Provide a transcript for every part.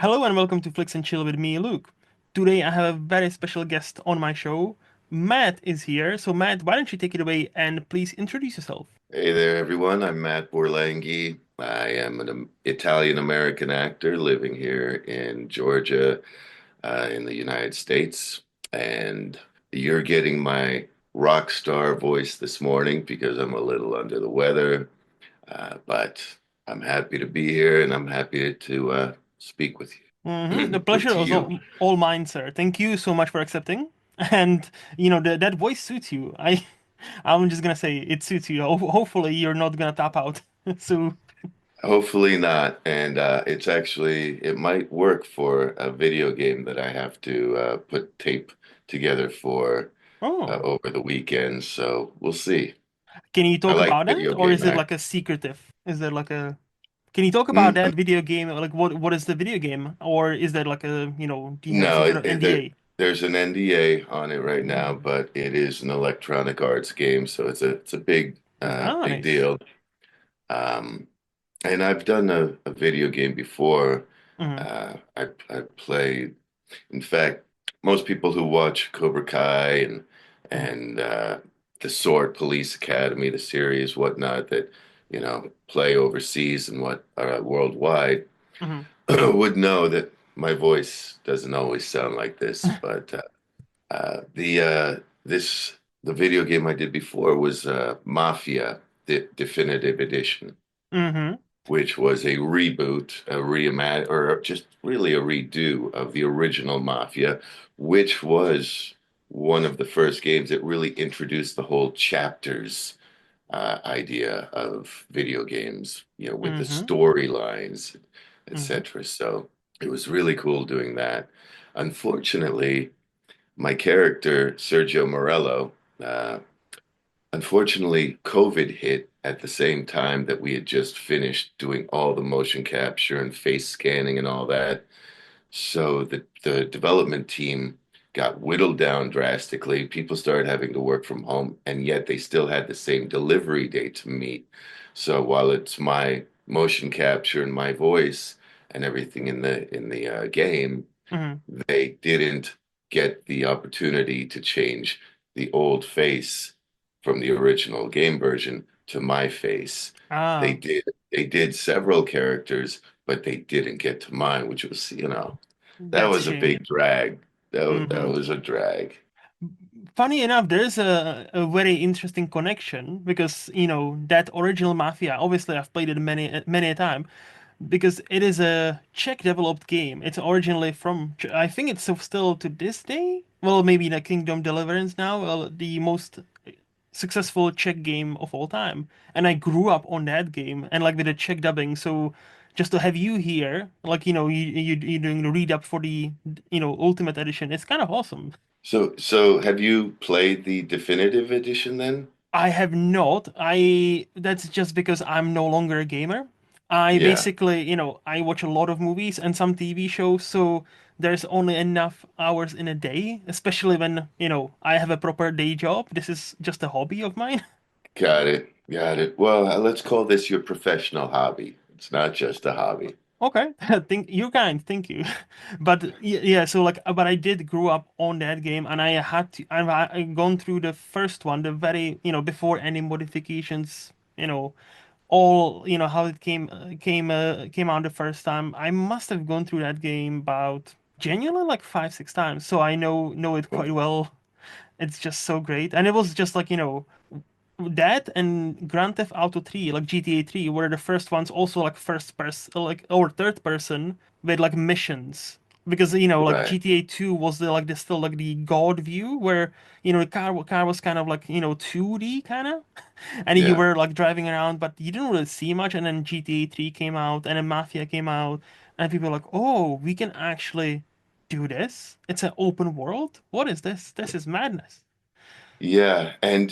Hello and welcome to Flix and Chill with me, Luke. Today I have a very special guest on my show. Matt is here. So Matt, why don't you take it away and please introduce yourself? Hey there, everyone. I'm Matt Borlenghi. I am an Italian American actor living here in Georgia, in the United States. And you're getting my rock star voice this morning because I'm a little under the weather. But I'm happy to be here and I'm happy to speak with The you, or pleasure to was you. all mine, sir. Thank you so much for accepting. And that voice suits you. I'm just gonna say it suits you. Hopefully you're not gonna tap out. So, Hopefully not. And it might work for a video game that I have to put tape together for oh, over the weekend. So we'll see. can you I talk like about that, video or game is it act. like a secretive? Is there like a Can you talk about Mm, that video game? Like, what is the video game, or is there like do you have no, some sort of NDA? there's an NDA on it right now, Mm, but it is an Electronic Arts game, so it's a big nice. deal. Um, and I've done a video game before. Hmm. I played. In fact, most people who watch Cobra Kai Hmm. and the Sword Police Academy, the series, whatnot, that play overseas and what worldwide, Hmm. would know that my voice doesn't always sound like this. But the this the video game I did before was Mafia, the Definitive Edition, Hmm. which was a reboot, a reimagine, or just really a redo of the original Mafia, which was one of the first games that really introduced the whole chapters idea of video games, with the Hmm. storylines, Hmm. etc. So it was really cool doing that. Unfortunately, my character, Sergio Morello, uh, unfortunately, COVID hit at the same time that we had just finished doing all the motion capture and face scanning and all that. So the development team got whittled down drastically. People started having to work from home, and yet they still had the same delivery date to meet. So while it's my motion capture and my voice and everything in the game, Hmm. they didn't get the opportunity to change the old face from the original game version to my face. They Ah, did they did several characters, but they didn't get to mine, which was, that that's a was a shame. big drag. That Hmm. was a drag. Funny enough, there's a very interesting connection because that original Mafia. Obviously, I've played it many a time because it is a Czech developed game. It's originally from I think it's still to this day. Well, maybe the Kingdom Deliverance now, well, the most successful Czech game of all time. And I grew up on that game and like with the Czech dubbing. So just to have you here, like you're doing the read up for the Ultimate Edition, it's kind of awesome. So have you played the definitive edition then? I have not. That's just because I'm no longer a gamer. I Yeah, basically, I watch a lot of movies and some TV shows, so there's only enough hours in a day, especially when, I have a proper day job. This is just a hobby of mine. got it. Got it. Well, let's call this your professional hobby. It's not just a hobby. Okay, think you're kind, thank you. But yeah, so like, but I did grow up on that game, and I had to. I've gone through the first one, the very, before any modifications, all how it came out the first time. I must have gone through that game about genuinely like 5 6 times, so I know it quite well. It's just so great, and it was just like that and Grand Theft Auto 3, like GTA 3, were the first ones also like first person, like or third person with like missions. Because like Right. GTA 2 was still like the God view where the car was kind of like 2D kind of, and you Yeah. were like driving around, but you didn't really see much. And then GTA 3 came out, and then Mafia came out, and people were like, oh, we can actually do this. It's an open world. What is this? This is madness. Yeah, and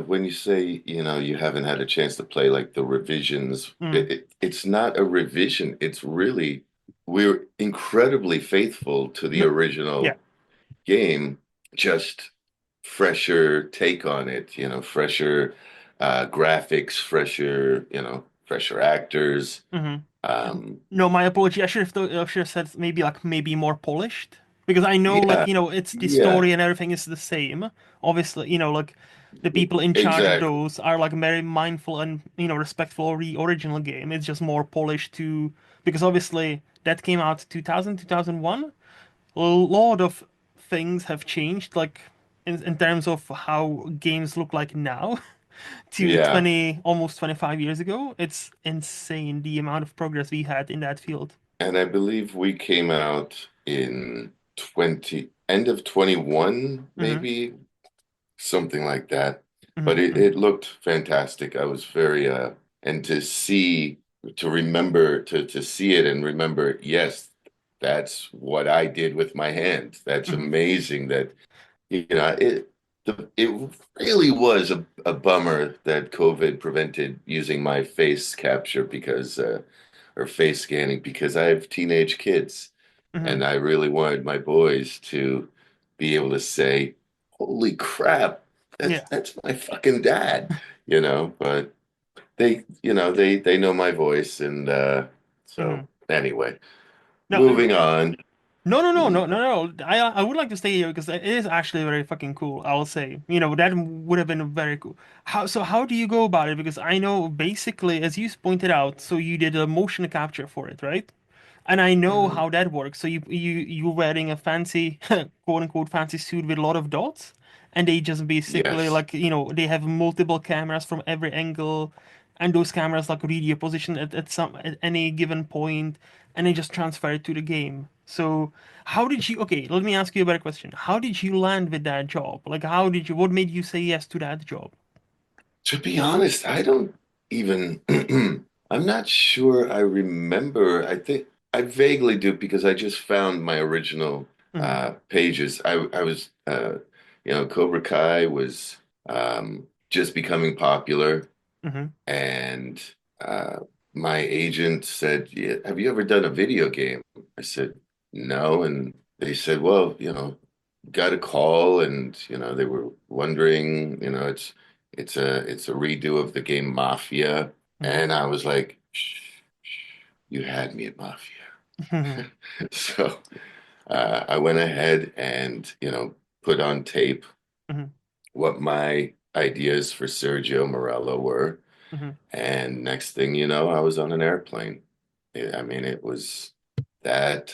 when you say, you haven't had a chance to play like the revisions, Mm. it's not a revision. It's really, we're incredibly faithful to the No, yeah. original game, just fresher take on it, fresher graphics, pressure actors. Hmm. Um, No, my apology. I should have said maybe more polished because I know yeah, it's the yeah, story and everything is the same. Obviously, the people in charge of exactly. those are like very mindful and respectful of the original game. It's just more polished to because obviously that came out 2000 2001. A lot of things have changed like in terms of how games look like now to Yeah. 20 almost 25 years ago. It's insane the amount of progress we had in that field. And I believe we came out in 20, end of 21, Hmm. maybe something like that. But Hmm. it looked fantastic. I was very and to see to remember to see it and remember, yes, that's what I did with my hand. That's Hmm. amazing that it really was a bummer that COVID prevented using my face capture because or face scanning because I have teenage kids Hmm. and I really wanted my boys to be able to say, "Holy crap, Yeah. that's my fucking dad," but they know my voice and Hmm. so anyway, No, moving on. no, no, no, no, no, no. I would like to stay here because it is actually very fucking cool. I'll say, that would have been very cool. How do you go about it? Because I know basically, as you pointed out, so you did a motion capture for it, right? And I know Mhm. how that works. So you're wearing a fancy, quote unquote, fancy suit with a lot of dots, and they just basically Yes. they have multiple cameras from every angle, and those cameras like read your position at any given point, and they just transfer it to the game. So how did you? Okay, let me ask you a better question. How did you land with that job? Like, how did you? What made you say yes to that job? To be honest, I don't even, I'm not sure I remember. I think I vaguely do because I just found my original Mm-hmm. pages. I was, Cobra Kai was just becoming popular. Mm-hmm. And uh, my agent said, yeah, have you ever done a video game? I said, no. And they said, well, got a call and, they were wondering, it's a redo of the game Mafia. And I was like, shh, shh, you had me at Mafia. Mm-hmm. So I went ahead and, put on tape Mm-hmm. what my ideas for Sergio Morello were. Mm-hmm. And next thing you know, I was on an airplane. I mean, it was that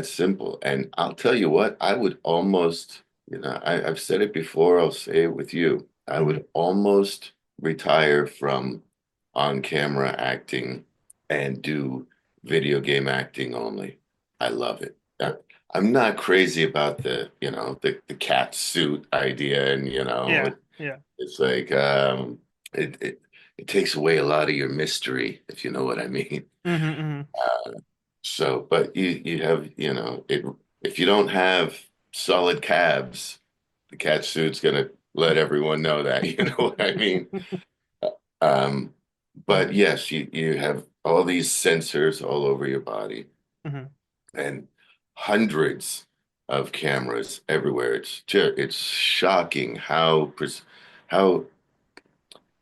simple. And I'll tell you what, I would almost, I've said it before, I'll say it with you. I Mm-hmm. would almost retire from on-camera acting and do video game acting only. I love it. I'm not crazy about the cat suit idea, and Yeah. Yeah. it's like it takes away a lot of your mystery, if you know what I mean. Mm-hmm. Mm-hmm. So, but you have, if you don't have solid calves, the cat suit's gonna let everyone know that, you know what I mean? Um, but yes, you have all these sensors all over your body Mm-hmm. and hundreds of cameras everywhere. It's shocking how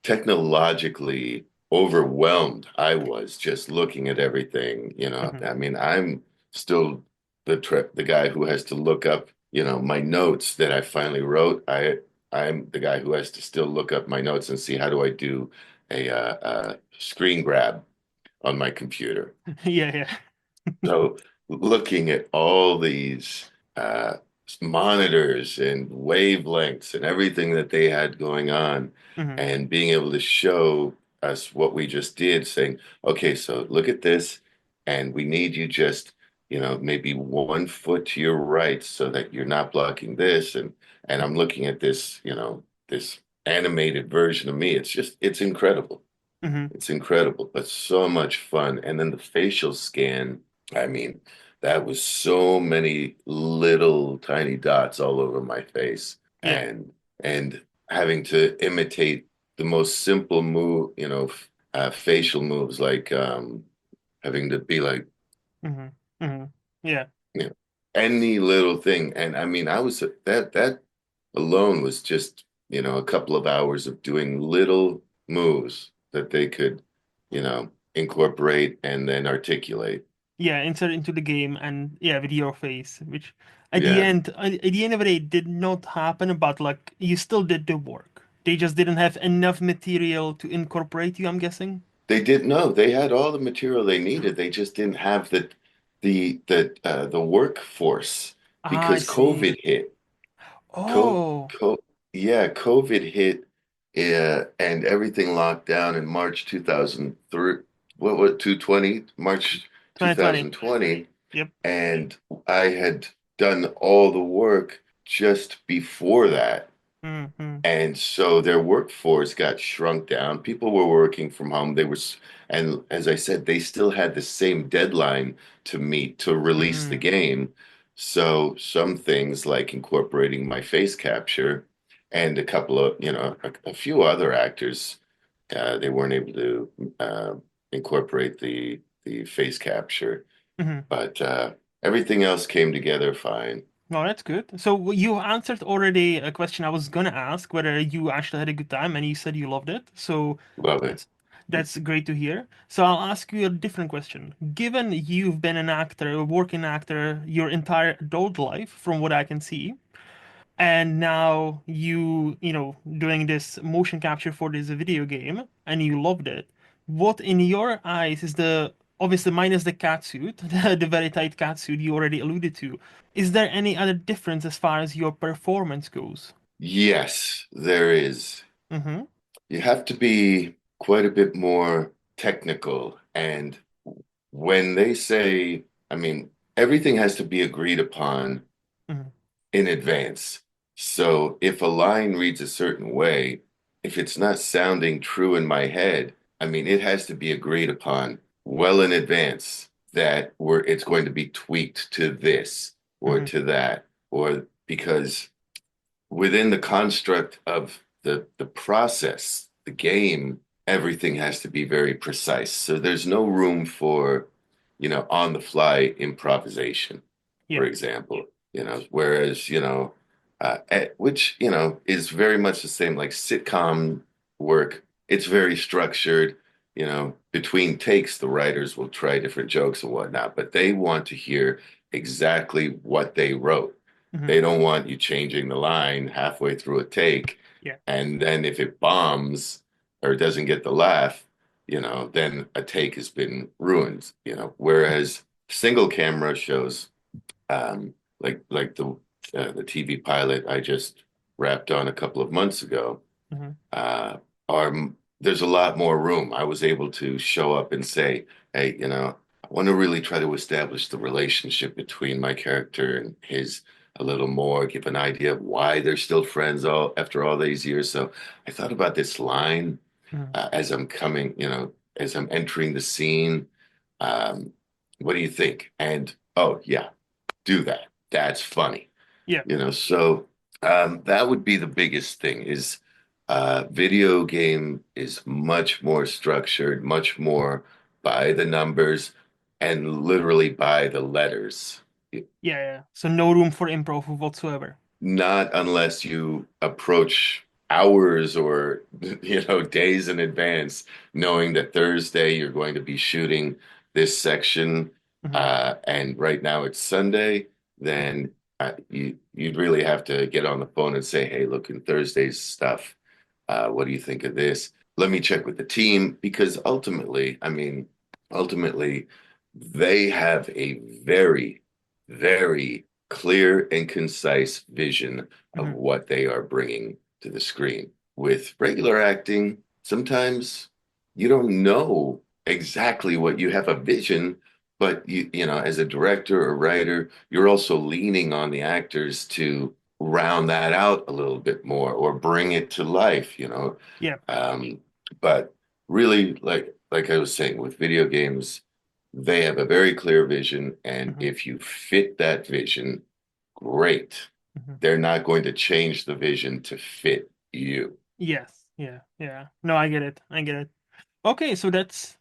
technologically overwhelmed I was just looking at everything. Mm-hmm. I mean, I'm still the guy who has to look up, my notes that I finally wrote. I'm the guy who has to still look up my notes and see how do I do a screen grab on my computer. Yeah, yeah. So looking at all these uh, monitors and wavelengths and everything that they had going on, Hmm. and being able to show us what we just did, saying, okay, so look at this, and we need you just, maybe 1 foot to your right so that you're not blocking this. And I'm looking at this, this animated version of me. It's incredible. Hmm. It's incredible, but so much fun. And then the facial scan, I mean, that was so many little tiny dots all over my face Yeah. and having to imitate the most simple move, facial moves like having to be like, Hmm. Hmm. Yeah. you know, any little thing. And I mean, I was that alone was just, a couple of hours of doing little moves that they could. incorporate and then articulate. Yeah, insert into the game and yeah, with your face, which Yeah. at the end of the day did not happen, but like you still did the work. They just didn't have enough material to incorporate you, I'm guessing. They didn't know. They had all the material they needed. They just didn't have the workforce Ah, I because see. COVID hit. Co Oh, co Yeah, COVID hit, and everything locked down in March 2003. What was 220? March 2020. 2020, Yep. and I had done all the work just before that. Mm-hmm. And so their workforce got shrunk down. People were working from home. And as I said, they still had the same deadline to meet to release the Mm, game. So some things like incorporating my face capture and a couple of, a few other actors, they weren't able to incorporate the face capture, mm-hmm. but everything else came together fine. No, that's good. So you answered already a question I was gonna ask, whether you actually had a good time, and you said you loved it. So Love it. that's that's great to hear. So I'll ask you a different question. Given you've been an actor, a working actor, your entire adult life, from what I can see, and now doing this motion capture for this video game, and you loved it. What in your eyes is the obviously minus the cat suit, the very tight cat suit you already alluded to. Is there any other difference as far as your performance goes? Yes, there is. Mm-hmm. You have to be quite a bit more technical. And when they say, I mean, everything has to be agreed upon Mm-hmm. in advance. So if a line reads a certain way, if it's not sounding true in my head, I mean, it has to be agreed upon well in advance that it's going to be tweaked to this or Mm-hmm. to that, or because within the construct of the process, the game, everything has to be very precise. So there's no room for, on the fly improvisation, for Yep. example, whereas, which, is very much the same like sitcom work. It's very structured, between takes, the writers will try different jokes and whatnot, but they want to hear exactly what they wrote. Mm-hmm. They don't want you changing the line halfway through a take. Yeah. And then if it bombs or doesn't get the laugh, then a take has been ruined, Whereas single camera shows, like the TV pilot I just wrapped on a couple of months ago, Mm-hmm. uh, are there's a lot more room. I was able to show up and say, hey, I want to really try to establish the relationship between my character and his a little more, give an idea of why they're still friends all after all these years. So I thought about this line Mm-hmm. as I'm coming, as I'm entering the scene. Um, what do you think? And oh yeah, do that. That's funny. Yeah. So that would be the biggest thing is video game is much more structured, much more by the numbers and literally by the letters. Yeah. Yeah. So no room for improv whatsoever. Not unless you approach hours or days in advance, knowing that Thursday you're going to be shooting this section, Mm-hmm. and right now it's Sunday, then you'd really have to get on the phone and say, hey, look, in Thursday's stuff, what do you think of this? Let me check with the team because ultimately, they have a very, very clear and concise vision of Mm-hmm. what they are bringing to the screen. With regular acting, sometimes you don't know exactly what you have a vision, but as a director or writer, you're also leaning on the actors to round that out a little bit more or bring it to life. Yeah. Um, but really, like I was saying, with video games, they have a very clear vision, and Mm-hmm. if you fit that vision, great. Mm-hmm. They're not going to change the vision to fit you. Yes. Yeah. Yeah. No, I get it. I get it. Okay, so that's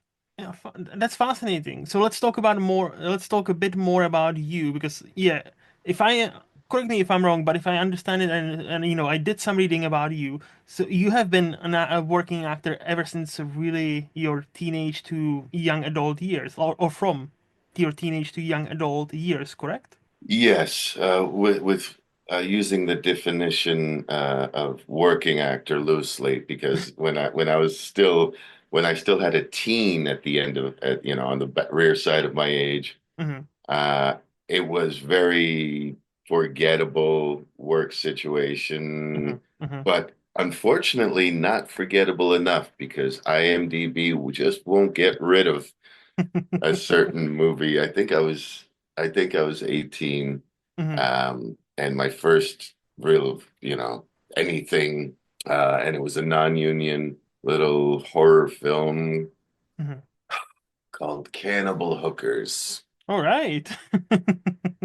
fascinating. So let's talk about more. Let's talk a bit more about you because yeah, if I correct me if I'm wrong, but if I understand it, and I did some reading about you. So you have been a working actor ever since really your teenage to young adult years, or from your teenage to young adult years, correct? Yes, with using the definition of working actor loosely, because when I still had a teen at the end of on the rear side of my age, Hmm. uh, it was very forgettable work Hmm. situation, Hmm. but unfortunately not forgettable enough because IMDb just won't get rid of a certain movie. I think I was 18, Hmm. and my first real, anything, and it was a non-union little horror film Hmm. called Cannibal Hookers. All right.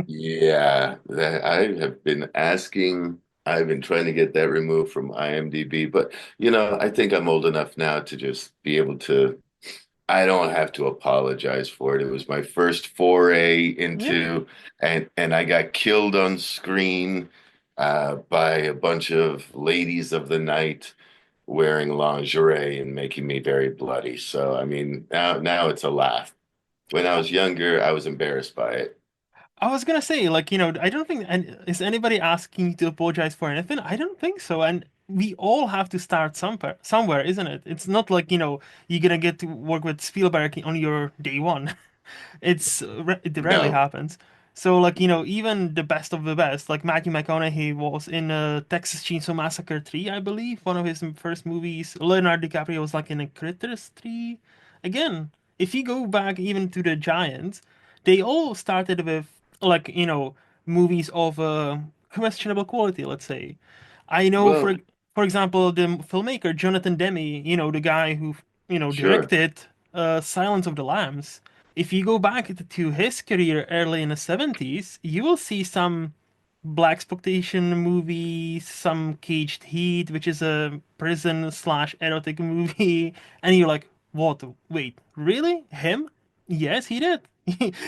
Yeah, that I have been asking. I've been trying to get that removed from IMDb, but I think I'm old enough now to just be able to. I don't have to apologize for it. It was my first foray Yeah. into, and I got killed on screen by a bunch of ladies of the night wearing lingerie and making me very bloody. So I mean, now it's a laugh. When I was younger, I was embarrassed by it. I was gonna say, like, I don't think, and is anybody asking you to apologize for anything? I don't think so. And we all have to start somewhere, isn't it? It's not like, you're gonna get to work with Spielberg on your day one. It rarely No, happens. So like even the best of the best, like Matthew McConaughey was in Texas Chainsaw Massacre 3, I believe, one of his first movies. Leonardo DiCaprio was like in a Critters 3. Again, if you go back even to the Giants, they all started with like movies of questionable quality, let's say. I know well, for example the filmmaker Jonathan Demme, the guy who sure, directed Silence of the Lambs. If you go back to his career early in the 70s, you will see some black exploitation movies, some Caged Heat, which is a prison slash erotic movie, and you're like, what? Wait, really? Him? Yes, he did.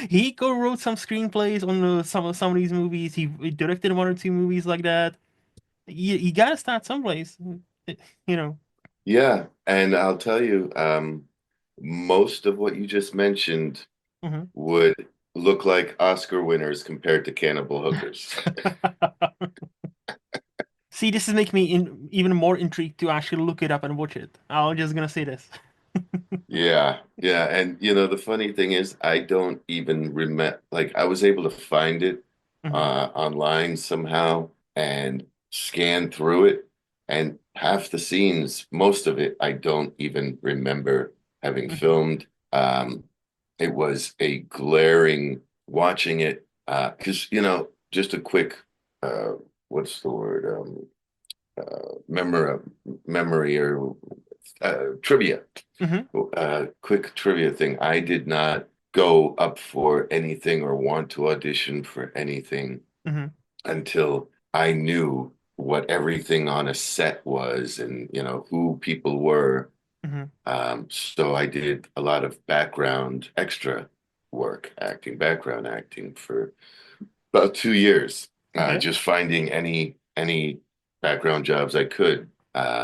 He co-wrote some screenplays on some of these movies. He directed one or two movies like that. You gotta start someplace, you know. yeah, and I'll tell you, most of what you just mentioned Mhm. would look like Oscar winners compared to Cannibal Hookers. See, this is making me even more intrigued to actually look it up and watch it. I'm just gonna say this. Yeah, yeah, and the funny thing is, I don't even remember. Like, I was able to find it Hmm. online somehow and scan through it, and half the scenes, most of it, I don't even remember having Hmm. filmed. It was a glaring watching it because just a quick uh, what's the word memory or trivia. Hmm. Quick trivia thing. I did not go up for anything or want to audition for anything Hmm. until I knew what everything on a set was and, who people were. Hmm. So I did a lot of background extra work, background acting for about 2 years, Okay. just finding any background jobs I could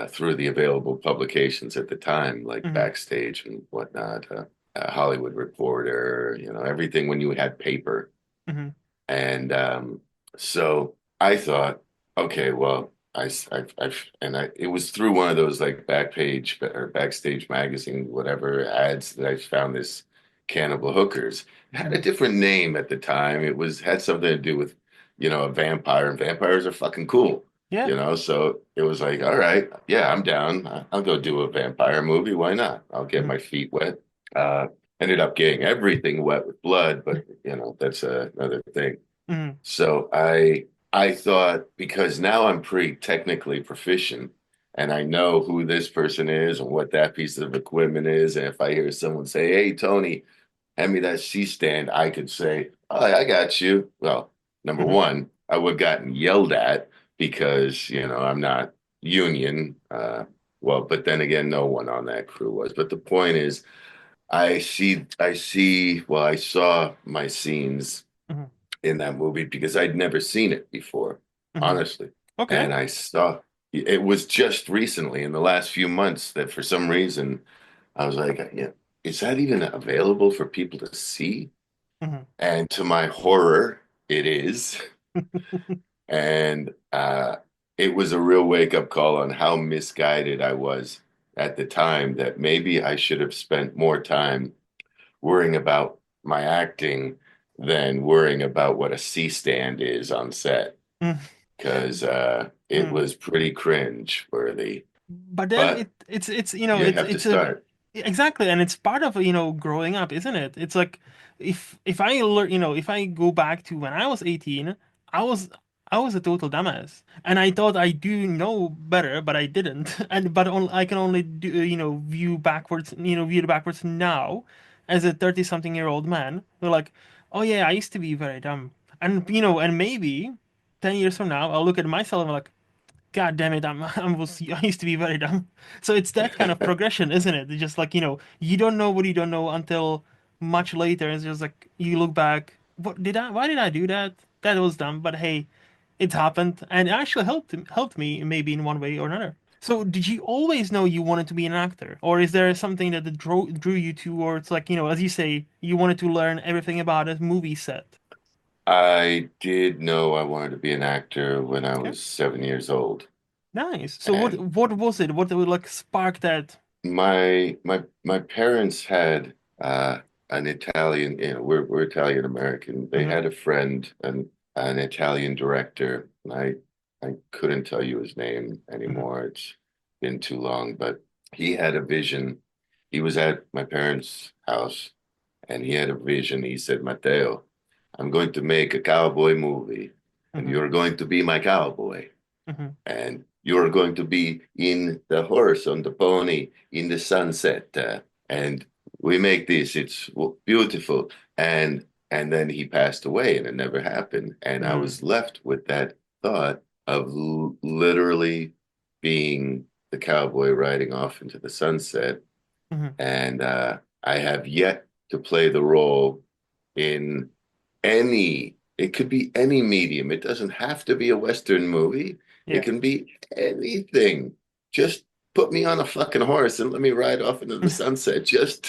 through the available publications at the time, like Hmm. Backstage and whatnot, Hollywood Reporter, everything when you had paper. Hmm. And so I thought, okay, well, it was through one of those like Backpage or Backstage magazine, whatever ads that I found this Cannibal Hookers. It had a Hmm. different name at the time. Had something to do with, a vampire, and vampires are fucking cool, Yeah. So it was like, all right, yeah, I'm down. I'll go do a vampire movie. Why not? I'll get Hmm. my feet wet. Uh, Ended up getting everything wet with blood, but that's another thing. Hmm. So I thought because now I'm pretty technically proficient and I know who this person is and what that piece of equipment is, and if I hear someone say, "Hey Tony, hand me that C stand," I could say, "Oh, I got you." Well, number Hmm. one, I would have gotten yelled at because I'm not union. Well, but then again, no one on that crew was. But the point is, I saw my scenes in that movie because I'd never seen it before, Hmm. honestly. Okay. And I saw it was just recently in the last few months that for some reason I was like, yeah, is that even available for people to see? Hmm. And to my horror, it is. And it was a real wake-up call on how misguided I was at the time that maybe I should have spent more time worrying about my acting than worrying about what a C-stand is on set because it Hmm. was pretty cringe worthy. But then But it's you have to it's a start. exactly, and it's part of growing up, isn't it? It's like if I learn if I go back to when I was 18, I was I was a total dumbass, and I thought I do know better, but I didn't, and I can only do view it backwards now as a 30-something-year-old man. We're like, oh yeah, I used to be very dumb, and and maybe 10 years from now I'll look at myself and be like, God damn it, I used to be very dumb. So it's that kind of progression, isn't it? It's just like, you don't know what you don't know until much later. It's just like you look back, why did I do that? That was dumb, but hey, it happened and it actually helped me maybe in one way or another. So did you always know you wanted to be an actor? Or is there something that drew you to, or it's like, as you say, you wanted to learn everything about a movie set? I did know I wanted to be an actor when I Okay. was 7 years old. Nice. So And what was it? What would like spark that? my parents had an Italian, we're Italian American. They Hmm. had a friend, an Italian director. And I couldn't tell you his name Hmm. anymore. It's been too long, but he had a vision. He was at my parents' house and he had a vision. He said, Matteo, I'm going to make a cowboy movie and Hmm. you're going to be my cowboy Hmm. and you're going to be in the horse on the pony in the sunset and we make this it's beautiful and then he passed away and it never happened and I Hmm. was left with that thought of literally being the cowboy riding off into the sunset Hmm. and I have yet to play the role in it could be any medium. It doesn't have to be a Western movie. It Yeah. can be anything. Just put me on a fucking horse and let me ride off into the sunset just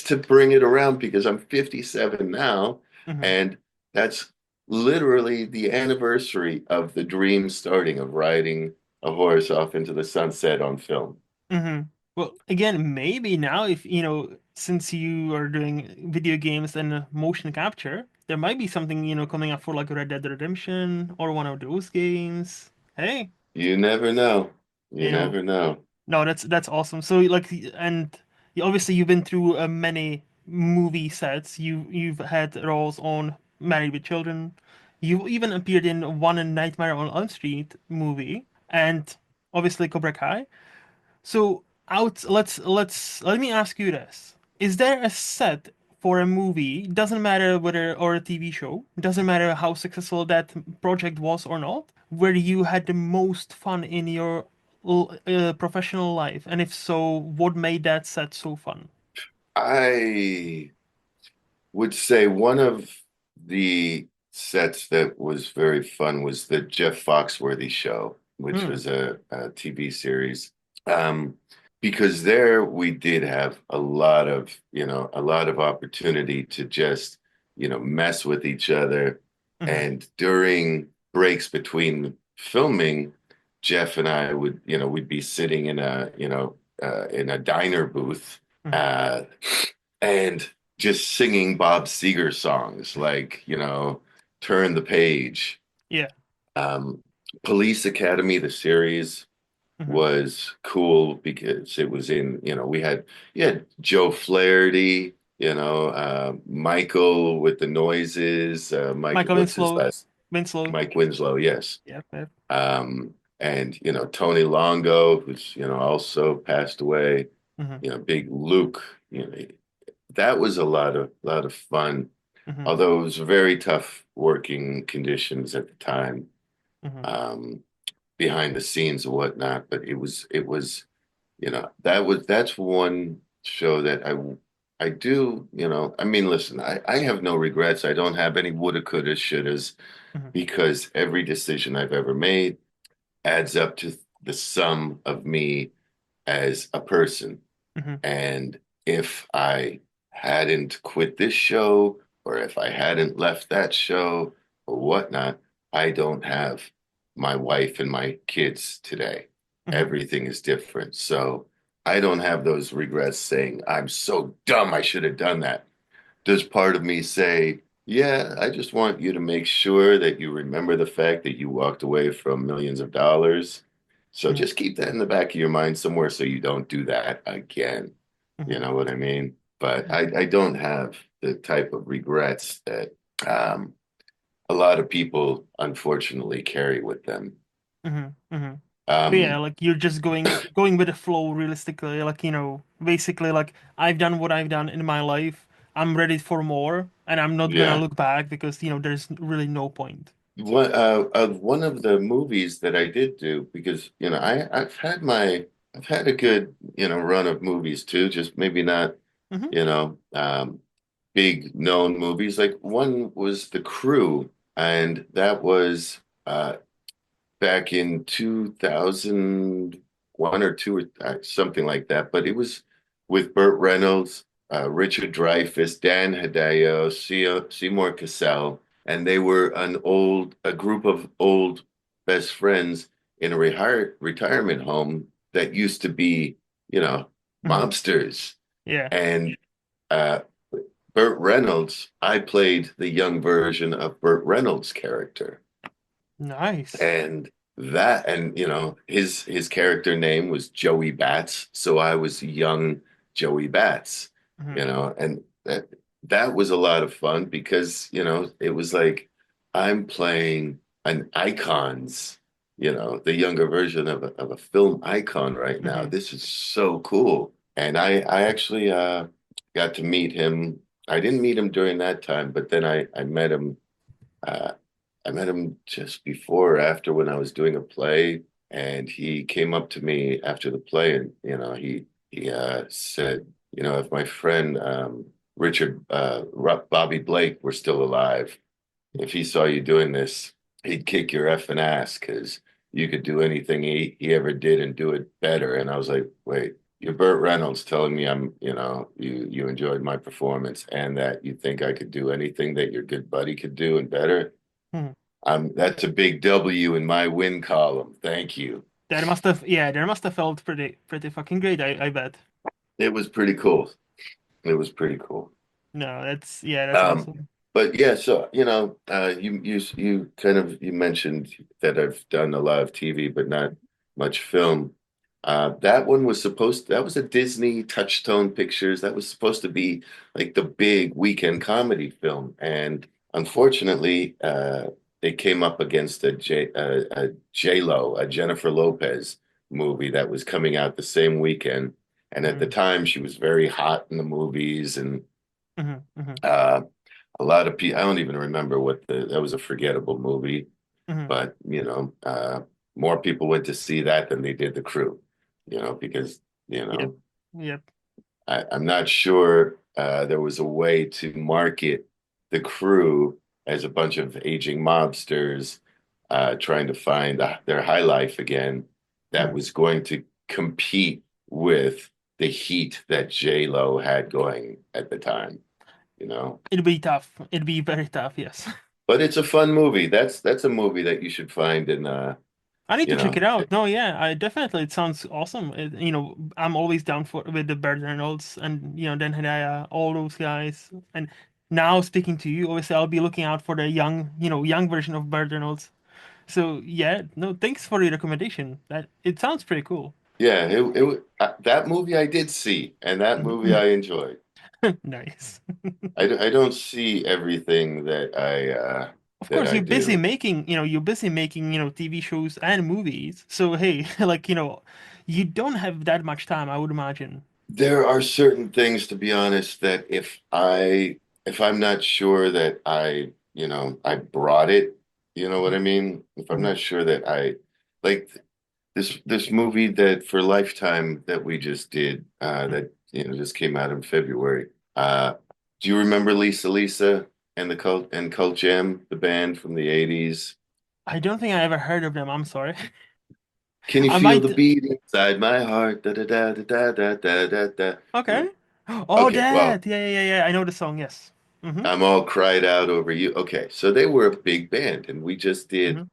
to bring it around because I'm 57 now Hmm. and that's literally the anniversary of the dream starting of riding a horse off into the sunset on film. Hmm. Well, again, maybe now if since you are doing video games and motion capture, there might be something coming up for like Red Dead Redemption or one of those games. Hey, You never know. You you know, never know. no, that's awesome. So like, and obviously you've been through many movie sets. You've had roles on Married with Children. You even appeared in one Nightmare on Elm Street movie, and obviously Cobra Kai. So let me ask you this. Is there a set for a movie, doesn't matter whether or a TV show, doesn't matter how successful that project was or not, where you had the most fun in your professional life? And if so, what made that set so fun? I would say one of the sets that was very fun was the Jeff Foxworthy show, which Hmm. was a TV series. Um, because there we did have a lot of opportunity to just, mess with each other. Hmm. And during breaks between filming, Jeff and I would, we'd be sitting in a diner booth. Hmm. Uh, and just singing Bob Seger songs like, Turn the Page. Yeah. Um, Police Academy, the series Hmm. was cool because it was you had Joe Flaherty, Michael with the noises, Mike, Michael what's his Winslow. last? Winslow. Mike Winslow, yes. Yep. Yep. And Tony Longo, who's also passed away. Hmm. Big Luke. That was a lot of fun. Hmm. Although it was very tough working conditions at the time, Hmm. um, behind the scenes and whatnot. But it was that's one show that I do, I mean, listen, I have no regrets. I don't have any woulda, coulda, shouldas Hmm. because every decision I've ever made adds up to the sum of me as a person. Hmm. And if I hadn't quit this show, or if I hadn't left that show, or whatnot, I don't have my wife and my kids today. Hmm. Everything is different. So I don't have those regrets saying, I'm so dumb, I should have done that. Does part of me say, yeah, I just want you to make sure that you remember the fact that you walked away from millions of dollars. So Hmm. just keep that in the back of your mind somewhere so you don't do that again. You Hmm. know what I mean? But Yeah. I don't have the type of regrets that um, a lot of people unfortunately carry with them. Hmm. Hmm. But yeah, Um, like you're just going with the flow realistically. Like, basically like I've done what I've done in my life. I'm ready for more, and I'm not gonna yeah. look back because, there's really no point. One of the movies that I did do because I've had a good run of movies too, just maybe not Hmm. you know big known movies. Like one was The Crew, and that was back in 2001 or two or something like that. But it was with Burt Reynolds, Richard Dreyfuss, Dan Hedaya, Seymour Cassell, and they were a group of old best friends in a retirement home that used to be, you know, Hmm. mobsters. Yeah. And uh, Burt Reynolds, I played the young version of Burt Reynolds' character. Nice. And his character name was Joey Bats, so I was young Joey Bats, Hmm. and that was a lot of fun because, it was like I'm playing an icon's, the younger version of a film icon right now. Hmm. This is so cool. And I actually got to meet him. I didn't meet him during that time, but then I met him uh, I met him just before or after when I was doing a play, and he came up to me after the play, and he said, if my friend Richard Bobby Blake were still alive, if he saw you doing this, he'd kick your effing ass because you could do anything he ever did and do it better. And I was like, wait, you're Burt Reynolds telling me you enjoyed my performance and that you think I could do anything that your good buddy could do and better. Hmm. That's a big W in my win column. Thank you. That must have felt pretty fucking great, I bet. It was pretty cool. It was pretty cool. No, that's Um, awesome. but yeah, so you mentioned that I've done a lot of TV, but not much film. That was a Disney Touchstone Pictures. That was supposed to be like the big weekend comedy film, and unfortunately, it came up against a J-Lo, a Jennifer Lopez movie that was coming out the same weekend. And at the Hmm. time, she was very hot in the movies, and Hmm. Hmm. uh, a lot of people, I don't even remember that was a forgettable movie, Hmm. but more people went to see that than they did The Crew, because, you Yep. know, Yep. I'm not sure there was a way to market The Crew as a bunch of aging mobsters trying to find their high life again that Hmm. was going to compete with the heat that J-Lo had going at the time, you know. It'd be tough. It'd be very tough, yes. But it's a fun movie. That's a movie that you should find in I need you to check know. it out. No, yeah, I definitely. It sounds awesome. I'm always down for with the Burt Reynolds and Dan Hedaya, all those guys. And now speaking to you, obviously I'll be looking out for the young version of Burt Reynolds. So yeah, no, thanks for the recommendation. That it sounds pretty cool. Yeah, that movie I did see, and that movie I enjoyed. Nice. I don't see everything Of that course, I do. you're busy making, TV shows and movies. So hey, like, you don't have that much time, I would imagine. There are certain things, to be honest, that if I'm not sure that I brought it, you know what I mean? If I'm Mhm. not sure that I like this movie that for Lifetime that we just did, that just came out in February. Uh, do you remember Lisa and the Cult Jam, the band from the 80s? I don't think I ever heard of them. I'm sorry. Can you I feel might. the beat inside my heart? Da da da da da da da da. Okay. No. Oh, Okay, well, that. Yeah, yeah, yeah, yeah. I know the song. Yes. Mm-hmm. I'm all cried out over you. Okay, so they were a big band, and we just did,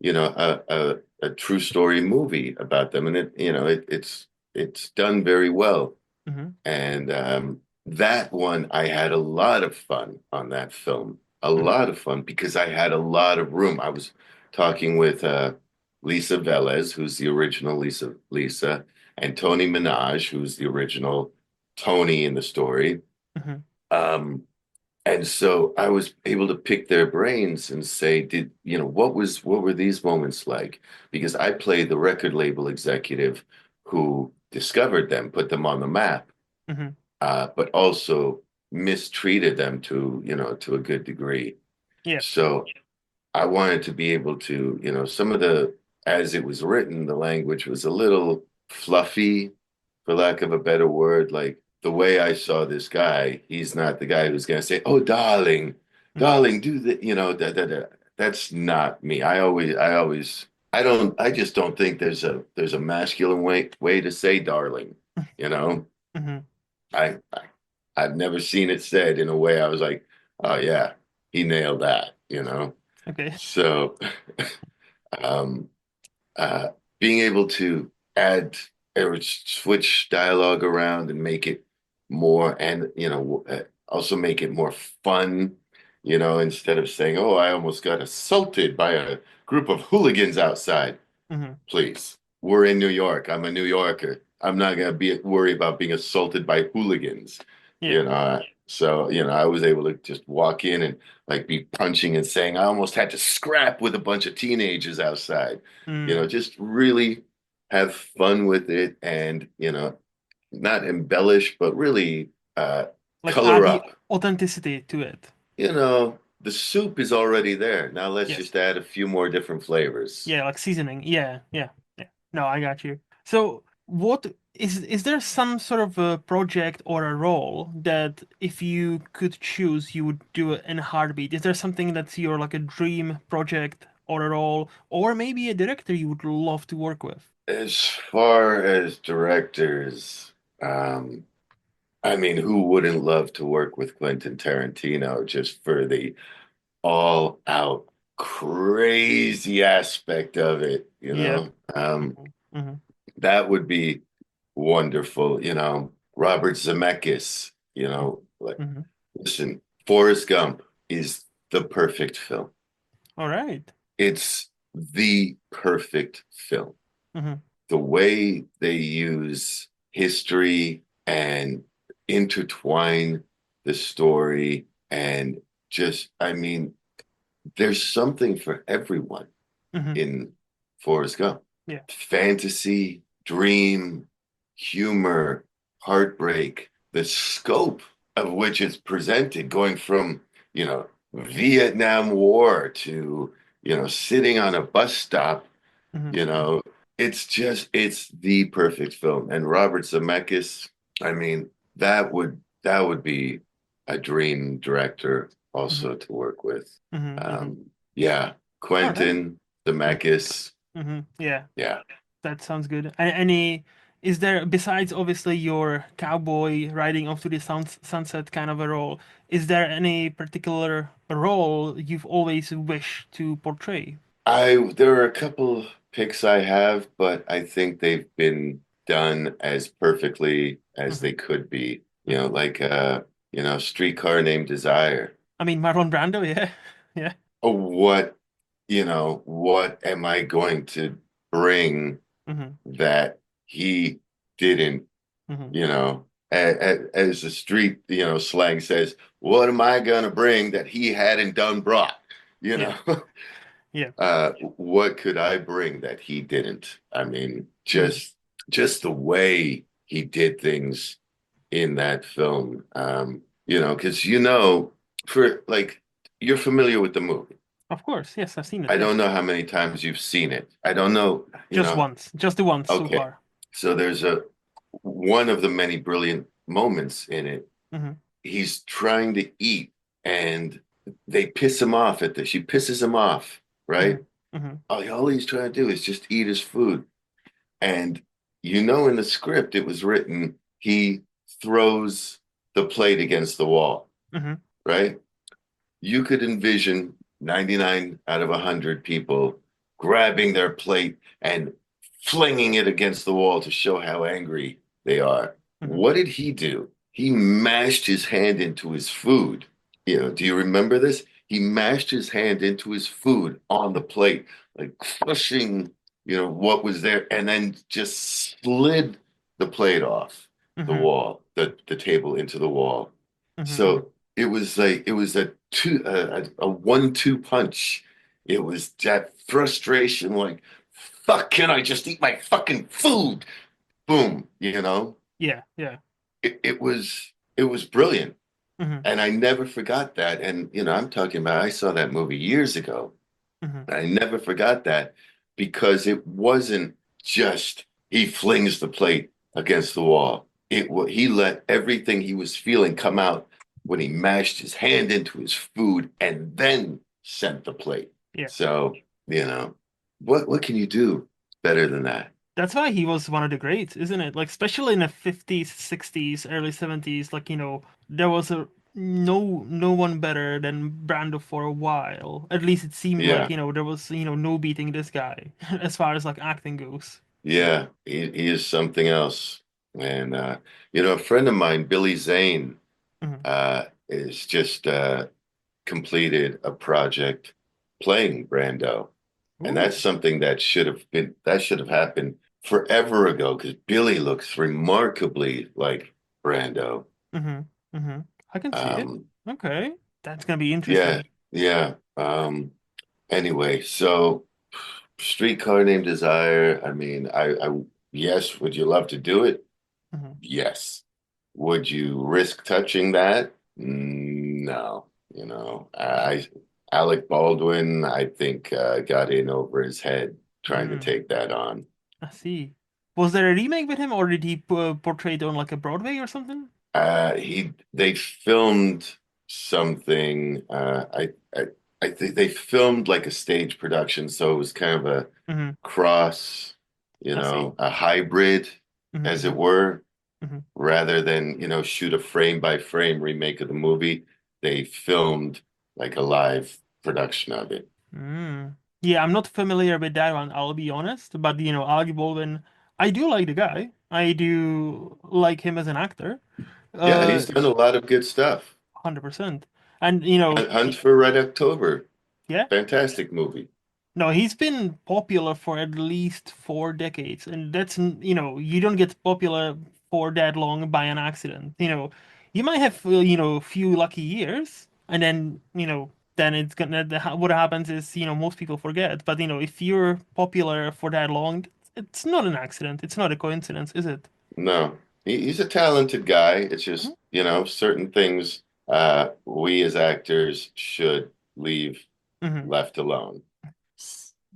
Mm-hmm. a true story movie about them, and it's done very well. Mm-hmm. And that one, I had a lot of fun on that film, a Mm-hmm. lot of fun because I had a lot of room. I was talking with Lisa Velez, who's the original Lisa, and Tony Minaj, who's the original Tony in the story. Mm-hmm. Um, and so I was able to pick their brains and say, what were these moments like? Because I played the record label executive who discovered them, put them on the map, Mm-hmm. but also mistreated them to a good degree. Yeah. So I wanted to be able to, some of as it was written, the language was a little fluffy, for lack of a better word. Like the way I saw this guy, he's not the guy who's going to say, "Oh, darling, Mm-hmm. darling, do that." That's not me. I just don't think there's a masculine way to say darling. You know, Mm-hmm. I've never seen it said in a way I was like, "Oh yeah, he nailed that." Okay. So, um, uh, being able to add or switch dialogue around and make it more, and also make it more fun, instead of saying, "Oh, I almost got assaulted by a group of hooligans outside." Mm-hmm. Please, we're in New York. I'm a New Yorker. I'm not gonna be worried about being assaulted by hooligans, Yeah. you know. So, I was able to just walk in and like be punching and saying I almost had to scrap with a bunch of teenagers outside. Mm. Just really have fun with it and, not embellish, but really Like add color the up. authenticity to it. The soup is already there. Now let's Yes. just add a few more different flavors. Yeah, like seasoning. Yeah, yeah, yeah. No, I got you. So, what is there some sort of a project or a role that if you could choose, you would do it in a heartbeat? Is there something that's your like a dream project or a role, or maybe a director you would love to work with? As far as directors, I mean, who wouldn't love to work with Quentin Tarantino just for the all out crazy aspect of it, you Yeah. know? Hmm. That would be wonderful, Robert Zemeckis, like, Hmm. listen, Forrest Gump is the perfect film. All right. It's the perfect film. Hmm. The way they use history and intertwine the story and just, I mean, there's something for everyone Hmm. in Forrest Gump. Yeah. Fantasy, dream, humor, heartbreak, the scope of which it's presented, going from, Vietnam War to, sitting on a bus stop, Hmm. you know, it's the perfect film. And Robert Zemeckis, I mean, that would be a dream director Hmm. also to work with. Hmm. Hmm. Yeah, All right. Quentin Zemeckis. Yeah. Yeah, That sounds good. Any, is there, besides obviously your cowboy riding off to the sunset kind of a role, is there any particular role you've always wished to portray? there are a couple picks I have, but I think they've been done as perfectly as Hmm. they could be. Hmm. Like Streetcar Named Desire. I mean, Marlon Brando, yeah, yeah. Oh, what am I going to bring Hmm. that he didn't, Hmm. as the street, slang says, what am I going to bring that he hadn't done brought? You Yeah, know, yeah. what could I bring that he didn't? I mean, Hmm. just the way he did things in that film, because for like you're familiar with the movie. Of course, yes, I've seen it. I Yes, don't know how many times you've seen it. I don't know, just once, just the once so okay. far. So there's one of the many brilliant moments in it Hmm. he's trying to eat and they piss him off at this. She pisses him off, Hmm. right? Hmm. All he's trying to do is just eat his food. And you know, in the script, it was written he throws the plate against the wall, Hmm. right? You could envision 99 out of 100 people grabbing their plate and flinging it against the wall to show how angry they are. Hmm. What did he do? He mashed his hand into his food. Do you remember this? He mashed his hand into his food on the plate, like crushing, what was there, and then just slid the plate off the Hmm. wall, the table into the wall. Hmm. So it was a two a 1-2 punch. It was that frustration, like, fuck, can I just eat my fucking food? Boom, Yeah, yeah. it was brilliant. Hmm. And I never forgot that. And I'm talking about I saw that movie years ago. Hmm. I never forgot that because it wasn't just he flings the plate against the wall. He let everything he was feeling come out when he mashed his hand into his food and then sent the plate. Yeah. So, you know, what can you do better than that? That's why he was one of the greats, isn't it? Like, especially in the 50s, 60s, early 70s, like, there was no one better than Brando for a while. At least it seemed like, Yeah, there was, no beating this guy as far as like acting goes. yeah, he is something else. And a friend of mine, Billy Zane, Hmm. is just completed a project playing Brando. And that's Ooh. something that should have happened forever ago because Billy looks remarkably like Brando. Hmm. Hmm. I can see it. Um, Okay. That's gonna be yeah, interesting. yeah. Anyway, so Streetcar Named Desire. I mean, yes, would you love to do it? Hmm. Yes. Would you risk touching that? No. Alec Baldwin, I think, got in over his head trying to Mm, take that on. I see. Was there a remake with him, or did he portray it on like a Broadway or something? They filmed something. I think they filmed like a stage production, so it was kind of a Hmm. cross, I see. a hybrid, as it Hmm. were. Hmm. Rather than, shoot a frame by frame remake of the movie, they filmed like a live production of it. Mm. Yeah, I'm not familiar with that one, I'll be honest. But Alec Baldwin, I do like the guy. I do like him as an actor. Yeah, he's Uh, done a lot of good stuff. 100%. And Hunt for Red October, yeah. fantastic movie. No, he's been popular for at least 4 decades, and you don't get popular for that long by an accident. You might have a few lucky years, and then it's gonna what happens is most people forget. But if you're popular for that long, it's not an accident. It's not a coincidence, is it? No, he's a talented guy. It's Mhm. just, certain things we as actors should leave Mhm. left alone.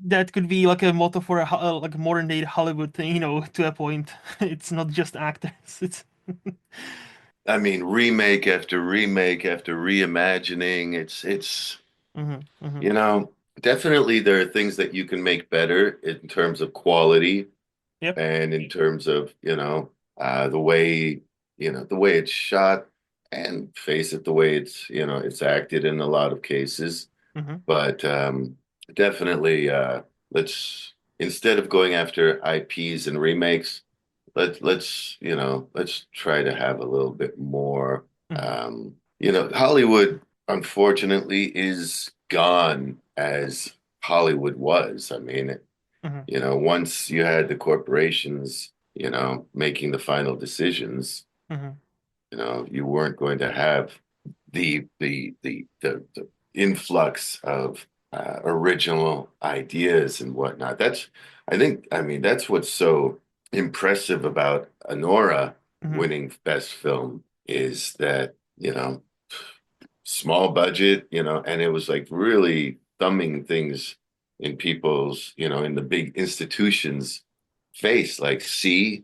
That could be like a motto for like a modern day Hollywood thing, to a point. It's not just actors. It's I mean, remake after remake after reimagining. It's hmm. Hmm. You know, definitely there are things that you can make better in terms of quality Yep. and in terms of, the way it's shot and face it, the way it's acted in a lot of cases. Hmm. But definitely, instead of going after IPs and remakes, let's try to have a little bit more. Hmm. Hollywood unfortunately is gone as Hollywood was. I mean, Hmm. once you had the corporations, making the final decisions, Hmm. you weren't going to have the influx of original ideas and whatnot. I mean, that's what's so impressive about Anora Hmm. winning Best Film is that, small budget, and it was like really thumbing things in people's, in the big institutions' face, like, see,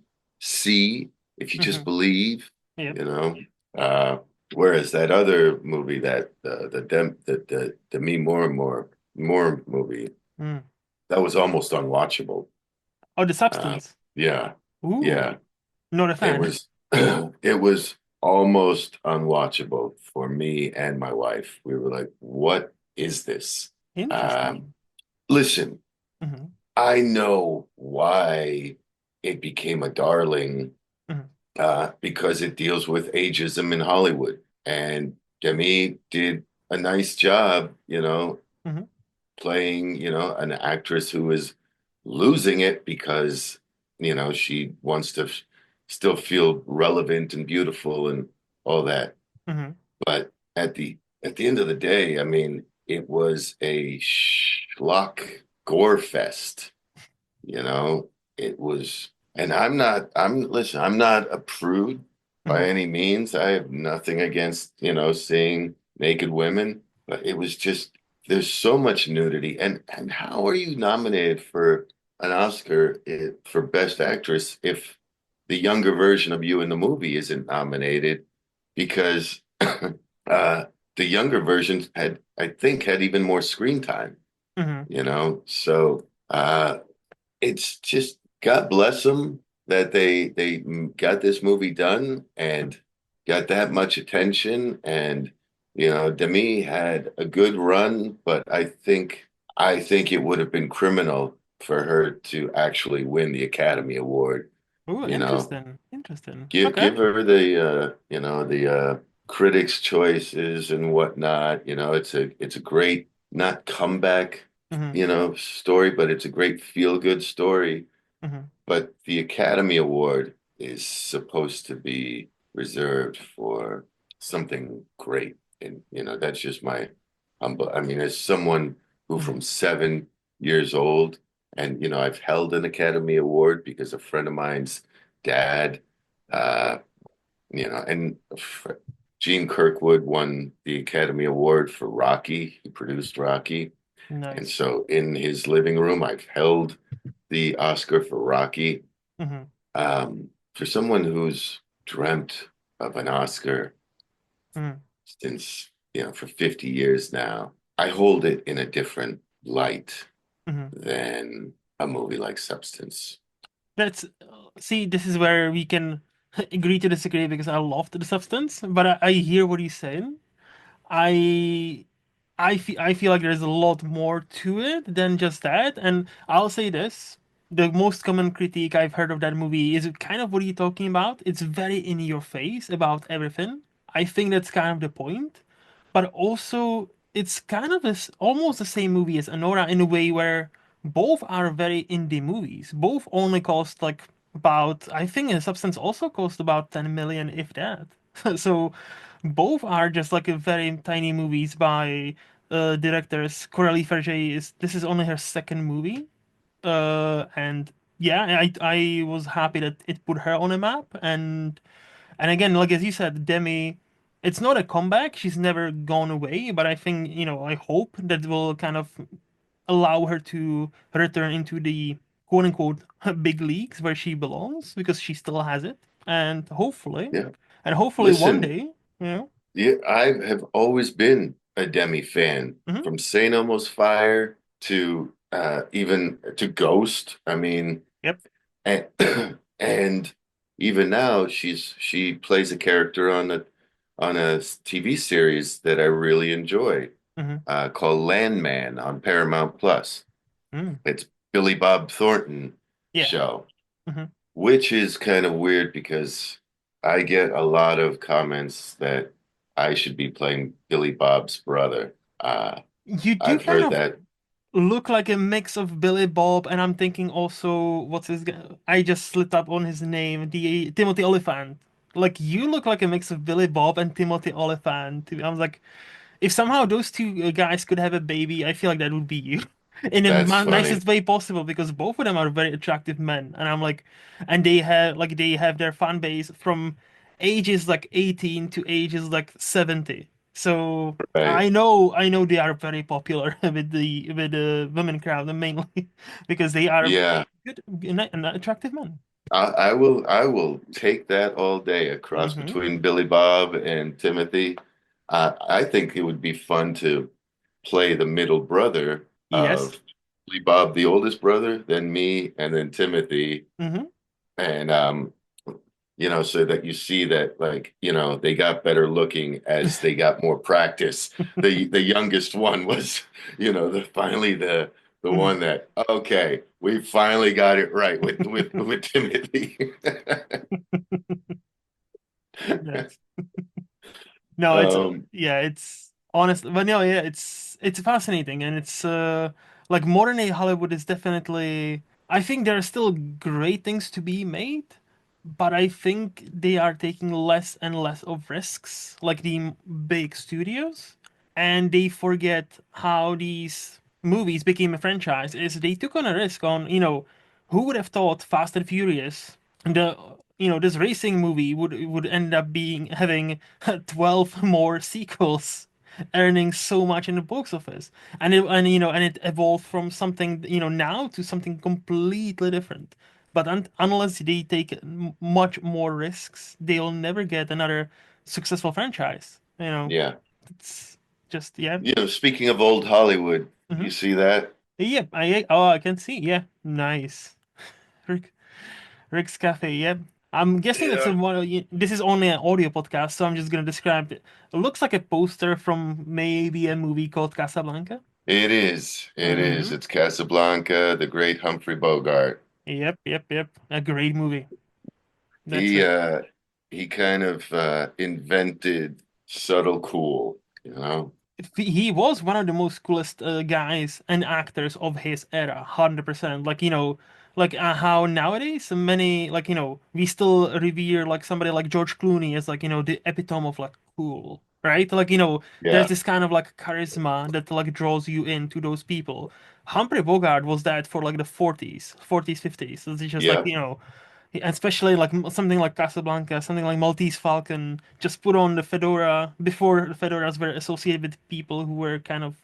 if you just Hmm. believe, Yep. you know. Uh, Whereas that other movie, that the Demi Moore movie, Mm. that was almost unwatchable. Oh, the Uh, substance. yeah, Ooh, yeah, not a it fan. was it was almost unwatchable for me and my wife. We were like, "What is this?" Um, Interesting. Listen, Hmm. I know why it became a darling, Hmm. because it deals with ageism in Hollywood. And Demi did a nice job, Hmm. playing, an actress who is losing it because, she wants to still feel relevant and beautiful and all that. Hmm. But at the end of the day, I mean, it was a schlock gore fest. You know, it was, and listen, I'm not a prude by Hmm. any means. I have nothing against, seeing naked women, but it was just, there's so much nudity. And how are you nominated for an Oscar for Best Actress if the younger version of you in the movie isn't nominated? Because the younger version I think, had even more screen time, Hmm. So, it's just God bless them that they got this movie done and got that much attention. And Demi had a good run, but I think it would have been criminal for her to actually win the Academy Award. Ooh, You know, interesting. Interesting. give Okay. her the critics' choices and whatnot. It's a great, not comeback, Hmm. story, but it's a great feel good story. Hmm. But the Academy Award is supposed to be reserved for something great. And, that's just my humble. I mean, as someone who Hmm. from 7 years old, and, I've held an Academy Award because a friend of mine's dad, uh, and Gene Kirkwood won the Academy Award for Rocky. He produced Rocky. And Nice. so in his living room, I've held the Oscar for Rocky. Hmm. For someone who's dreamt of an Oscar Hmm. since, for 50 years now, I hold it in a different light Hmm. than a movie like Substance. That's see, this is where we can agree to disagree because I loved the substance, but I hear what he's saying. I I feel like there's a lot more to it than just that. And I'll say this. The most common critique I've heard of that movie is kind of what you're talking about. It's very in your face about everything. I think that's kind of the point. But also, it's kind of almost the same movie as Anora in a way where both are very indie movies. Both only cost like about, I think the Substance also cost about 10 million, if that. So both are just like a very tiny movies by directors. Coralie Farge this is only her second movie. And yeah, I was happy that it put her on a map. And again, like as you said, Demi, it's not a comeback. She's never gone away, but I think, I hope that will kind of allow her to return into the quote unquote big leagues where she belongs because she still has it. And hopefully, Yeah. one Listen, day, you know. yeah, I have always been a Demi fan Hmm. from Saint Elmo's Fire to even to Ghost. I mean, Yep. and and even now she plays a character on a TV series that I really enjoy, Hmm. called Landman on Paramount Plus. Mm. It's Billy Bob Thornton Yeah. show, Hmm. which is kind of weird because I get a lot of comments that I should be playing Billy Bob's brother. You do I've kind heard of that. look like a mix of Billy Bob, and I'm thinking also, I just slipped up on his name, the Timothy Olyphant. Like you look like a mix of Billy Bob and Timothy Olyphant. I was like, if somehow those two guys could have a baby, I feel like that would be you. In the That's nicest funny. way possible, because both of them are very attractive men, and I'm like, and they have their fan base from ages like 18 to ages like 70. So Right. I know they are very popular with the women crowd mainly because they are Yeah. good and attractive men. I will take that all day, a cross Hmm. between Billy Bob and Timothy. I think it would be fun to play the middle brother Yes. of Billy Bob, the oldest brother, then me, and then Timothy. Hmm. And so that you see that like, they got better looking as they got more practice. The youngest one was, finally the Hmm. one that, okay, we finally got it right with Timothy. Yes. No, it's Um, yeah, it's honest, but no, yeah, it's fascinating, and it's like modern day Hollywood is definitely. I think there are still great things to be made, but I think they are taking less and less of risks, like the big studios, and they forget how these movies became a franchise. Is they took on a risk on, who would have thought Fast and Furious, the this racing movie would end up being having 12 more sequels, earning so much in the box office, and it evolved from something now to something completely different. But unless they take much more risks, they'll never get another successful franchise. yeah. It's just, yeah. Speaking of old Hollywood, Hmm. you see that? Yep. I can see. Yeah, nice. Rick, Rick's Cafe. Yep. I'm guessing that's Yeah. this is only an audio podcast, so I'm just gonna describe it. It looks like a poster from maybe a movie called Casablanca. It is. It is. Hmm. It's Casablanca, the great Humphrey Bogart. Yep. Yep. Yep. A great movie. That's He it. uh he kind of invented subtle cool, you know? He was one of the most coolest guys and actors of his era, 100%. Like how nowadays many we still revere like somebody like George Clooney as like the epitome of like cool, right? Like there's Yeah. this kind of like charisma that like draws you into those people. Humphrey Bogart was that for like the 40s, 50s. It's just like Yeah. especially like something like Casablanca, something like Maltese Falcon. Just put on the fedora before the fedoras were associated with people who were kind of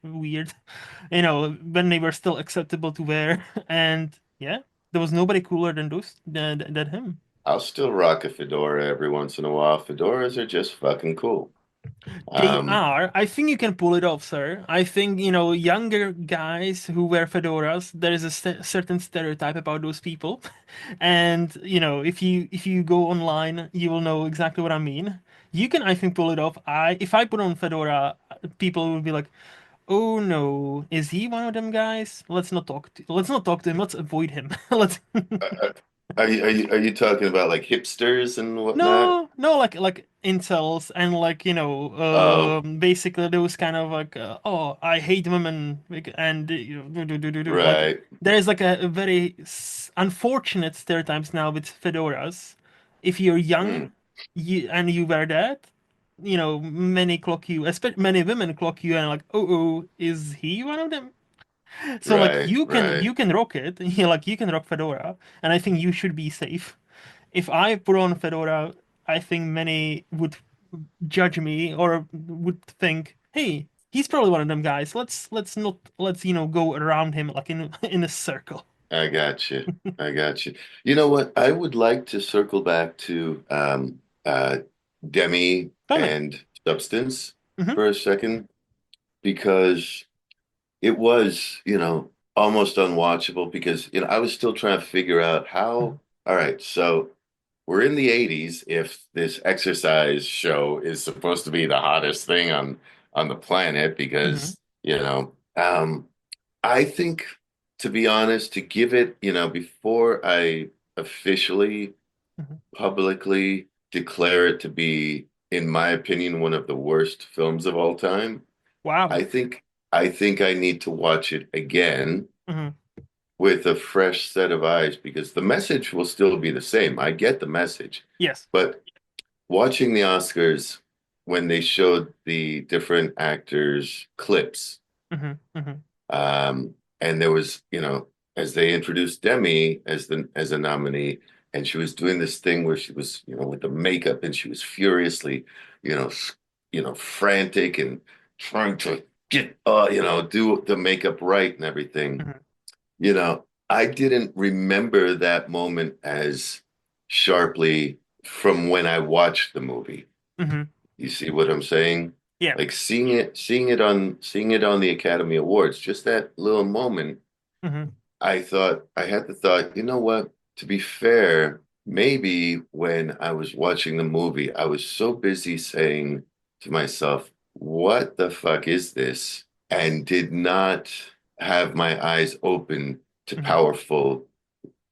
weird, when they were still acceptable to wear. And yeah, there was nobody cooler than than him. I'll still rock a fedora every once in a while. Fedoras are just fucking cool. They Um, are. I think you can pull it off, sir. I think, younger guys who wear fedoras, there is a certain stereotype about those people. And, if you go online, you will know exactly what I mean. You can, I think, pull it off. If I put on fedora, people will be like, "Oh no, is he one of them guys? Let's not talk to him. Let's avoid him." Let's uh, are you talking about like hipsters and whatnot? No, no, like incels and like Oh, basically those kind of like oh, I hate women and like right. there is like a very unfortunate stereotypes now with fedoras. If you're Hmm. young, you wear that, many clock you, especially many women clock you and like, oh, is he one of them? So like Right, you can rock it, you can rock fedora, and I think you should be safe. If I put on a fedora, I think many would judge me or would think, "Hey, he's probably one of them guys. Let's not let's go around him like in in a circle." I got you. I got you. You know what? I would like to circle back to Demi Tell me. and Substance Hmm. for a second because it was, almost unwatchable because, I was still trying to figure out how, all right, so we're in the 80s if this exercise show is supposed to be the hottest thing on the planet Hmm. because, I think, to be honest, to give it, before I officially Hmm. publicly declare it to be, in my opinion, one of the worst films of all time, Wow. I think I think I need to watch it again Hmm. with a fresh set of eyes because the message will still be the same. I get the message, Yes. but watching the Oscars when they showed the different actors' clips. Hmm. Hmm. And there was, as they introduced Demi as a nominee, and she was doing this thing where she was, with the makeup, and she was furiously, frantic and trying to get, do the makeup right and everything. Hmm. You know, I didn't remember that moment as sharply from when I watched the movie. Hmm. You see what I'm saying? Yeah. Like seeing it on the Academy Awards, just that little moment, Hmm. I had the thought, you know what? To be fair, maybe when I was watching the movie, I was so busy saying to myself, what the fuck is this? And did not have my eyes open to Hmm. powerful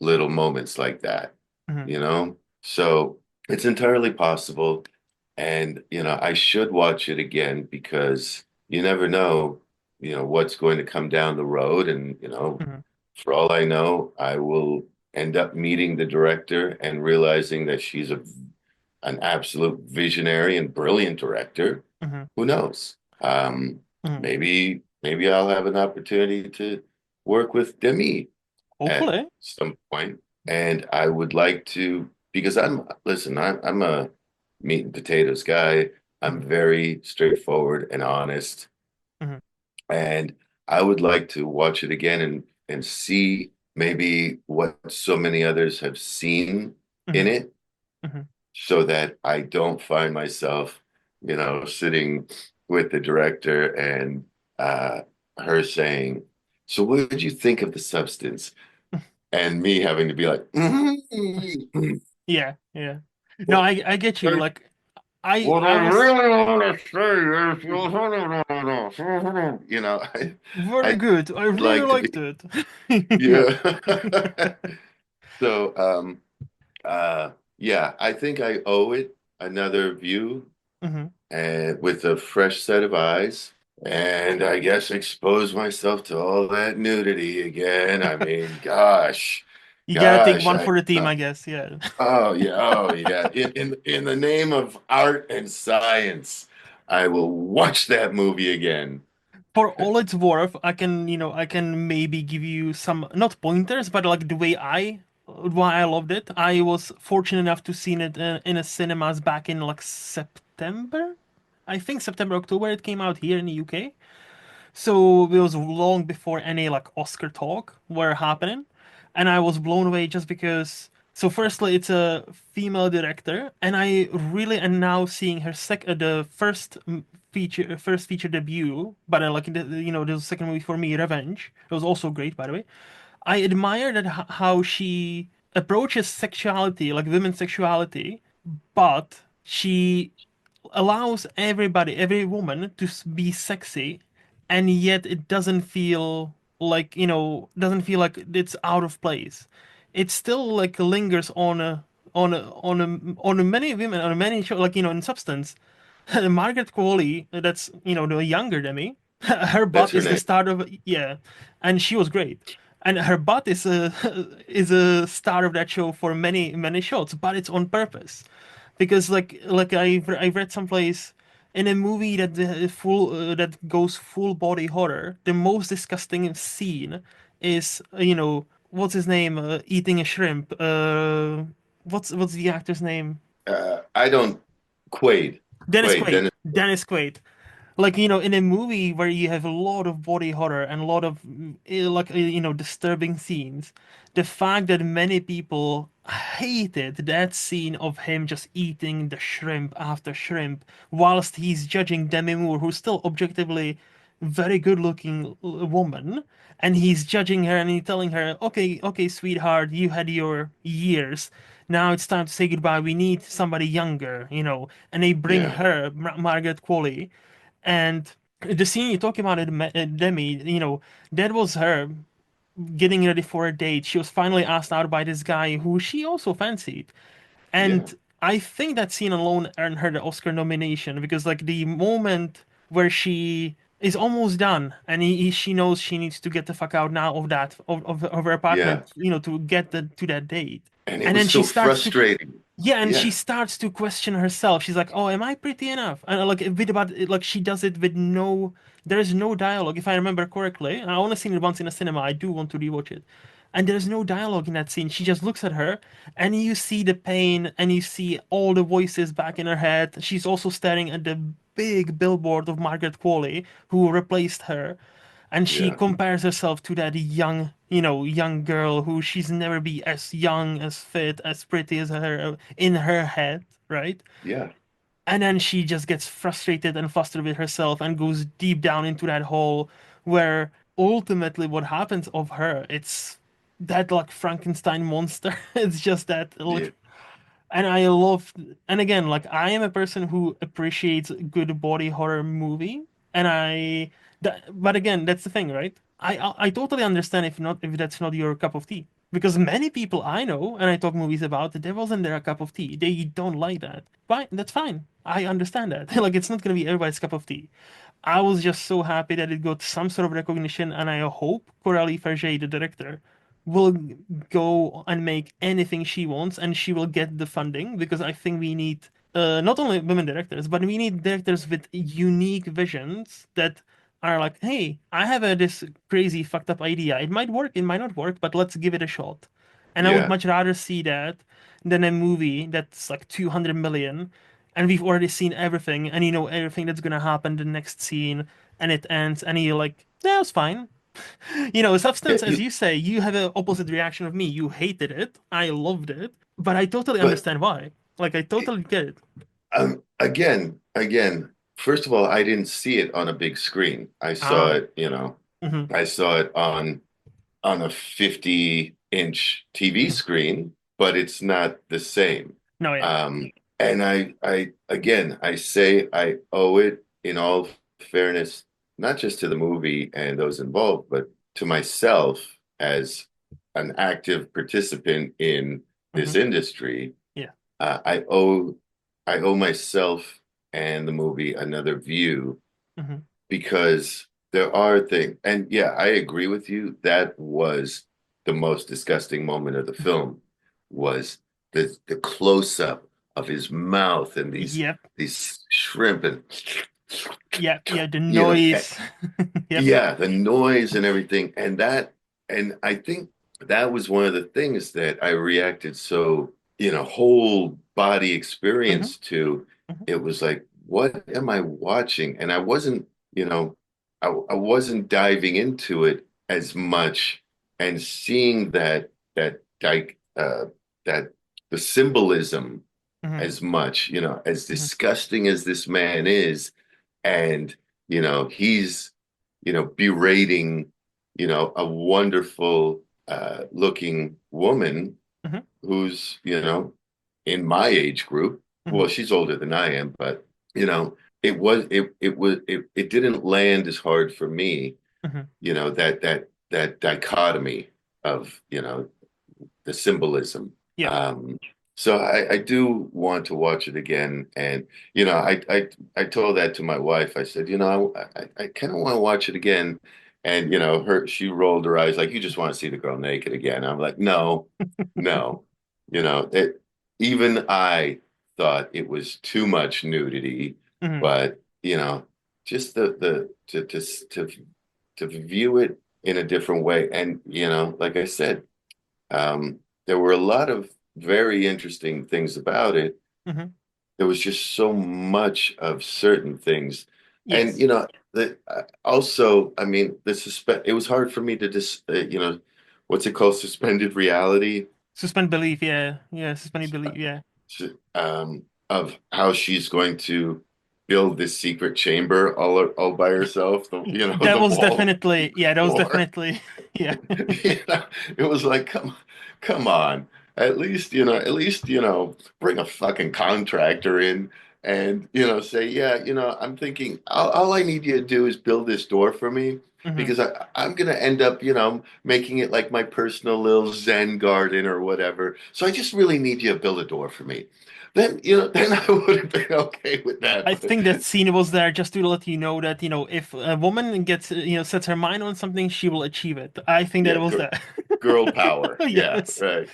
little moments like that, Hmm. you know? So it's entirely possible. And, you know, I should watch it again because you never know, you know, what's going to come down the road. And, you know, Hmm. for all I know, I will end up meeting the director and realizing that she's an absolute visionary and brilliant director. Hmm. Who knows? Hmm. Maybe I'll have an opportunity to work with Demi at Hopefully. some point. And I would like to, because listen, I'm a meat and potatoes guy. I'm Hmm. very straightforward and honest. Hmm. And I would like to watch it again and see maybe what so many others have seen in Hmm. it Hmm. so that I don't find myself, you know, sitting with the director and uh, her saying, "So what did you think of the substance?" And me having to be like, Yeah, yeah. No, well, I get you. Like what I I was really want to say is, you know, very I good. I really like to be, liked it. Yeah. yeah. So, yeah, I think I owe it another view Hmm. and with a fresh set of eyes. And I guess expose myself to all that nudity again. I mean, You gotta take gosh, one for the team, I guess. Yeah. oh yeah. In the name of art and science, I will watch that movie again. For all it's worth, I can maybe give you some, not pointers, but like the way why I loved it. I was fortunate enough to see it in a cinemas back in like September. I think September, October it came out here in the UK. So it was long before any like Oscar talk were happening, and I was blown away just because. So firstly, it's a female director, and I really am now seeing her the first feature debut, but like the second movie for me, Revenge. It was also great, by the way. I admire that how she approaches sexuality, like women's sexuality, but she allows every woman to be sexy, and yet it doesn't feel like, doesn't feel like it's out of place. It still like lingers on many women, on many show, like, in substance. Margaret Qualley, that's, the younger than me. Her That's butt her is the name. start of, yeah, and she was great. And her butt is a is a star of that show for many shows, but it's on purpose, because like I've read someplace in a movie that goes full body horror, the most disgusting scene is, what's his name, eating a shrimp. What's the actor's name? I don't Quaid. Dennis Quaid. Quaid. Dennis. Dennis Quaid. Like, in a movie where you have a lot of body horror and a lot of disturbing scenes, the fact that many people hated that scene of him just eating the shrimp after shrimp whilst he's judging Demi Moore, who's still objectively very good looking woman, and he's judging her and he's telling her, okay, okay, sweetheart, you had your years, now it's time to say goodbye, we need somebody younger, and they bring Yeah. her, Margaret Qualley. And the scene you're talking about, Demi, that was her getting ready for a date. She was finally asked out by this guy who she also fancied. Yeah. And I think that scene alone earned her the Oscar nomination, because like the moment where she is almost done and she knows she needs to get the fuck out now of her apartment, Yeah. to get to that date. And it And was then she so starts to frustrating. yeah, and she Yeah. starts to question herself. She's like, "Oh, am I pretty enough?" And like a bit about it, like she does it with there is no dialogue, if I remember correctly. And I only seen it once in a cinema. I do want to rewatch it. And there's no dialogue in that scene. She just looks at her, and you see the pain, and you see all the voices back in her head. She's also staring at the big billboard of Margaret Qualley, who replaced her, and she Yeah. compares herself to that young young girl who she's never be as young, as fit, as pretty as her in her head, right? Yeah. And then she just gets frustrated and flustered with herself and goes deep down into that hole where ultimately what happens of her, it's that like Frankenstein monster. It's just that Yeah. like, and I love, and again, like I am a person who appreciates good body horror movie, and but again, that's the thing, right? I totally understand if that's not your cup of tea, because many people I know and I talk movies about, that wasn't their cup of tea. They don't like that. Fine, that's fine. I understand that. Like it's not gonna be everybody's cup of tea. I was just so happy that it got some sort of recognition, and I hope Coralie Farge, the director, will go and make anything she wants, and she will get the funding because I think we need not only women directors, but we need directors with unique visions that are like, hey, I have this crazy fucked up idea. It might work, it might not work, but let's give it a shot. And I would Yeah. much rather see that than a movie that's like 200 million and we've already seen everything and you know everything that's gonna happen the next scene and it ends and you're like, yeah, it's fine. Substance, as Yeah. you say, you have an opposite reaction of me. You hated it. I loved it. But I totally But understand why. Like, I totally get it. again, first of all, I didn't see it on a big screen. I saw Ah. it, Hmm. I saw it on a 50-inch TV screen, but it's not the same. No, yeah. Um, and again, I say I owe it in all fairness, not just to the movie and those involved, but to myself as an active participant in this Hmm. industry. Yeah. Uh, I owe I owe myself and the movie another view Hmm. because there are things, and yeah, I agree with you. That was the most disgusting moment of the film was the close up of his mouth and Yep. these shrimp and Yep. Yeah. The you know noise. Yep. yeah, the noise and everything, and I think that was one of the things that I reacted so, whole body Hmm. experience to. Hmm. It was like, what am I watching? And I wasn't, I wasn't diving into it as much and seeing that like that the symbolism Hmm. as much, as Hmm. disgusting as this man is, and he's berating a wonderful looking woman Hmm. who's in my age group. Hmm. Well, she's older than I am, but it didn't land as hard for me, Hmm. that dichotomy of the symbolism. Yep. Um, so I do want to watch it again, and I told that to my wife. I said, I kind of want to watch it again, and she rolled her eyes like, you just want to see the girl naked again. I'm like, no, no, it. Even I thought it was too much nudity, Hmm. but just the to view it in a different way, and like I said. There were a lot of very interesting things about it. Hmm. There was just so much of certain things. And, Yes. also, I mean, it was hard for me to just, what's it called? Suspended reality. Suspend belief. Yeah. Yeah. Suspended belief. Yeah. Of how she's going to build this secret chamber all by herself, That the was walls, definitely, yeah, that was floor. definitely, yeah. It was like, come on. At least, bring a fucking contractor in and, say, yeah, I'm thinking all I need you to do is build this door for me Hmm. because I'm gonna end up, making it like my personal little Zen garden or whatever. So I just really need you to build a door for me. Then I would have been okay with that. I But think that scene was there just to let you know that, if a woman gets, sets her mind on something, she will achieve it. I think that yeah, was there. girl power. Yeah, Yes. right.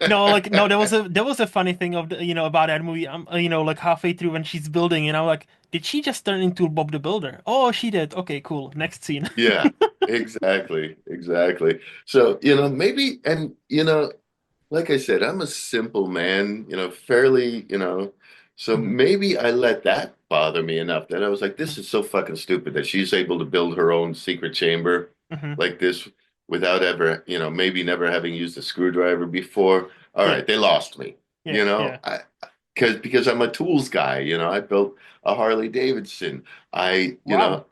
No, like no, there was a funny thing of about that movie. Like halfway through when she's building, and I'm like, did she just turn into Bob the Builder? Oh, she did. Okay, cool. Next scene. Yeah, exactly, exactly. So, maybe, and like I said, I'm a simple man, fairly, so Hmm. maybe I let that bother me enough that I was like, this is so fucking stupid that she's able to build her own secret chamber Hmm. like this. without ever, maybe never having used a screwdriver before. All Yeah, right, they lost me. yeah, yeah. Because I'm a tools guy. I built a Harley Davidson. I, you Wow. know,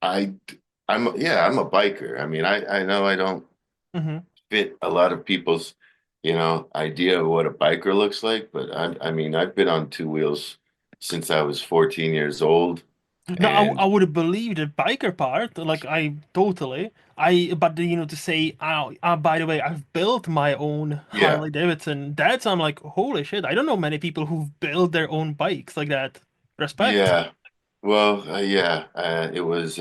I, I'm a biker. I mean, I know I don't Hmm. fit a lot of people's, idea of what a biker looks like, but I mean, I've been on two wheels since I was 14 years old, No, I and would have believed the biker part. Like I totally. But to say, oh, by the way, I've built my own yeah, Harley Davidson. That's I'm like, holy shit! I don't know many people who've built their own bikes like that. Respect. yeah. Well, yeah, it was.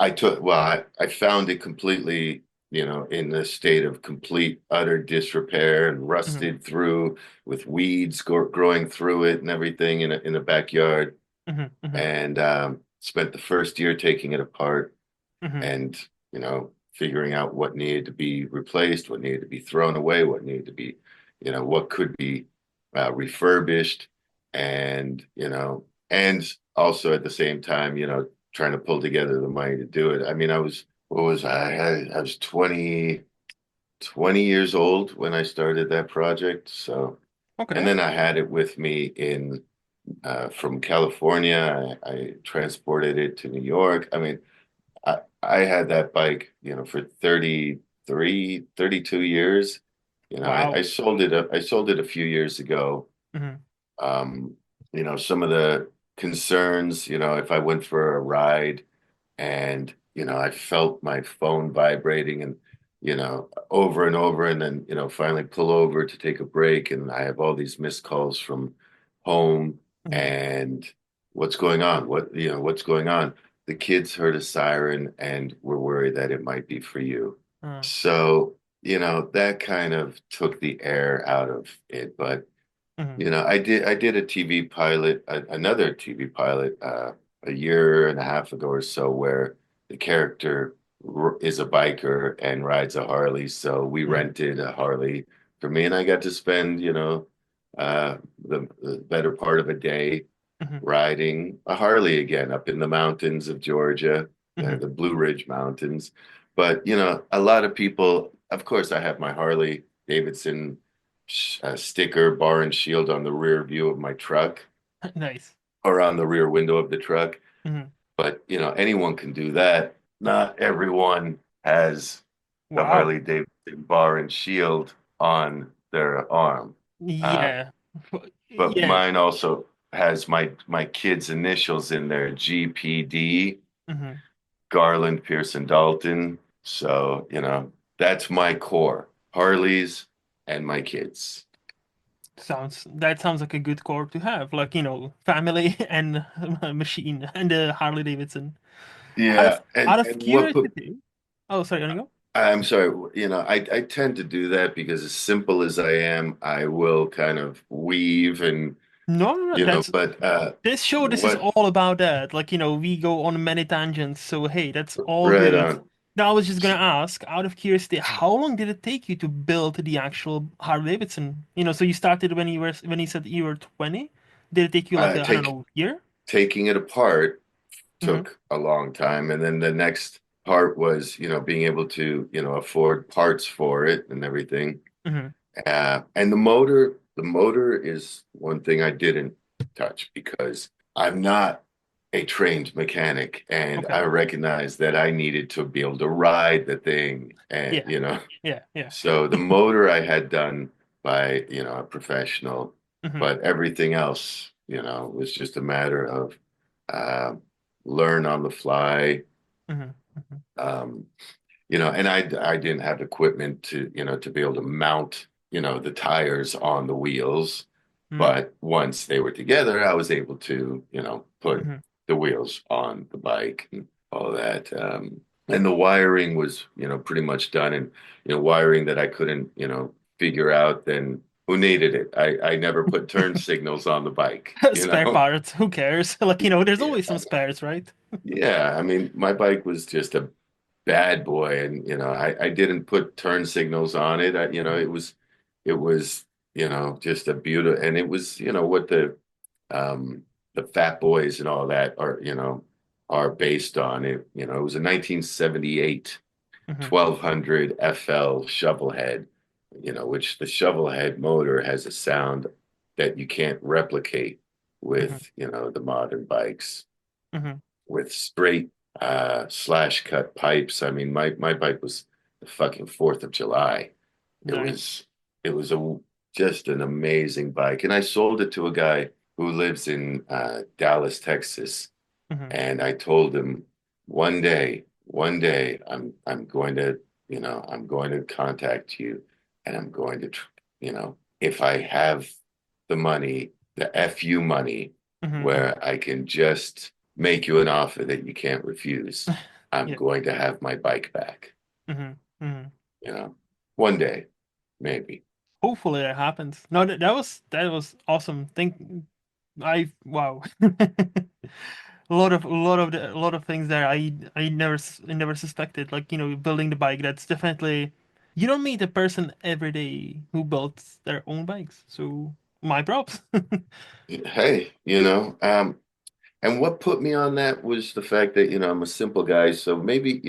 I took. Well, I found it completely, in a state of complete utter disrepair and Hmm. rusted through, with weeds growing through it and everything in a backyard. Hmm. Hmm. And spent the first year taking it apart Hmm. and figuring out what needed to be replaced, what needed to be thrown away, what needed to be, what could be refurbished, and and also at the same time, trying to pull together the money to do it. I mean, I was what was I was 20 years old when I started that project. So, and Okay. then I had it with me in from California. I transported it to New York. I mean, I had that bike, for 32 years. I Wow. sold it. I sold it a few years ago. Hmm. Um, some of the concerns, if I went for a ride and, I felt my phone vibrating and, over and over, and then, finally pull over to take a break. And I have all these missed calls from home Hmm. and what's going on? What's going on? The kids heard a siren and were worried that it might be for you. Uh, So, that kind of took the air out of it. But hmm. I did a TV pilot, another TV pilot, a year and a half ago or so, where the character is a biker and rides a Harley. So we Hmm. rented a Harley for me, and I got to spend, the better part of a day Hmm. riding a Harley again up in the mountains of Georgia, Hmm. the Blue Ridge Mountains. But, a lot of people, of course, I have my Harley Davidson sticker, bar and shield on the rear view of my truck Nice. or on the rear window of the truck. Hmm. But, anyone can do that. Not everyone has the Wow. Harley Davidson bar and shield on their arm. Uh, Yeah. but Yeah. mine also has my kids' initials in there, GPD, Hmm. Garland Pearson Dalton. So, that's my core, Harleys and my kids. That sounds like a good core to have, like, family and a machine and a Harley Davidson. Out of Yeah, out of and what put curiosity. Oh, sorry, on you go. I'm sorry, I tend to do that because as simple as I am, I will kind of weave and No, no, no. That's but this show. This is what all about that. Like, we go on many tangents. So hey, that's all right good. on. Now I was just gonna ask, out of curiosity, how long did it take you to build the actual Harley Davidson? So you started when you said you were 20. Did it take you like I don't Take know, year? taking it apart Mm-hmm. took a long time, and then the next part was, being able to, afford parts for it and everything. Mm-hmm. And the motor is one thing I didn't touch because I'm not a trained mechanic, and I Okay. recognized that I needed to be able to ride the thing, and Yeah. Yeah. Yeah. so the motor I had done by, a professional, Mm-hmm. but everything else, was just a matter of uh, learn on the fly. Mm-hmm. Mm-hmm. Um, and I didn't have equipment to, to be able to mount, the tires on the wheels. Mm-hmm. But once they were together, I was able to, put Mm-hmm. the wheels on the bike and all that. And the wiring was, pretty much done. And, wiring that I couldn't, figure out, then who needed it? I never put turn signals on the bike, Spare parts. Who cares? Like, there's Yeah. always some spares, right? Yeah. I mean, my bike was just a bad boy, and I didn't put turn signals on it. It was just a beautiful, and it was what the Fat Boys and all that are based on. It was a 1978 Hmm. 1200 FL shovel head, which the shovel head motor has a sound that you can't replicate Hmm. with, the modern bikes Hmm. with straight slash cut pipes. I mean, my bike was the fucking 4th of July. It Nice. was it was just an amazing bike. And I sold it to a guy who lives in Dallas, Texas. Hmm. And I told him one day I'm going to, I'm going to contact you and I'm going to, if I have the money, the FU money, Hmm. where I can just make you an offer that you can't refuse, I'm Yeah. going to have my bike back, Hmm. Hmm. you know, one day, maybe. Hopefully that happens. No, that was awesome. Wow. A lot of things there I never suspected. Like, building the bike, that's definitely, you don't meet a person every day who builds their own bikes. So my props. Hey, and what put me on that was the fact that, I'm a simple guy. So maybe,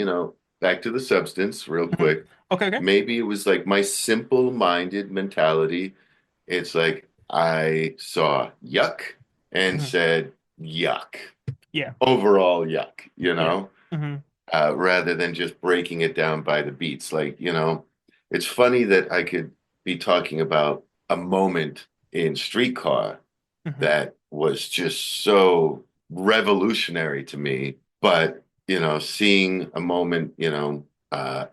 back to the substance real Mhm. quick. Okay, okay. Maybe it was like my simple-minded mentality. It's like I saw yuck and Mhm. said yuck. Yeah, Overall yuck, yeah. Hmm. rather than just breaking it down by the beats. Like, it's funny that I could be talking about a moment in Streetcar Hmm. that was just so revolutionary to me. But, seeing a moment,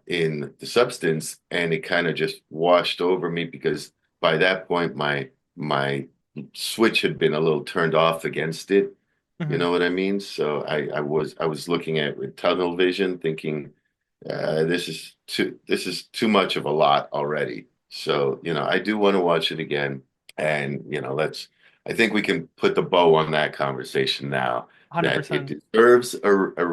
in the substance and it kind of just washed over me because by that point my switch had been a little turned off against it. You Hmm. know what I mean? So I was looking at it with tunnel vision, thinking, this is too much of a lot already. So, I do want to watch it again. And, I think we can put the bow on that conversation now that it 100%. deserves a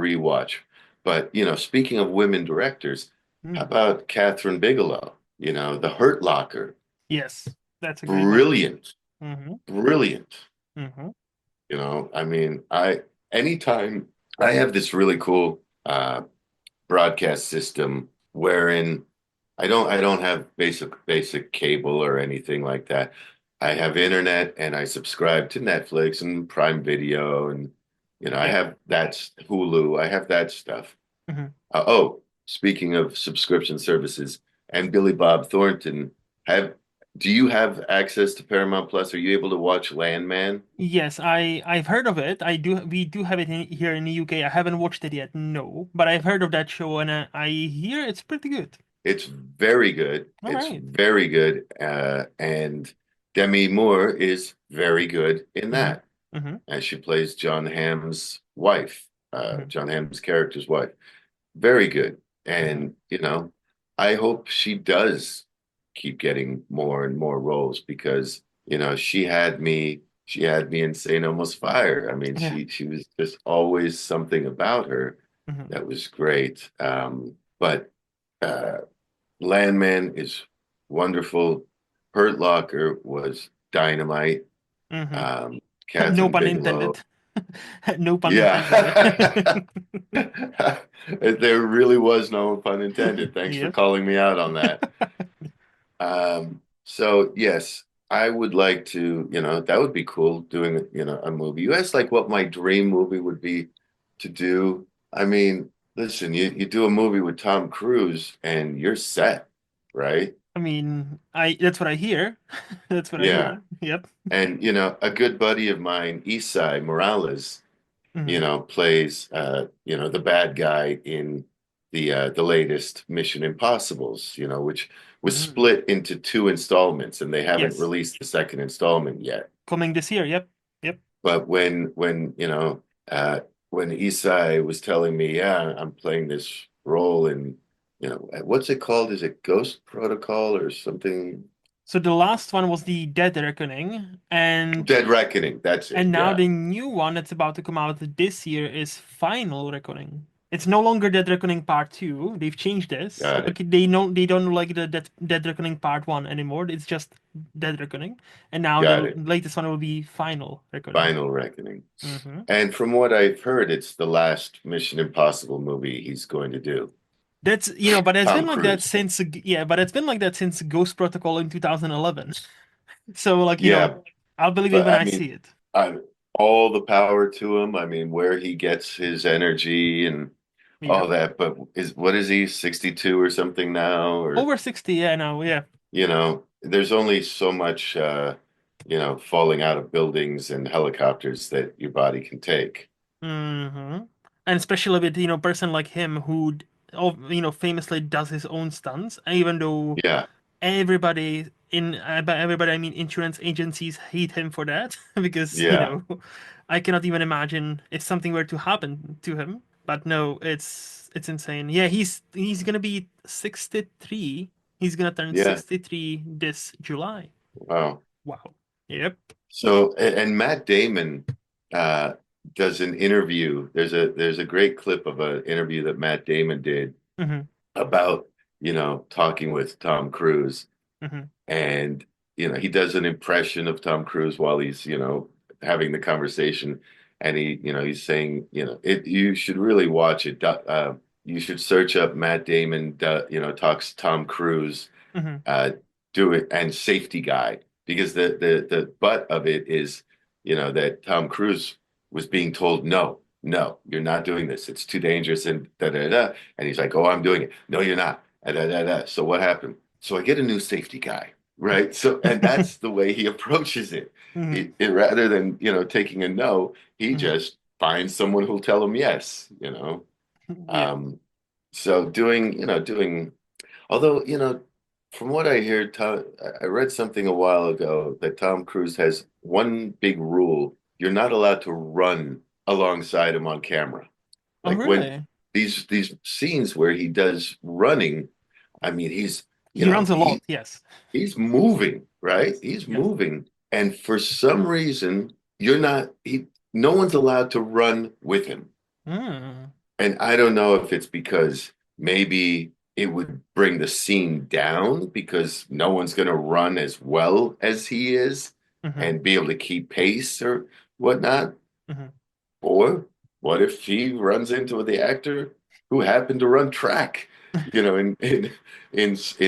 rewatch. But, speaking of women directors, how Mm. about Catherine Bigelow? The Hurt Locker. Yes, that's a great one. Brilliant, Hmm. brilliant. Hmm. I mean, anytime I have this really cool broadcast system wherein I don't have basic cable or anything like that. I have internet and I subscribe to Netflix and Prime Video and I Yep. have that's Hulu. I have that stuff. Hmm. Oh, speaking of subscription services and Billy Bob Thornton, have do you have access to Paramount Plus? Are you able to watch Landman? Yes, I've heard of it. We do have it here in the UK. I haven't watched it yet, no, but I've heard of that show, and I hear it's pretty good. It's very good. All It's right. very good. And Demi Moore is very good in Mm-hmm. that. Mm-hmm. And she plays John Hamm's wife, Mm-hmm. John Hamm's character's wife. Very good. Mm-hmm. And, I hope she does keep getting more and more roles because, she had me in St. Almost Fire. I mean, Yeah. she was just always something about her Mm-hmm. that was great. But uh, Landman is wonderful. Hurt Locker was dynamite. Mm-hmm. Um, No Catherine pun Bigelow. intended. No pun intended Yeah. there. There really was no pun intended. Thanks for Yep. calling me out on that. So yes, I would like to, that would be cool doing, a movie. You asked like what my dream movie would be to do. I mean, listen, you do a movie with Tom Cruise and you're set, right? I mean, I that's what I hear. That's what I Yeah. hear. Yep. And a good buddy of mine, Isai Morales, Mm-hmm. plays the bad guy in the latest Mission Impossibles, which was Mm-hmm. split into two installments, and they haven't Yes. released the second installment yet. Coming this year. Yep. Yep. But when Isai was telling me, yeah, I'm playing this role in, what's it called? Is it Ghost Protocol or something? So the last one was the Dead Reckoning, and Dead Reckoning. That's it. now Yeah, the new one that's about to come out this year is Final Reckoning. It's no longer Dead Reckoning Part 2. They've changed this. got Like it. they don't like the Dead Reckoning Part 1 anymore. It's just Dead Reckoning. And now Got the it. latest one will be Final Reckoning. Final Reckoning. Hmm. And from what I've heard, it's the last Mission Impossible movie he's going to do. That's, but it's been Tom like that Cruise. since, yeah, but it's been like that since Ghost Protocol in 2011. So, like, Yeah, I'll believe it but when I I mean, see it. I all the power to him. I mean, where he gets his energy and all Yep. that. But what is he, 62 or something now? Or, Over 60, yeah, now, yeah. there's only so much, falling out of buildings and helicopters that your body can take. hmm And especially with, person like him who, famously does his own stunts, even though Yeah, everybody by everybody I mean insurance agencies hate him for that because, yeah, I cannot even imagine if something were to happen to him. But no, it's insane. Yeah, he's gonna be 63. He's gonna turn yeah. 63 this July. Wow. Wow. Yep. So, and Matt Damon uh, does an interview. There's a great clip of an interview that Matt Damon did hmm about, talking with Tom Cruise. hmm And, he does an impression of Tom Cruise while he's, having the conversation. And he's saying, you should really watch it. You should search up Matt Damon, talks Tom Cruise, hmm uh, do it and safety guy, because the butt of it is, that Tom Cruise was being told, no, no, you're not doing this. It's too dangerous and da da da. And he's like, oh, I'm doing it. No, you're not. Da da da. So what happened? So I get a new safety guy, right? So, and that's the way he approaches it. hmm Rather than, taking a no, he hmm just finds someone who'll tell him yes. Yeah. Um, so doing although, from what I hear, I read something a while ago that Tom Cruise has one big rule. You're not allowed to run alongside him on camera. Oh, Like when really? these scenes where he does running, I mean, he's, you He know, runs a lot. he Yes. he's moving, right? Yes. He's Yes. moving. And for some reason, you're not, no one's allowed to run with him. Mm. And I don't know if it's because maybe it would bring the scene down because no one's going to run as well as he is hmm and be able to keep pace or whatnot. hmm Or what if he runs into the actor who happened to run track, in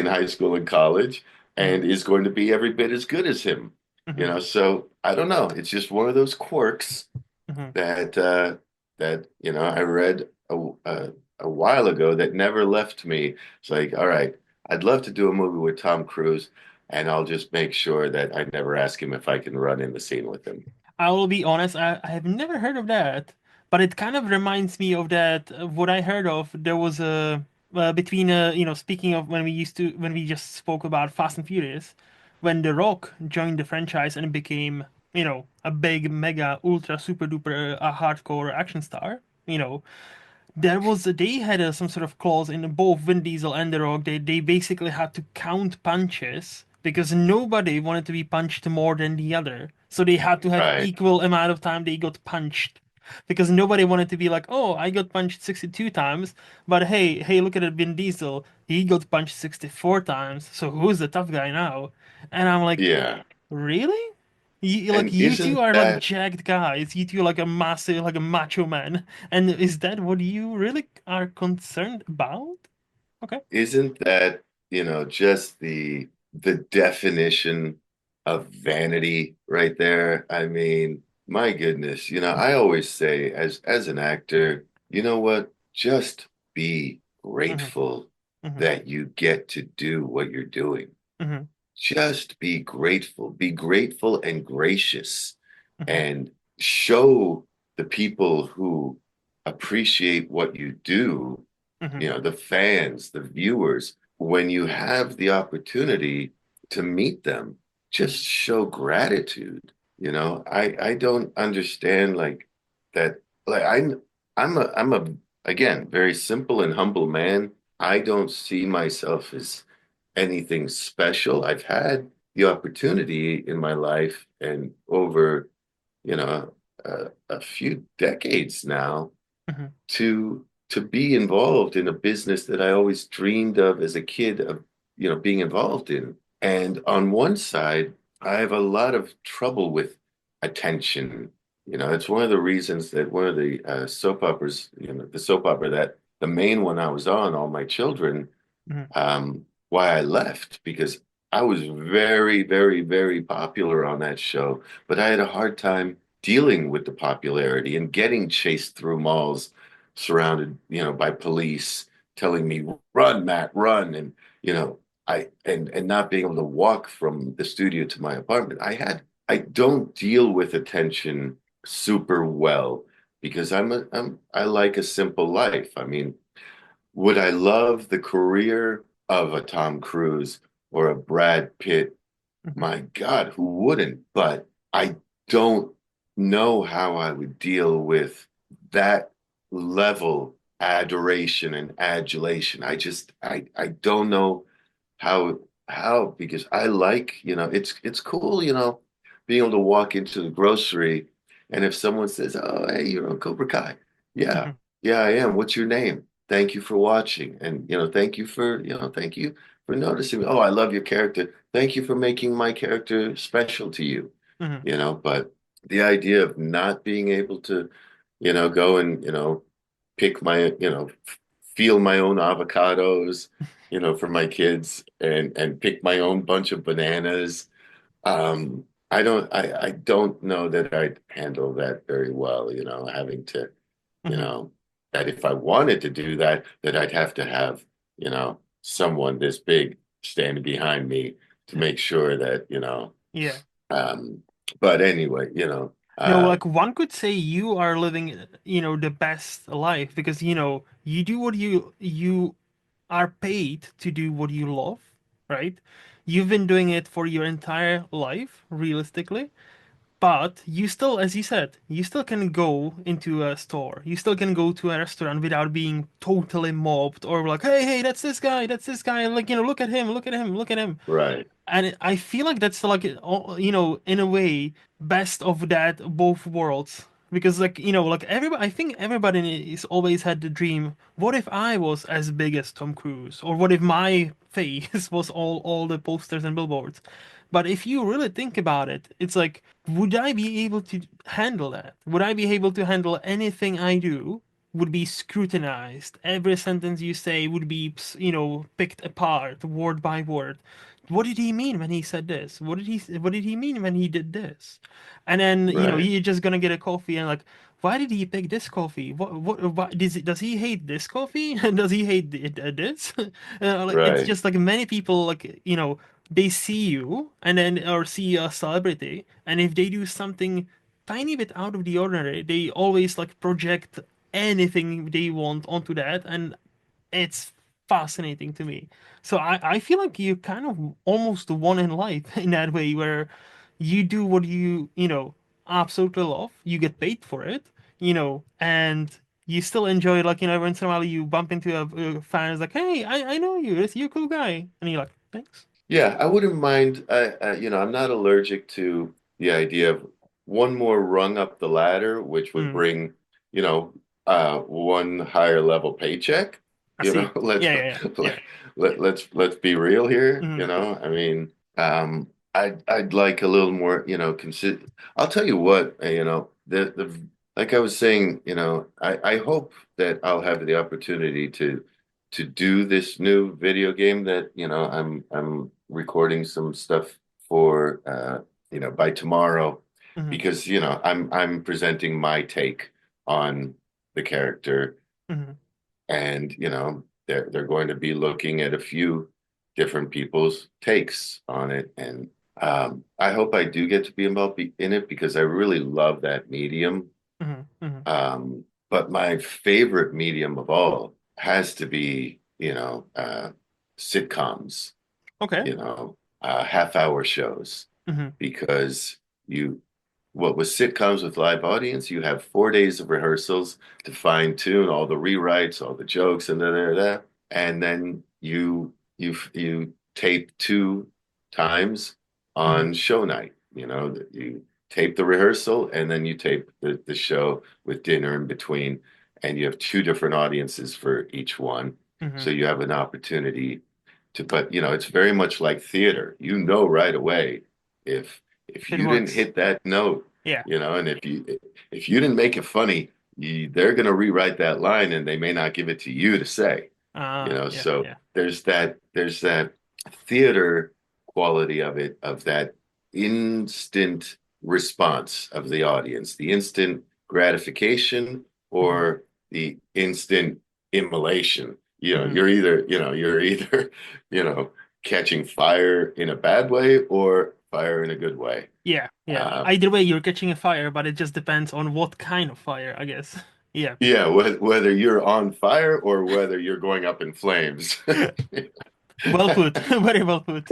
high school and college hmm and is going to be every bit as good as him. hmm So I don't know. It's just one of those quirks hmm that I read a while ago that never left me. It's like, all right, I'd love to do a movie with Tom Cruise, and I'll just make sure that I never ask him if I can run in the scene with him. I will be honest, I have never heard of that, but it kind of reminds me of that. What I heard of, there was a between speaking of when we just spoke about Fast and Furious, when The Rock joined the franchise and became a big mega ultra super duper hardcore action star. They had some sort of clause in both Vin Diesel and The Rock. They basically had to count punches because nobody wanted to be punched more than the other. So they had to have Right. equal amount of time they got punched. Because nobody wanted to be like, oh, I got punched 62 times, but hey, look at it, Vin Diesel. He got punched 64 times. So who's the tough guy now? And I'm like, Yeah. really? Like And you two isn't are like that jacked guys. You two are like a massive, like a macho man. And is that what you really are concerned about? Okay. isn't that, just the definition of vanity right there? I mean, my goodness, I always say as an actor, you know what? Just be hmm grateful hmm that you get to do what you're doing. hmm Just be grateful. Be grateful and gracious hmm and show the people who appreciate what you do, hmm the fans, the viewers, when you have the opportunity to meet them, just show gratitude. I don't understand like that. Like I'm a again very simple and humble man. I don't see myself as anything special. I've had the opportunity in my life and over, a few decades now hmm to be involved in a business that I always dreamed of as a kid of, being involved in. And on one side, I have a lot of trouble with attention. It's one of the reasons that one of the soap operas, the soap opera that the main one I was on, All My Children, Hmm. why I left because I was very, very, very popular on that show, but I had a hard time dealing with the popularity and getting chased through malls, surrounded, by police telling me, "Run, Matt, run," and and not being able to walk from the studio to my apartment. I don't deal with attention super well because I like a simple life. I mean, would I love the career of a Tom Cruise or a Brad Pitt? Hmm. My God, who wouldn't? But I don't know how I would deal with that level adoration and adulation. I don't know how because I like, it's cool, being able to walk into the grocery and if someone says, "Oh, hey, you're on Cobra Kai." Yeah, Hmm. yeah, I am. What's your name? Thank you for watching. And thank you for noticing me. Oh, I love your character. Thank you for making my character special to you. Hmm. But the idea of not being able to, go and, pick my, feel my own avocados, for my kids and pick my own bunch of bananas. I don't know that I'd handle that very well, having to, you Hmm. know, that if I wanted to do that, that I'd have to have, someone this big standing behind me to make sure that, Yeah. um, but anyway, No, like one could say you are living, the best life because, you do what you are paid to do what you love, right? You've been doing it for your entire life, realistically. But you still, as you said, you still can go into a store. You still can go to a restaurant without being totally mobbed or like, hey, hey, that's this guy. Like, look at him, look at him, look at him. right, And I feel like that's like, in a way, best of that both worlds. Because like, like everybody, I think everybody is always had the dream. What if I was as big as Tom Cruise? Or what if my face was all the posters and billboards? But if you really think about it, it's like, would I be able to handle that? Would I be able to handle anything I do? Would be scrutinized. Every sentence you say would be, picked apart word by word. What did he mean when he said this? What did he mean when he did this? And then, right, you're just gonna get a coffee and like, why did he pick this coffee? What does he hate this coffee? Does he hate this? Like, it's right, just like many people, like, they see you and then or see a celebrity, and if they do something tiny bit out of the ordinary, they always like project anything they want onto that, and it's fascinating to me. So I feel like you kind of almost won in life in that way, where you do what absolutely love. You get paid for it, and you still enjoy, like, every once in a while you bump into a fan who's like, hey, I know you. You're a cool guy. And you're like, thanks. yeah. I wouldn't mind. I'm not allergic to the idea of one more rung up the ladder, which would Mm, bring, you know, one higher level paycheck. I see. Let's Yeah, yeah, yeah, yeah. let's be real here. Mm-hmm. I mean, I'd like a little more, I'll tell you what, the like I was saying, I hope that I'll have the opportunity to do this new video game that, I'm recording some stuff for, by tomorrow Mm-hmm. because, I'm presenting my take on the character Mm-hmm. and, they're going to be looking at a few different people's takes on it. And I hope I do get to be involved in it because I really love that medium. Mm-hmm. Mm-hmm. But my favorite medium of all has to be, sitcoms, Okay. half-hour shows, Mm-hmm. because you, what with sitcoms with live audience, you have 4 days of rehearsals to fine tune all the rewrites, all the jokes, and that, and then you tape two times Mm-hmm. on show night. That you tape the rehearsal and then you tape the show with dinner in between, and you have two different audiences for each one, Mm-hmm. so you have an opportunity to. But it's very much like theater. You know right away if If it you didn't works. hit that note, Yeah. and if you didn't make it funny, they're going to rewrite that line and they may not give it to you to say, Yeah, so yeah. there's that theater quality of it, of that instant response of the audience, the instant gratification Hmm. or the instant immolation. Hmm. You're either you know catching fire in a bad way or fire in a good way. Yeah, yeah. uh, Either way, you're catching a fire, but it just depends on what kind of fire, I guess. Yeah. yeah, whether you're on fire or whether you're going up in flames. Well put. Very well put.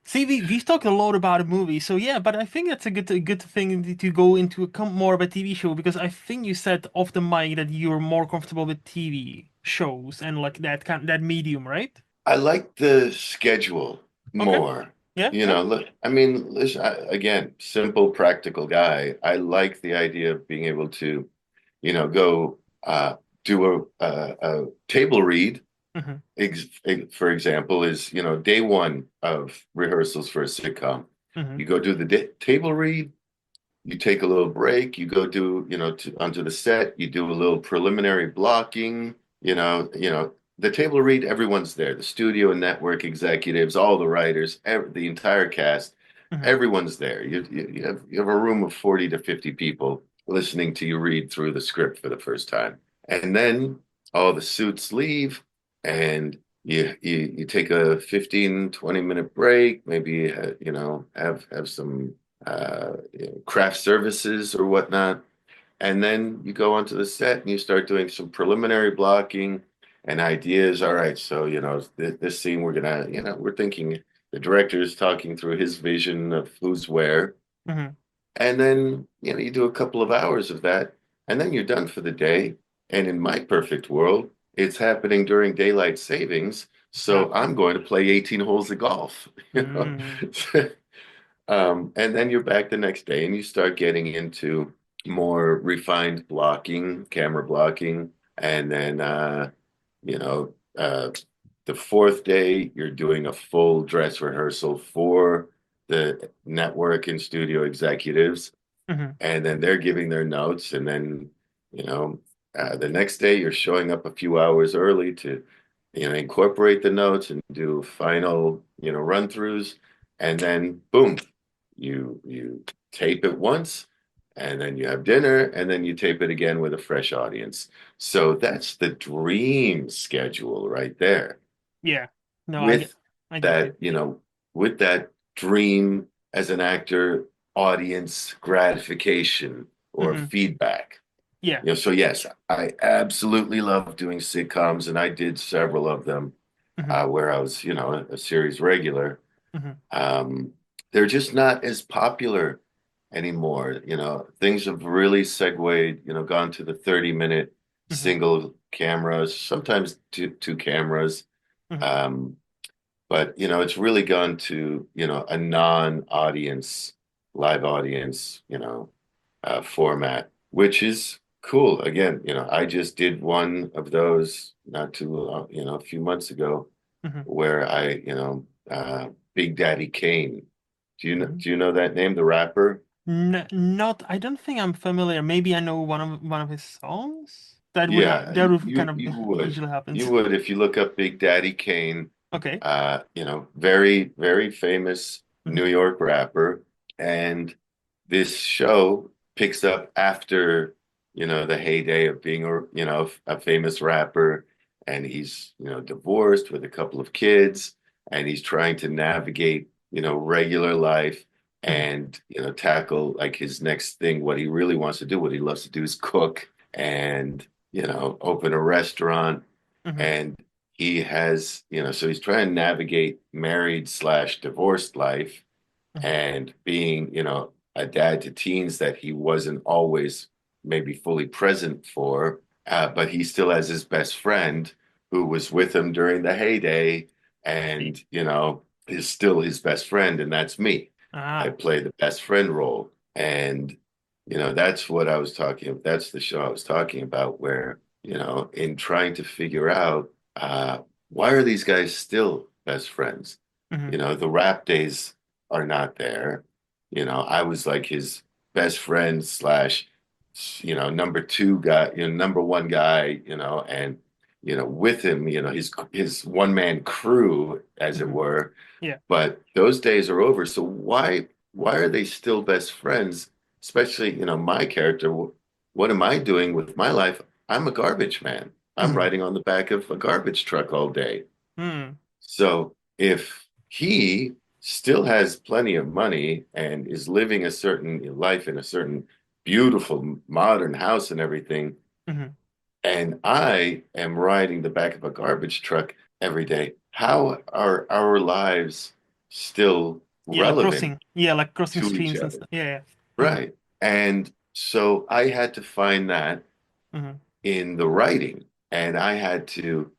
See, we've talked a lot about a movie, so yeah, but I think that's a good thing to go into more of a TV show because I think you said off the mic that you're more comfortable with TV shows and like that medium, right? I like the schedule Okay. more. Yeah, yeah. Look, I mean, listen, again, simple, practical guy. I like the idea of being able to, go do a table read. Hmm. For example, is, day one of rehearsals for a sitcom. Hmm. You go do the table read, you take a little break, you go do, onto the set, you do a little preliminary blocking, the table read, everyone's there, the studio and network executives, all the writers, the entire cast, Hmm. everyone's there. You have a room of 40 to 50 people listening to you read through the script for the first time. And then all the suits leave and you take a 15-20 minute break, maybe have some craft services or whatnot. And then you go onto the set and you start doing some preliminary blocking and ideas. All right, so this scene we're thinking the director is talking through his vision of who's where, Hmm. and then you do a couple of hours of that, and then you're done for the day. And in my perfect world, it's happening during daylight savings, Yeah. so I'm going to play 18 holes of golf. You know. Hmm. And then you're back the next day and you start getting into more refined blocking, camera blocking. And then, you know, uh, the fourth day, you're doing a full dress rehearsal for the network and studio executives. Hmm. And then they're giving their notes. And then, the next day, you're showing up a few hours early to, incorporate the notes and do final, run throughs. And then, boom, you tape it once, and then you have dinner, and then you tape it again with a fresh audience. So that's the dream schedule right there. Yeah. No, I get With I get you. that, with that dream as an actor, audience gratification or Hmm. feedback. Yeah. So yes, I absolutely love doing sitcoms, and I did several of them Hmm. where I was, a series regular. Hmm. Um, they're just not as popular anymore. Things have really segued, gone to the 30-minute Hmm. single cameras, sometimes two cameras. Hmm. Um, but it's really gone to, a non-audience, live audience, format, which is cool. Again, I just did one of those not too long, a few months ago Hmm. where Big Daddy Kane. Do you know, Hmm. do you know that name, the rapper? Not. I don't think I'm familiar. Maybe I know one of his songs. Yeah, That would kind you of you would. usually You happens. would if you look up Big Daddy Kane, Okay. very, very famous Hmm. New York rapper. And this show picks up after, the heyday of being a famous rapper. And he's, divorced with a couple of kids, and he's trying to navigate, regular life Hmm. and, tackle like his next thing, what he really wants to do. What he loves to do is cook and, open a restaurant. Hmm. And he has, so he's trying to navigate married slash divorced life Hmm. and being, a dad to teens that he wasn't always maybe fully present for, but he still has his best friend who was with him during the heyday See. and, is still his best friend, and that's me. I Ah. play the best friend role. And, that's what I was talking about. That's the show I was talking about, where, in trying to figure out why are these guys still best friends? Hmm. The rap days are not there. I was like his best friend slash number two guy, number one guy, and with him, his one man crew, as it Hmm. were. Yeah. But those days are over. So why are they still best friends? Especially, my character. What am I doing with my life? I'm a garbage man. I'm Hmm. riding on the back of a garbage truck all day. Hmm. So if he still has plenty of money and is living a certain life in a certain beautiful modern house and everything, Hmm. and I am riding the back of a garbage truck every day, how are our lives still Yeah, like relevant crossing to each streams and other? stuff. Yeah, yeah. Hmm. Right. And so I had to find that Hmm. in the writing. And I had to,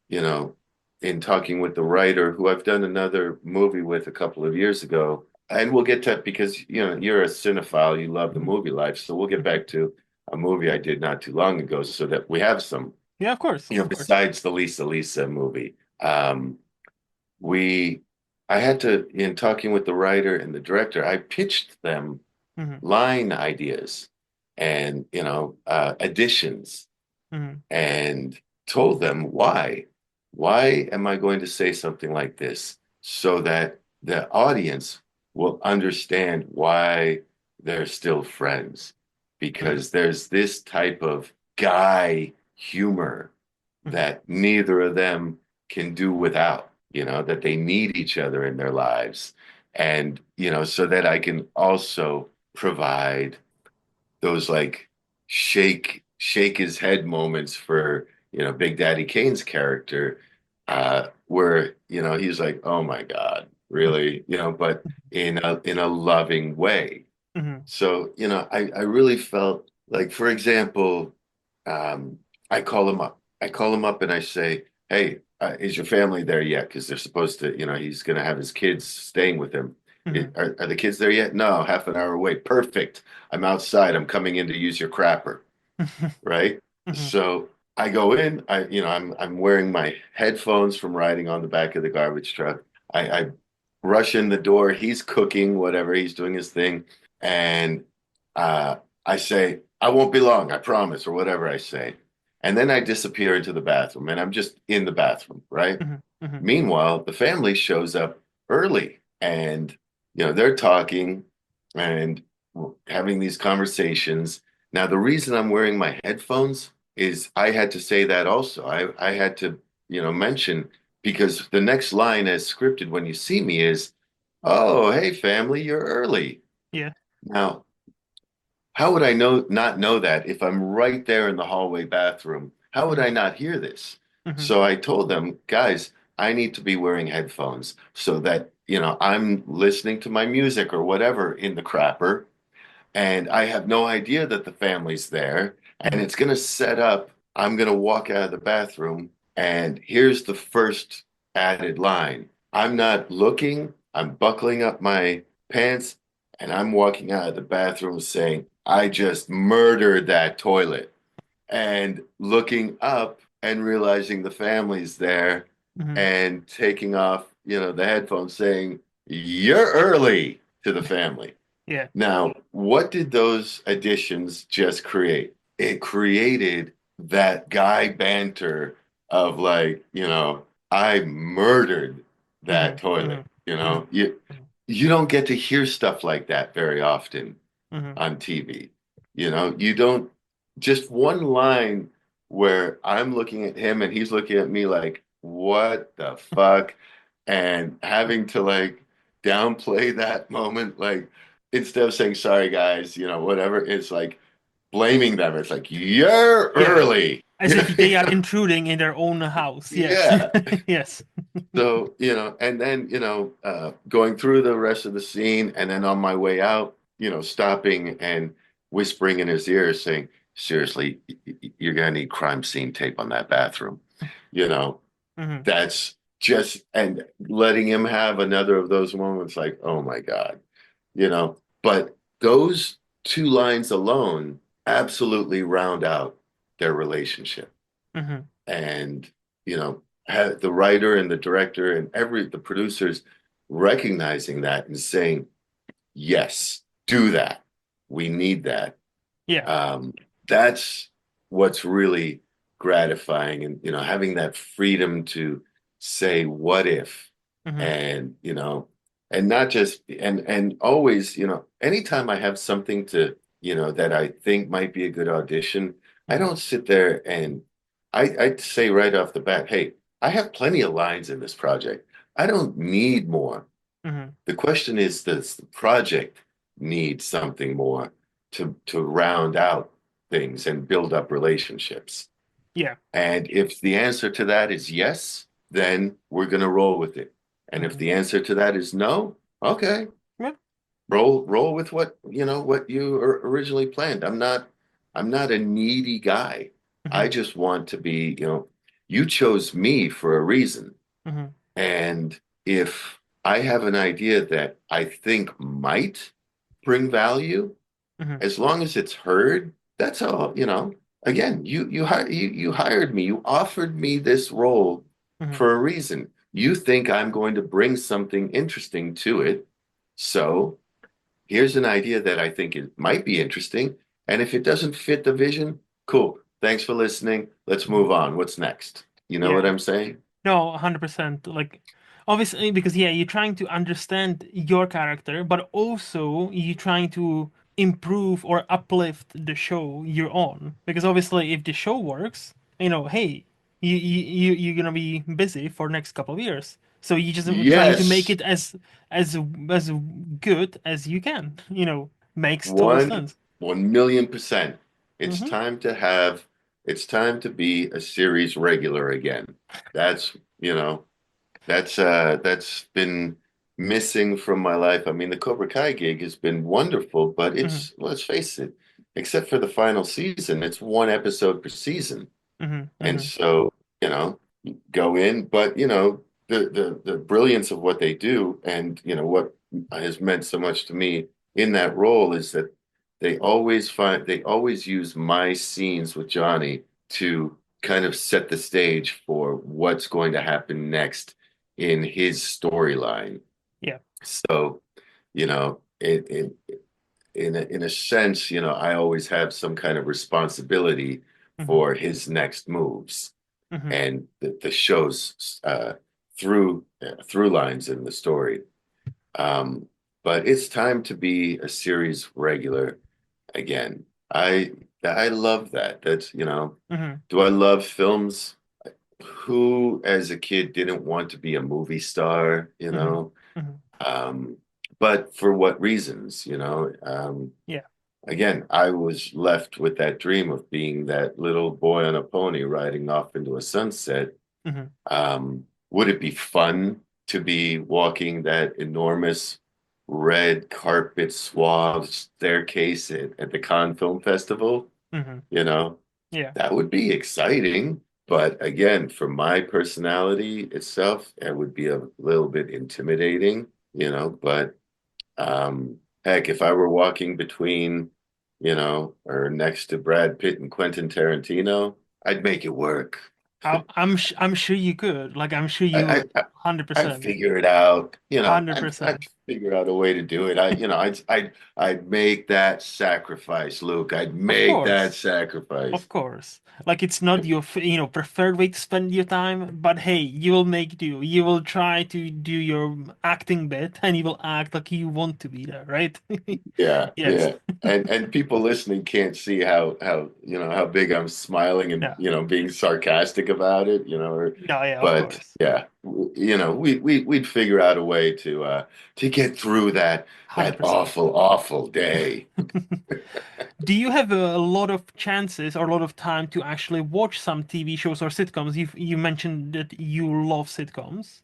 you know, in talking with the writer who I've done another movie with a couple of years ago, and we'll get to it because, you're a cinephile, you love the Hmm. movie life. So we'll get Hmm. back to a movie I did not too long ago so that we have some, Yeah, of course, of course. besides the Lisa movie. We, I had to, in talking with the writer and the director, I pitched them Hmm. line ideas and, additions Hmm. and told them why. Why am I going to say something like this so that the audience will understand why they're still friends? Hmm. Because there's this type of guy humor Hmm. that neither of them can do without, that they need each other in their lives. And, so that I can also provide those like shake his head moments for Big Daddy Kane's character, where he's like, oh my God, really, but in a loving way. Hmm. So I really felt like, for example, um, I call him up. I call him up and I say, hey, is your family there yet? Because they're supposed to, he's going to have his kids staying with him. Hmm. Are the kids there yet? No, half an hour away. Perfect. I'm outside. I'm coming in to use your crapper, right? Hmm. So I go in. I'm wearing my headphones from riding on the back of the garbage truck. I rush in the door. He's cooking, whatever. He's doing his thing, and I say, "I won't be long. I promise," or whatever I say, and then I disappear into the bathroom, and I'm just in the bathroom, right? Hmm. Hmm. Meanwhile, the family shows up early, and they're talking and having these conversations. Now, the reason I'm wearing my headphones is I had to say that also. I had to, mention because the next line as scripted when you see me is, "Oh, hey family, you're early." Yeah. Now, how would I not know that if I'm right there in the hallway bathroom? How would I Hmm. not hear this? Hmm. So I told them, guys, I need to be wearing headphones so that, I'm listening to my music or whatever in the crapper and I have no idea that the family's there. And Hmm. it's going to set up. I'm going to walk out of the bathroom, and here's the first added line. I'm not looking, I'm buckling up my pants, and I'm walking out of the bathroom saying, I just murdered that toilet. And looking up and realizing the family's there Hmm. and taking off, the headphones saying, You're early to the family. Yeah. Now, what did those additions just create? It created that guy banter of like, I murdered Hmm. that toilet. Hmm. Hmm. You don't get to hear stuff like that very often Hmm. on TV. You don't just one line where I'm looking at him and he's looking at me like, what the fuck? And having to like downplay that moment, like instead of saying sorry guys, whatever, it's like blaming them. It's like, you're Yeah. early. As if they are intruding in their own house. Yes. Yeah. Yes. So, and then, going through the rest of the scene and then on my way out, stopping and whispering in his ear saying, seriously, you're gonna need crime scene tape on that bathroom. You know, Hmm. that's just, and letting him have another of those moments like, oh my God, but those two lines alone absolutely round out their relationship. Hmm. And, have the writer and the director and the producers recognizing that and saying, yes, do that. We need that. Yeah. Um, that's what's really gratifying, and having that freedom to say what if, Hmm. and and not just and always, anytime I have something to, that I think might be a good audition, I Hmm. don't sit there and I say right off the bat, hey, I have plenty of lines in this project. I don't need more. Hmm. The question is, does the project need something more to round out things and build up relationships? Yeah. And if the answer to that is yes, then we're going to roll with it. And if Hmm. the answer to that is no, okay, Yeah. roll with what you originally planned. I'm not a needy guy. I Hmm. just want to be, you chose me for a reason. Hmm. And if I have an idea that I think might bring value, Hmm. as long as it's heard, that's all. Again, you hired me, you offered me this role Hmm. for a reason. You think I'm going to bring something interesting to it. So here's an idea that I think it might be interesting. And if it doesn't fit the vision, cool. Thanks for listening. Let's Hmm. move on. What's next? You know what Yeah. I'm saying? No, 100%. Like, obviously, because yeah, you're trying to understand your character, but also you're trying to improve or uplift the show you're on. Because obviously, if the show works, hey, you're gonna be busy for next couple of years. So you just trying to make Yes. it as good as you can. Makes total One sense. 1,000,000%. It's Hmm. time to have, it's time to be a series regular again. That's, that's been missing from my life. I mean, the Cobra Kai gig has been wonderful, but Hmm. let's face it, except for the final season, it's one episode per season. Hmm. And Hmm. so, you know, go in, but the brilliance of what they do, and what has meant so much to me in that role is that they always use my scenes with Johnny to kind of set the stage for what's going to happen next in his storyline. Yeah. So, in a sense, I always have some kind of responsibility Hmm. for his next moves Hmm. and the show's through lines in the story. Um, but it's time to be a series regular again. I love that. Hmm. Do I love films? Who, as a kid, didn't want to be a movie star? Hmm. Hmm. Um, but for what reasons? Yeah. Again, I was left with that dream of being that little boy on a pony riding off into a sunset. Hmm. Would it be fun to be walking that enormous red carpet swathed staircase at the Cannes Film Festival? Hmm. You know, Yeah. that would be exciting. But again, for my personality itself, it would be a little bit intimidating. But heck, if I were walking between, or next to Brad Pitt and Quentin Tarantino, I'd make it work. I'm sure you could. Like I'm sure you I, would. I Hundred I'd percent. figure it out. Hundred I'd percent. figure out a way to do it. I'd make that sacrifice, Luke. I'd Of make that course. sacrifice. Of course. Like it's not your preferred way to spend your time, but hey, you will make do. You will try to do your acting bit, and you will act like you want to be there, right? Yeah, Yes. yeah. And people listening can't see how big I'm smiling and No. being sarcastic about it. No. Yeah. Of But course. yeah, we'd figure out a way to get through that 100%. awful, awful day. Do you have a lot of chances or a lot of time to actually watch some TV shows or sitcoms? You mentioned that you love sitcoms.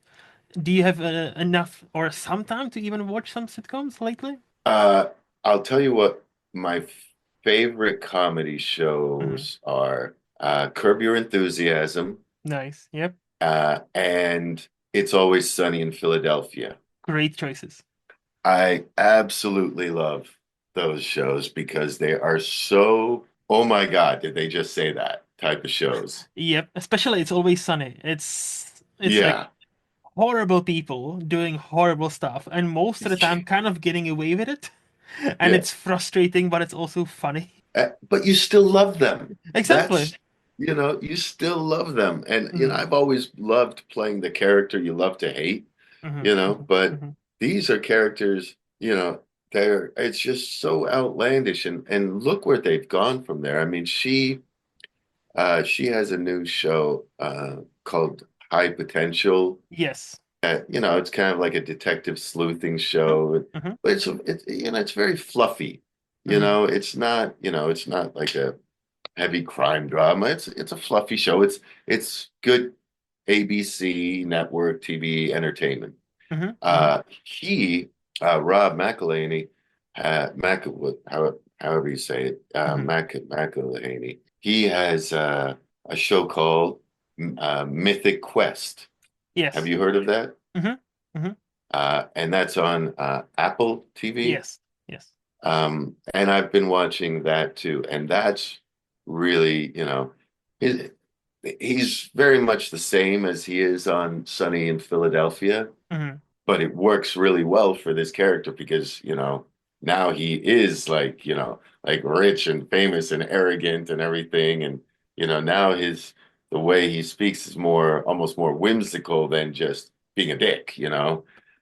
Do you have enough or some time to even watch some sitcoms lately? Uh, I'll tell you what my favorite comedy Hmm. shows are Curb Your Enthusiasm, Nice. Yep. and It's Always Sunny in Philadelphia. Great choices. I absolutely love those shows because they are so, oh my God, did they just say that type of shows? Yep. Especially It's Always Sunny. It's like Yeah, horrible people doing horrible stuff, and most of the time kind of getting away with it. And yeah, it's frustrating, but it's also funny. but you still love them. Exactly. That's, you still love them. And, Hmm. I've always loved playing the character you love to hate, Hmm. Hmm. but Hmm. these are characters, it's just so outlandish and look where they've gone from there. I mean, she has a new show called High Potential. Yes. It's kind of like a detective sleuthing Hmm. show, Hmm. but it's very fluffy. Hmm. It's not like a heavy crime drama. It's a fluffy show. It's good ABC network TV entertainment. Hmm. Hmm. He Rob McElhaney, however you say it, Hmm. McElhaney. He has a show called Mythic Quest. Have Yes. you heard of that? Hmm. Hmm. And that's on Apple TV. Yes. Yes. And I've been watching that too. And that's really, he- he's very much the same as he is on Sunny in Philadelphia, Hmm. but it works really well for this character because, now he is like, like rich and famous and arrogant and everything. And, now the way he speaks is almost more whimsical than just being a dick.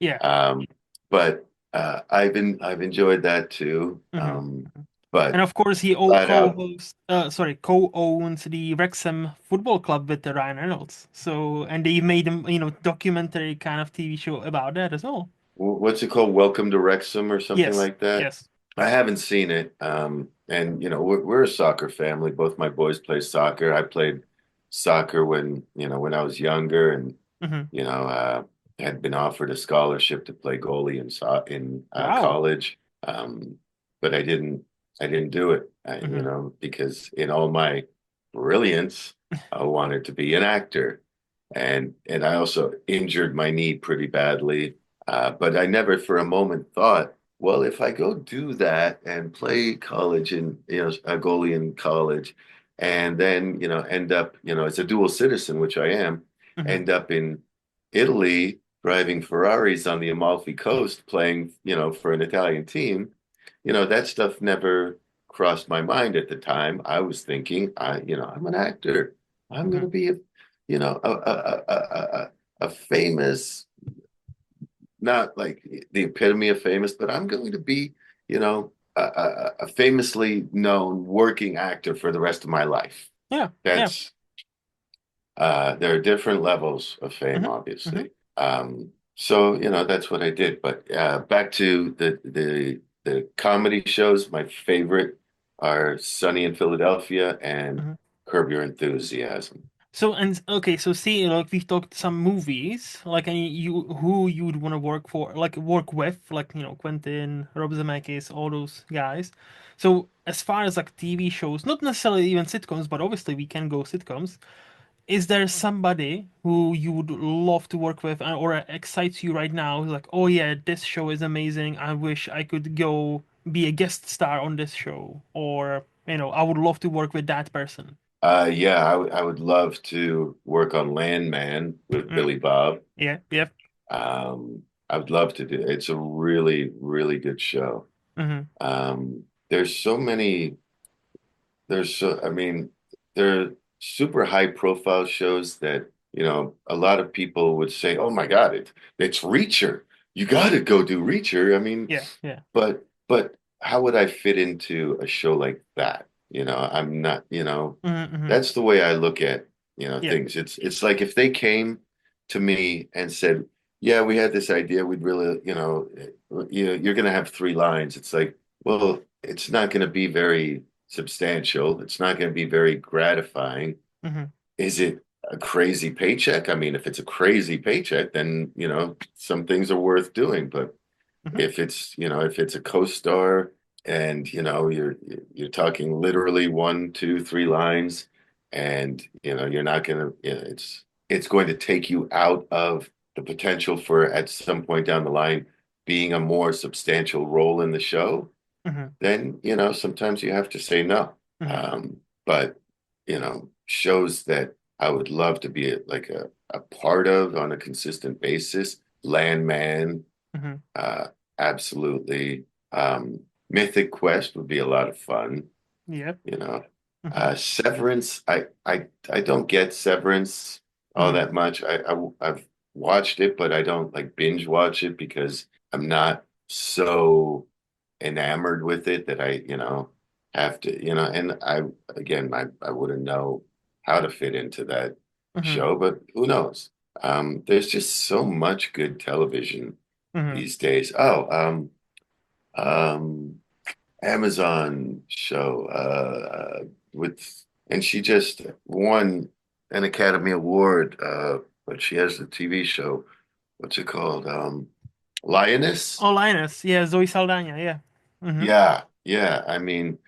Yeah. Um, but I've enjoyed that too. Hmm. But And of course, he flat out, co-hosts, co-owns the Wrexham Football Club with Ryan Reynolds. So, and they made him, documentary kind of TV show about that as well. what's it called? Welcome to Wrexham or something Yes, like that. yes. I haven't seen it. And we're a soccer family. Both my boys play soccer. I played soccer when I was younger, and Hmm. you know, uh, had been offered a scholarship to play goalie in Wow. college. Um, but I didn't do it, Hmm. because in all my brilliance, I wanted to be an actor. And I also injured my knee pretty badly. But I never for a moment thought, well, if I go do that and play college and, a goalie in college, and then, end up, as a dual citizen, which I am, Hmm. end up in Italy driving Ferraris on the Amalfi Coast playing, for an Italian team, that stuff never crossed my mind at the time. I was thinking, I'm an actor. I'm going Hmm. to be a famous, not like the epitome of famous, but I'm going to be, a famously known working actor for the rest of my life. Yeah, yeah. That's There are different levels of fame, Hmm. Hmm. obviously. So that's what I did. But back to the comedy shows. My favorite are Sunny in Philadelphia and Hmm. Curb Your Enthusiasm. So and okay, so see, like we've talked some movies, like any you who you'd want to work for, like work with, like Quentin, Rob Zemeckis, all those guys. So as far as like TV shows, not necessarily even sitcoms, but obviously we can go sitcoms. Is there somebody who you would love to work with, or excites you right now? Like, oh yeah, this show is amazing. I wish I could go be a guest star on this show, or I would love to work with that person. Yeah, I would love to work on Landman with Mm, Billy Bob. yeah, yeah. I would love to do it. It's a really, really good show. Hmm. There's so many. I mean, they're super high profile shows that, a lot of people would say, oh my God, it's Reacher. You got to go do Reacher. I mean, Yeah, yeah. but how would I fit into a show like that? I'm not, Hmm. Hmm. that's the way I look at, Yeah. things. It's like if they came to me and said, yeah, we had this idea, we'd really, you're going to have three lines. It's like, well, it's not going to be very substantial. It's not going to be very gratifying. Hmm. Is it a crazy paycheck? I mean, if it's a crazy paycheck, then, some things are worth doing. But Hmm. if it's a co-star and, you're talking literally one, two, three lines, and, you're not going to, it's going to take you out of the potential for at some point down the line being a more substantial role in the show, Hmm. then sometimes you have to say no. Hmm. But shows that I would love to be like a part of on a consistent basis. Landman, Hmm. uh, absolutely. Mythic Quest would be a lot of fun. Yep. you know. Hmm. Severance, I don't get Severance all Hmm. that much. I've watched it, but I don't like binge watch it because I'm not so enamored with it that have to, and I wouldn't know how to fit into that Hmm. show, but who knows? There's just so much good television Hmm. these days. Oh, um, Amazon show with and she just won an Academy Award, but she has the TV show. What's it called? Lioness? Oh, Linus. Yeah, Zoe Saldana. Yeah. Hmm. Yeah, yeah. I mean,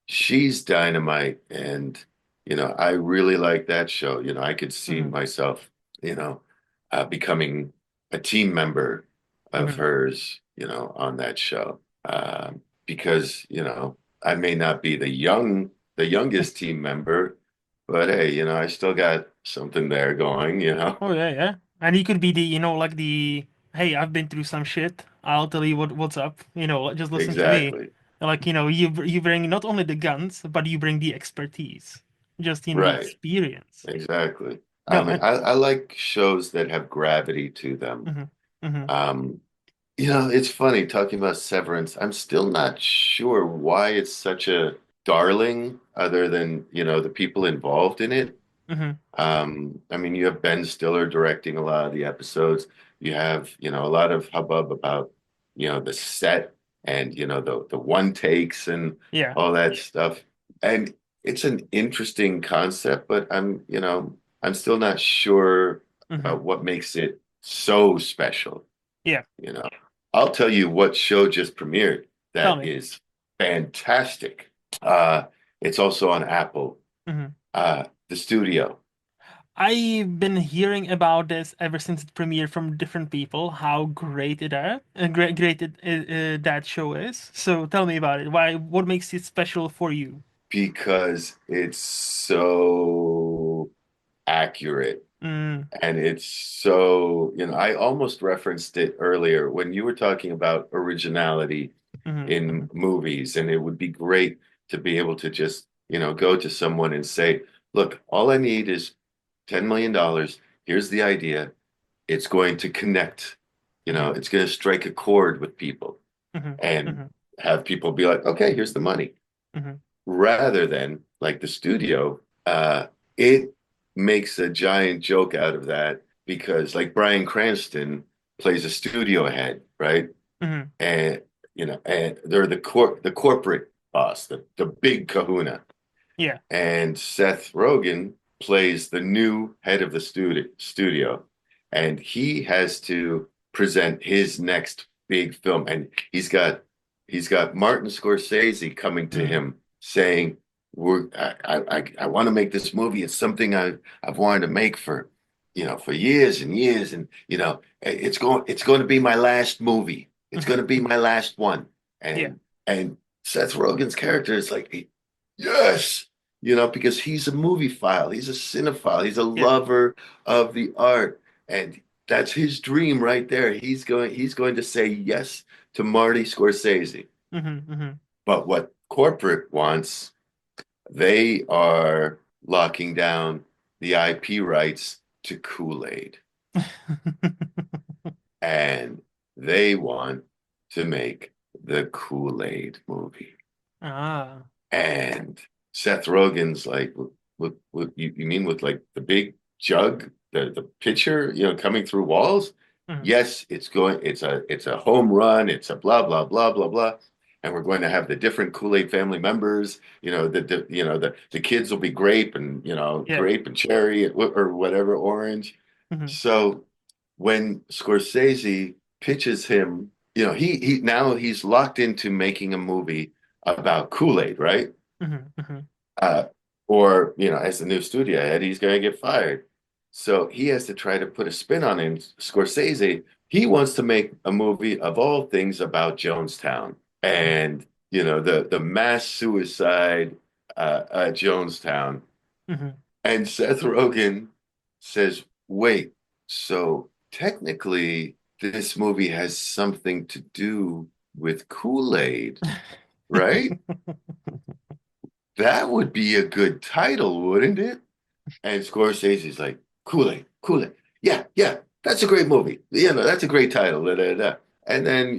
she's dynamite, and I really like that show. I could see Hmm. myself, you know, becoming a team member of Hmm. hers, on that show. Because, I may not be the youngest team member, but hey, I still got something there going. Oh yeah, yeah. And he could be the, like the, hey, I've been through some shit. I'll tell you what's up. Just listen to me. Exactly. Like, you bring not only the guns, but you bring the expertise, just the Right. experience. Exactly. I No, mean, I like shows that have gravity to them. hmm. Hmm. Um, it's funny talking about Severance. I'm still not sure why it's such a darling, other than, the people involved in it. Hmm. I mean, you have Ben Stiller directing a lot of the episodes. You have, a lot of hubbub about, the set and, the one takes and Yeah. all that stuff. And it's an interesting concept, but I'm still not sure Hmm. what makes it so special, Yeah. you know. I'll tell you what show just premiered Tell that me. is fantastic. Uh, it's also on Apple. Hmm. The Studio. I've been hearing about this ever since it premiered from different people, how great that show is. So tell me about it. What makes it special for you? Because it's so accurate Mm, and it's so, I almost referenced it earlier when you were talking about originality mm, in mm, movies, and it would be great to be able to just, go to someone and say, look, all I need is $10 million. Here's the idea. It's going to connect, mm, it's going to strike a chord with people mm, and mm, have people be like, okay, here's the money. mm, Rather than like the studio, it makes a giant joke out of that because like Bryan Cranston plays a studio head, right? mm. And and they're the corporate boss, the big kahuna. Yeah. And Seth Rogen plays the new head of the studio, and he has to present his next big film, and he's got Martin Scorsese coming to Mm, him saying, I want to make this movie. It's something I've wanted to make for years and years, and it's going to be my last movie. It's going mm. to be my last one." Yeah. And Seth Rogen's character is like, yes, because he's a movie file, he's a cinephile, he's a Yeah. lover of the art, and that's his dream right there. He's going to say yes to Marty Scorsese. Hmm. Hmm. But what corporate wants, they are locking down the IP rights to Kool-Aid, and they want to make the Kool-Aid movie. Ah. And Seth Rogen's like, what you mean with like the big jug, the pitcher, coming through walls? Mm, Yes, it's a home run, it's a blah blah blah blah blah. And we're going to have the different Kool-Aid family members. The kids will be grape and yeah. grape and cherry or whatever, orange. Hmm. So when Scorsese pitches him, he now he's locked into making a movie about Kool-Aid, right? Hmm. Hmm. Uh, or, as the new studio head, he's going to get fired. So he has to try to put a spin on him. Scorsese, he wants to make a movie of all things about Jonestown and, the mass suicide at Jonestown. Hmm. And Seth Rogen says, wait, so technically this movie has something to do with Kool-Aid, right? that would be a good title, wouldn't it? And Scorsese's like, Kool-Aid, Kool-Aid. Yeah, yeah, that's a great movie. That's a great title. Da, da, da. And then,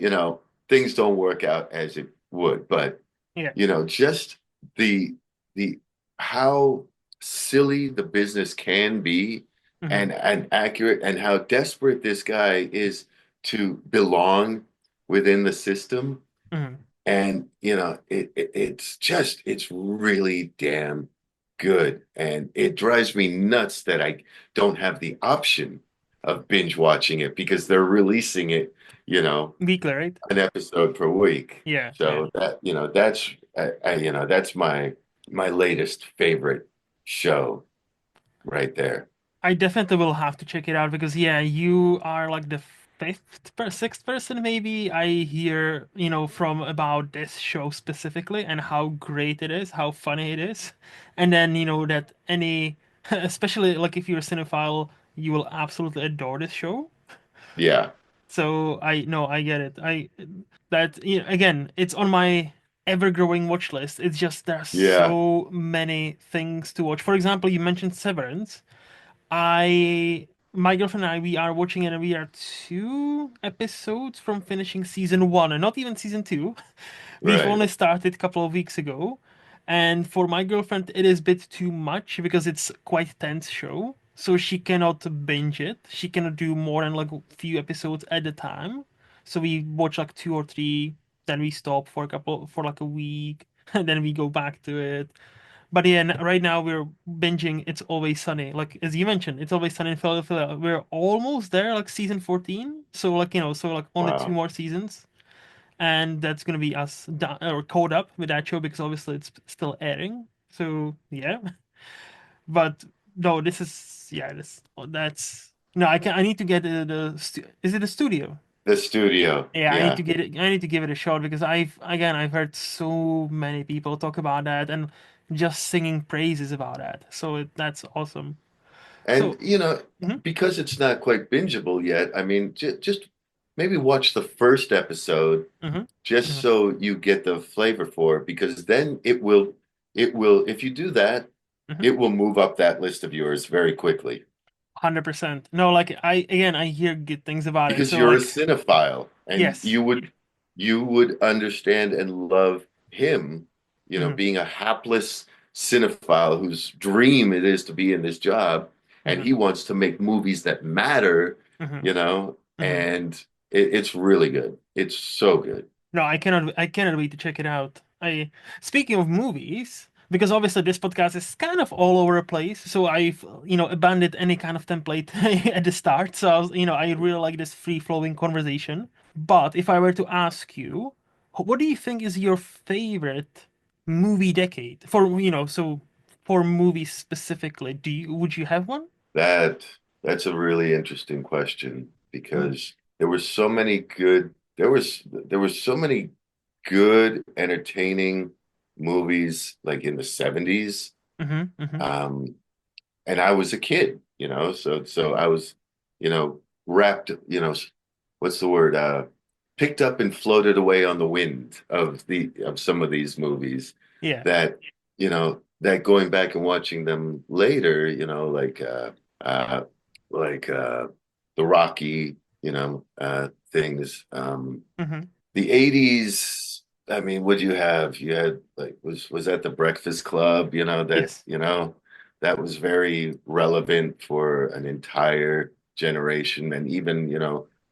things don't work out as it would. But, Yeah. just the the how silly the business can be Hmm. and accurate and how desperate this guy is to belong within the system. Hmm. And it's really damn good. And it drives me nuts that I don't have the option of binge watching it because they're releasing it, Weekly, right? an episode per week. Yeah, yeah. So that's my latest favorite show right there. I definitely will have to check it out because yeah, you are like the sixth person maybe I hear, from about this show specifically and how great it is, how funny it is. And then, that any especially like if you're a cinephile, you will absolutely adore this show. Yeah, So I no, I get it. Again, it's on my ever-growing watch list. It's just there's yeah, so many things to watch. For example, you mentioned Severance. My girlfriend and I, we are watching it, and we are 2 episodes from finishing season one, and not even season two. We've right. only started a couple of weeks ago, and for my girlfriend, it is a bit too much because it's quite tense show. So she cannot binge it. She cannot do more than like a few episodes at a time. So we watch like two or three, then we stop for like a week, and then we go back to it. But yeah, right now we're binging It's Always Sunny. Like as you mentioned, It's Always Sunny in Philadelphia. We're almost there, like season 14. So like, so like only two Wow. more seasons. And that's gonna be us or caught up with that show because obviously it's still airing. So yeah. But no, this is yeah, that's no, I need to get is it a studio? The studio. Yeah, I need Yeah. to get it. I need to give it a shot because I've heard so many people talk about that and just singing praises about that. So that's awesome. And, So, mhm, because it's not quite bingeable yet, I mean, just maybe watch the first episode mhm, just mhm, so you get the flavor for it, because then if you do that, mhm, it will move up that list of yours very quickly 100%. No, like I hear good things about it. because So you're a like, cinephile and yes, you would understand and love him, mhm, being a hapless cinephile whose dream it is to be in this job, and mhm, he wants to make movies that matter, mhm, mhm. and it's really good. It's so good. No, I cannot wait to check it out. I Speaking of movies, because obviously this podcast is kind of all over the place, so I've abandoned any kind of template at the start. So I really like this free-flowing conversation. But if I were to ask you, what do you think is your favorite movie decade for movies specifically? Would you have one? That's a really interesting question Mm-hmm. because there was so many good entertaining movies like in the 70s. Mm-hmm. Um, and I was a kid, so I was, wrapped, what's the word? Picked up and floated away on the wind of some of these movies Yeah. that going back and watching them later, uh like the Rocky, things. Mm-hmm. The 80s, I mean, what do you have? You had like was that the Breakfast Club, Yes. that was very relevant for an entire generation, and even,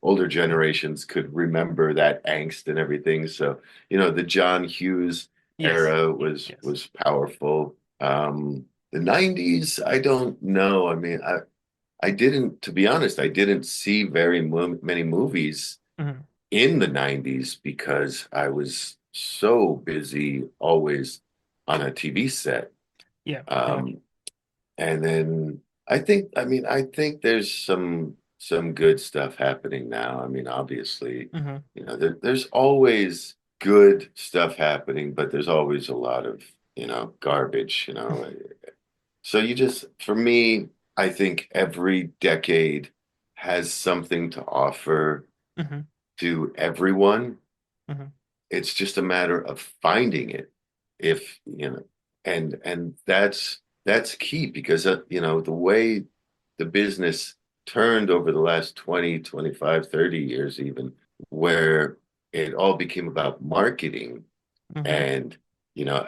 older Mm-hmm. generations could remember that angst and everything. So, the John Hughes Yes. era was Yes. was powerful. The 90s, I don't know. I mean, I didn't, to be honest, I didn't see very many movies Mm-hmm. in the 90s because I was so busy always on a TV set. Yeah. Yeah. Um, and then I think there's some good stuff happening now. I mean, obviously, Mm-hmm. there's always good stuff happening, but there's always a lot of, garbage. So for me, I think every decade has something to offer Mm-hmm. to everyone. Mm-hmm. It's just a matter of finding it. If, and that's key because the way the business turned over the last 20, 25, 30 years even, where it all became about marketing Mm-hmm. and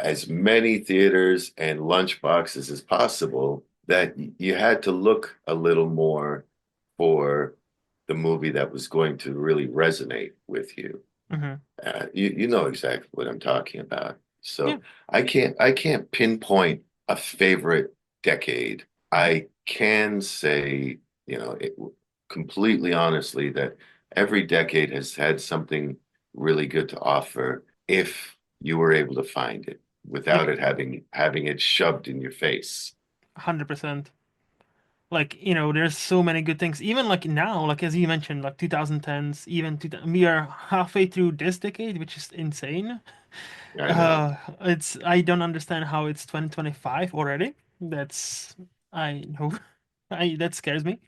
as many theaters and lunch boxes as possible, that you had to look a little more for the movie that was going to really resonate with you. Mm-hmm. You know exactly what I'm talking about. Yeah. So I can't pinpoint a favorite decade. I can say, completely honestly that every decade has had something really good to offer if you were able to find it without Like it having it shoved in your face. 100%. Like, there's so many good things. Even like now, like as you mentioned, like 2010s, even we are halfway through this decade, which is insane. I know, I don't understand how it's 2025 already. That's I know. I that scares me.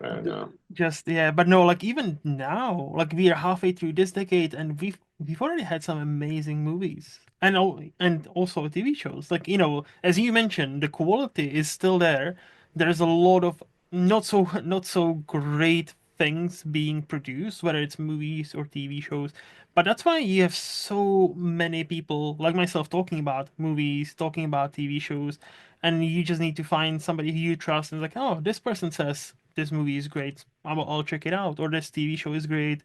I know. Just yeah, but no, like even now, like we are halfway through this decade, and we've already had some amazing movies, and also TV shows. Like as you mentioned, the quality is still there. There's a lot of not so great things being produced, whether it's movies or TV shows. But that's why you have so many people like myself talking about movies, talking about TV shows, and you just need to find somebody who you trust and like, oh, this person says this movie is great. I'll check it out. Or this TV show is great.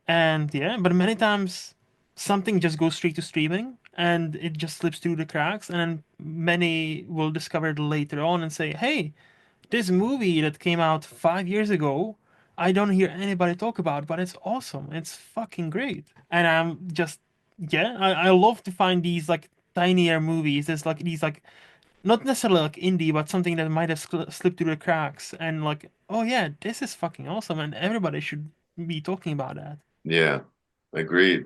And yeah, but many times something just goes straight to streaming and it just slips through the cracks. And then many will discover it later on and say, hey, this movie that came out 5 years ago, I don't hear anybody talk about, but it's awesome. It's fucking great. And I'm just, yeah, I love to find these like tinier movies. There's like these like not necessarily like indie, but something that might have slipped through the cracks, and like, oh yeah, this is fucking awesome, and everybody should be talking about that. Yeah, agreed.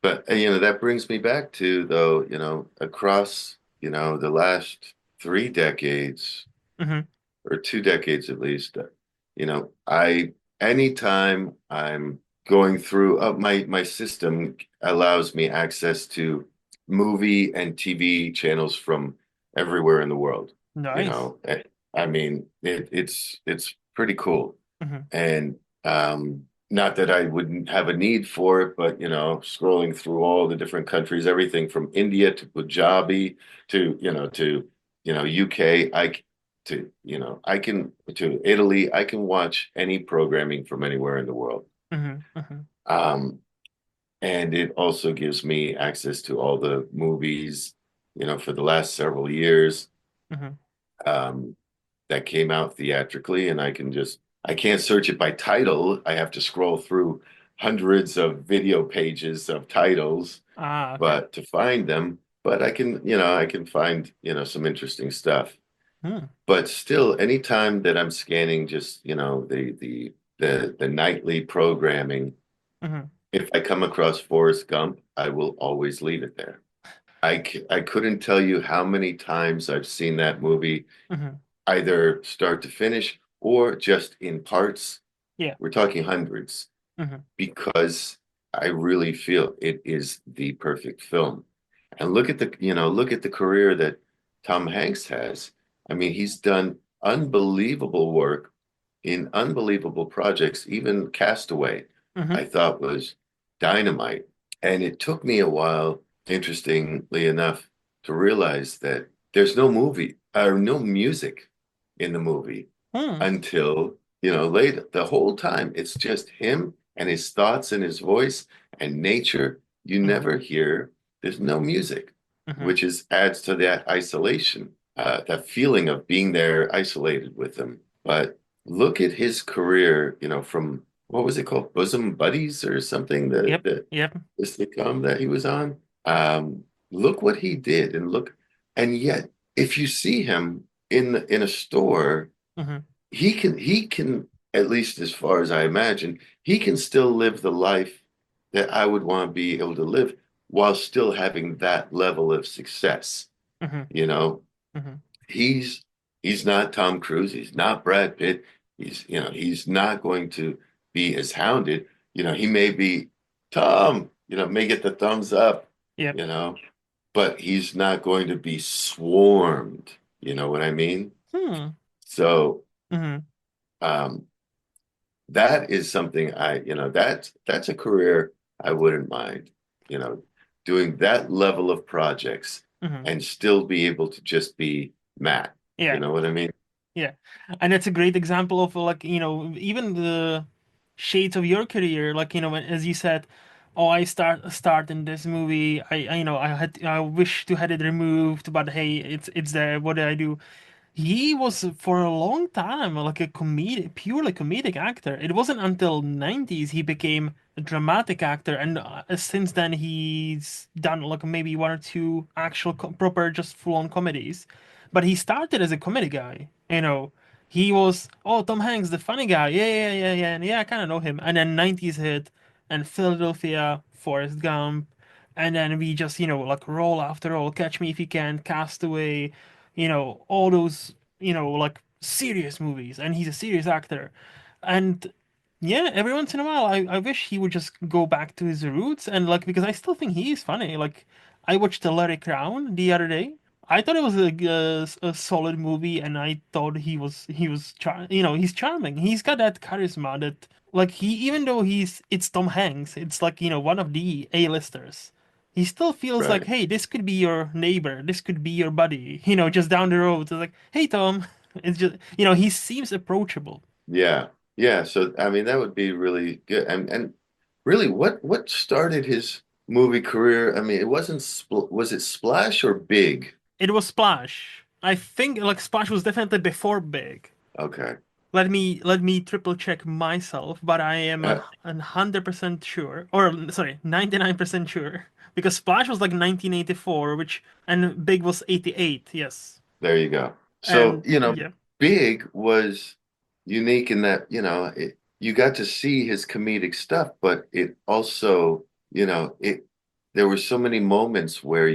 But that brings me back to though, across, the last 3 decades Hmm. or 2 decades at least, I anytime I'm going through my system allows me access to movie and TV channels from everywhere in the world. You Nice. know, Eh, I mean, it's pretty cool. Hmm. And not that I wouldn't have a need for it, but scrolling through all the different countries, everything from India to Punjabi to UK, I can to Italy, I can watch any programming from anywhere in the world. Hmm. Hmm. Um, and it also gives me access to all the movies, for the last several years. Hmm. Um, that came out theatrically, and I can't search it by title. I have to scroll through hundreds of video pages of titles, Ah, okay. but to find them, but I can find, some interesting stuff. Hmm. But still, anytime that I'm scanning just, the nightly programming, Hmm. if I come across Forrest Gump, I will always leave it there. I couldn't tell you how many times I've seen that movie Hmm. either start to finish or just in parts. Yeah. We're talking hundreds Hmm. because I really feel it is the perfect film. And look at the career that Tom Hanks has. I mean, he's done unbelievable work in unbelievable projects. Even Castaway, Hmm. I thought was dynamite. And it took me a while, interestingly enough, to realize that there's no movie or no music in the movie Hmm. until, later. The whole time, it's just him and his thoughts and his voice and nature. You Hmm. never hear, there's no music, Hmm. which adds to that isolation, that feeling of being there isolated with them. But look at his career, from what was it called? Bosom Buddies or something, Yep. the Yep. the sitcom that he was on. Look what he did, and yet if you see him in a store, Hmm. he can, at least as far as I imagine, he can still live the life that I would want to be able to live while still having that level of success. Hmm. You know, Hmm. he's he's not Tom Cruise, he's not Brad Pitt, he's not going to be as hounded. He may be Tom, may get the thumbs up, Yep. you know. but he's not going to be swarmed. You know what I mean? Hmm. So Hmm. um, that is something that's a career I wouldn't mind, you know, doing that level of projects Hmm. and still be able to just be Matt. You Yeah. know what I mean? Yeah. And it's a great example of like, even the shades of your career, like, as you said, oh, I start in this movie. I wish to had it removed, but hey, it's there. What did I do? He was for a long time like a purely comedic actor. It wasn't until 90s he became a dramatic actor, and since then he's done like maybe one or two actual proper just full-on comedies. But he started as a comedy guy, He was, oh, Tom Hanks, the funny guy. Yeah, yeah, yeah, yeah, and yeah, I kind of know him. And then 90s hit, and Philadelphia, Forrest Gump, and then we just, like roll after roll, Catch Me If You Can, Castaway, all those, like serious movies, and he's a serious actor. And yeah, every once in a while, I wish he would just go back to his roots and like, because I still think he is funny. Like, I watched The Larry Crown the other day. I thought it was a solid movie, and I thought he's charming. He's got that charisma that like even though it's Tom Hanks, it's like one of the A-listers. He still feels like, Right. hey, this could be your neighbor, this could be your buddy, just down the road. It's like, hey, Tom. It's just, he seems approachable. Yeah. Yeah. So I mean that would be really good. And really what started his movie career? I mean, it wasn't was it Splash or Big? It was Splash. I think like Splash was definitely before Big. Okay. Let me triple check myself, but I am Uh, 100% sure, or sorry, 99% sure, because Splash was like 1984, which and Big was 88. Yes, There you go. So, and yeah. Big was unique in that, you got to see his comedic stuff, but it also, there were so many moments where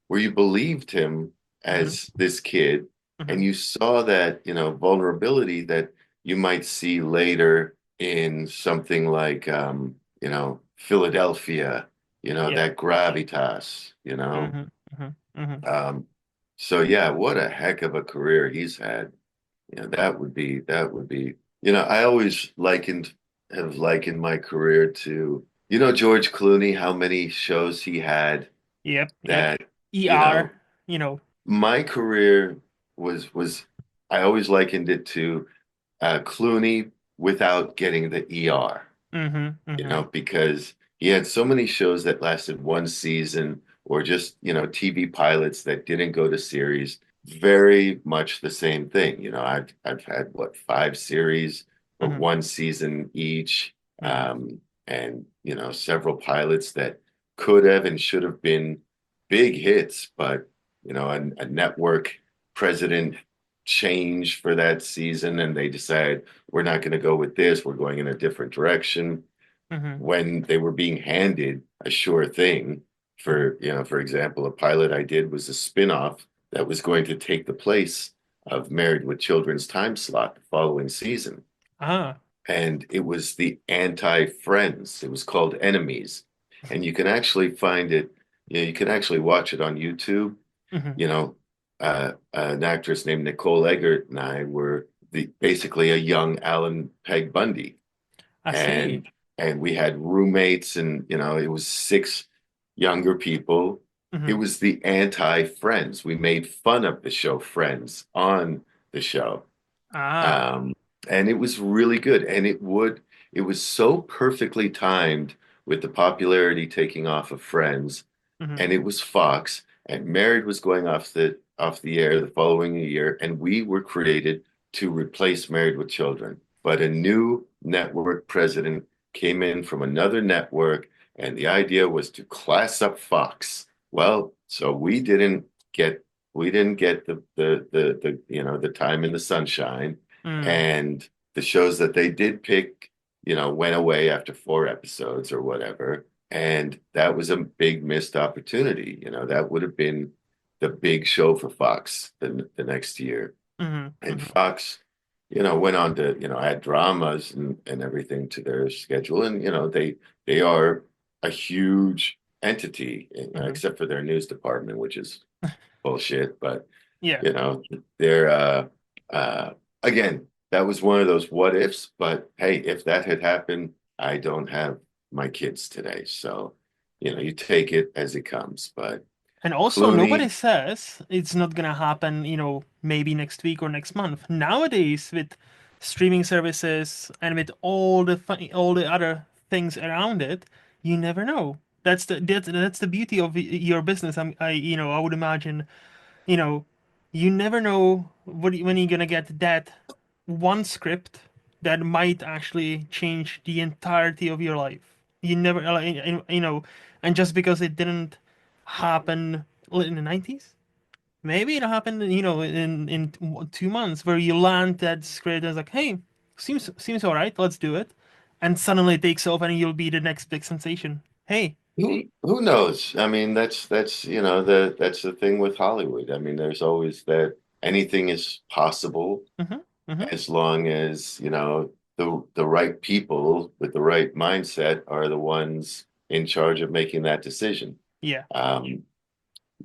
where you believed him Hmm. as this kid, and Hmm. you saw that, vulnerability that you might see later in something like, Philadelphia, Yeah. that gravitas, Hmm. Hmm. Hmm. um, so yeah, what a heck of a career he's had. That would be, I always have likened my career to, George Clooney, how many shows he had Yep. Yep. that, you ER. know, You know. my career was I always likened it to Clooney without getting the ER. Hmm. Hmm. Because he had so many shows that lasted one season or just, TV pilots that didn't go to series. Very much the same thing. I've had what, five series of Hmm. one season each, Hmm. and several pilots that could have and should have been big hits, but a network president changed for that season, and they decided we're not going to go with this. We're going in a different direction Hmm. when they were being handed a sure thing. Hmm. For example, a pilot I did was a spin-off that was going to take the place of Married with Children's time slot the following season. Ah. And it was the anti-Friends. It was called Enemies. And you can actually find it, you can actually watch it on YouTube. Hmm. You know, an actress named Nicole Eggert and I were basically a young Alan Peg Bundy, I see. and we had roommates, and it was six younger people. It Hmm. was the anti-Friends. We made fun of the show Friends on the show. Ah. um, and it was really good, and it was so perfectly timed with the popularity taking off of Friends, Hmm. and it was Fox, and Married was going off the air the following year, and we were created to replace Married with Children. But a new network president came in from another network, and the idea was to class up Fox. Well, so get we didn't get the time in the sunshine, Mm. and the shows that they did pick, went away after four episodes or whatever. And that was a big missed opportunity. That would have been the big show for Fox the next year. Hmm. And Hmm. Fox, went on to, add dramas and everything to their schedule. And, they are a huge entity, Hmm. except for their news department, which is bullshit. But Yeah. you know, they're uh, again, that was one of those what ifs. But hey, if that had happened, I don't have my kids today, so you take it as it comes. But And also, nobody Clooney, says it's not gonna happen, maybe next week or next month. Nowadays, with streaming services and with all the other things around it, you never know. That's the beauty of your business. I would imagine, you know, you never know when you're gonna get that one script that might actually change the entirety of your life. You never, and just because it didn't happen in the 90s, maybe it'll happen, in 2 months where you land that script and it's like, hey, seems all right, let's do it, and suddenly it takes off and you'll be the next big sensation. Hey. who knows? I mean, that's that's the thing with Hollywood. I mean, there's always that anything is possible Mm-hmm. Mm-hmm. as long as, the right people with the right mindset are the ones in charge of making that decision. Yeah. Um,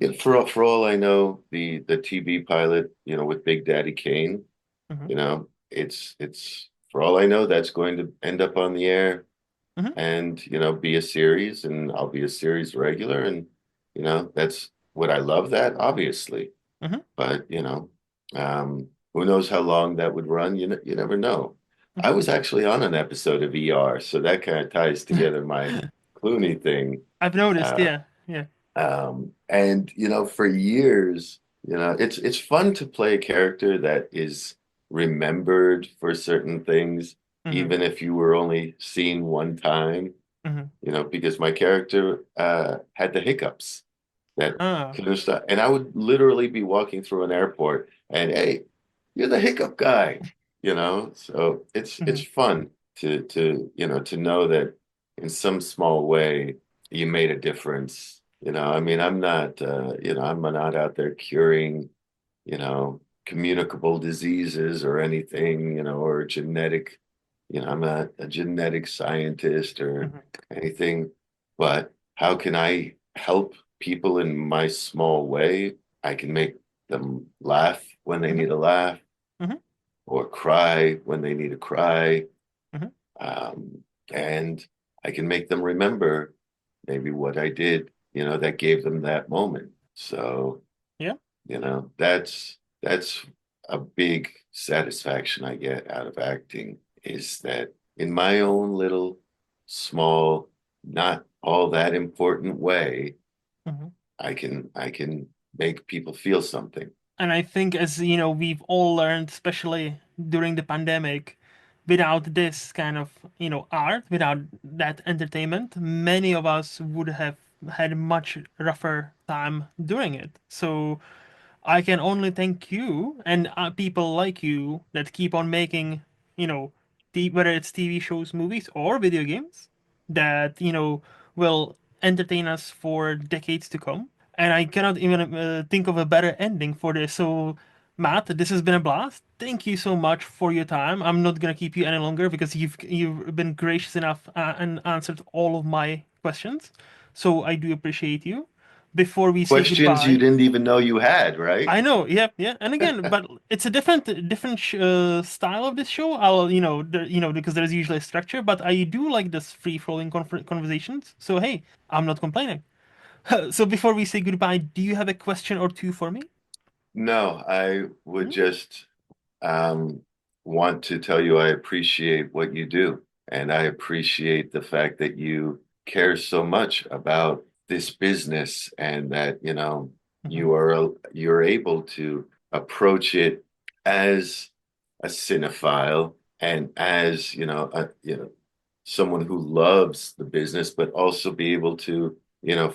yeah, for all I know, the TV pilot, with Big Daddy Kane, Mm-hmm. it's for all I know, that's going to end up on the air Mm-hmm. and be a series, and I'll be a series regular, and that's what I love that, obviously. Mm-hmm. But who knows how long that would run? You never know. I was actually on an episode of ER, so that kind of ties together my Mm-hmm. Clooney thing. I've noticed, Uh, yeah. Yeah. and for years, it's fun to play a character that is remembered for certain things, Mm-hmm. even if you were only seen one time. Mm-hmm. Because my character had the hiccups that Ah. kind of stuff. And I would literally be walking through an airport and hey, you're the hiccup guy, So it's Mm-hmm. fun to know that in some small way you made a difference. I mean, I'm not out there curing, communicable diseases or anything, or genetic, I'm not a genetic scientist or Mm-hmm. anything, but how can I help people in my small way? I can make them laugh when they Mm-hmm. need a laugh Mm-hmm. or cry when they need to cry. Mm-hmm. Um, and I can make them remember maybe what I did, that gave them that moment. So, Yeah. that's a big satisfaction I get out of acting is that in my own little, small, not all that important way, Mm-hmm. I can make people feel something. And I think, as we've all learned, especially during the pandemic, without this kind of, art, without that entertainment, many of us would have had a much rougher time doing it. So I can only thank you and people like you that keep on making, whether it's TV shows, movies, or video games that, will entertain us for decades to come. And I cannot even think of a better ending for this. So, Matt, this has been a blast. Thank you so much for your time. I'm not gonna keep you any longer because you've been gracious enough and answered all of my questions. So I do appreciate you. Before we say Questions you goodbye, didn't even know you had, right? I know, yeah, yeah, and again, but it's a different style of this show. Because there's usually a structure, but I do like this free-flowing conversations. So hey, I'm not complaining. So before we say goodbye, do you have a question or two for me? No, I would Hmm? just um, want to tell you I appreciate what you do. And I appreciate the fact that you care so much about this business and that, Hmm. you're able to approach it as a cinephile and as, someone who loves the business, but also be able to,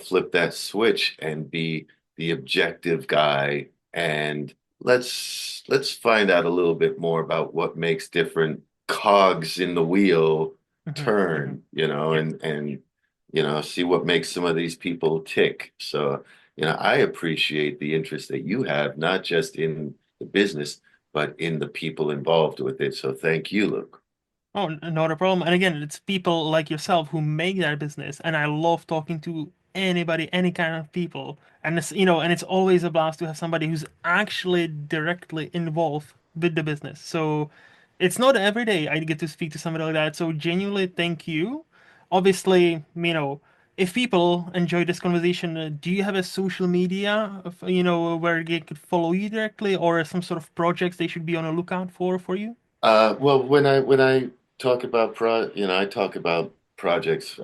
flip that switch and be the objective guy and let's find out a little bit more about what makes different cogs in the wheel Hmm. Hmm. turn, Yeah. and see what makes some of these people tick. So, I appreciate the interest that you have, not just in the business, but in the people involved with it. So thank you, Luke. Oh, not a problem. And again, it's people like yourself who make that business, and I love talking to anybody, any kind of people. And and it's always a blast to have somebody who's actually directly involved with the business. So it's not every day I get to speak to somebody like that. So genuinely, thank you. Obviously, if people enjoy this conversation, do you have a social media, where they could follow you directly, or some sort of projects they should be on a lookout for you? Well, when I talk about I talk about projects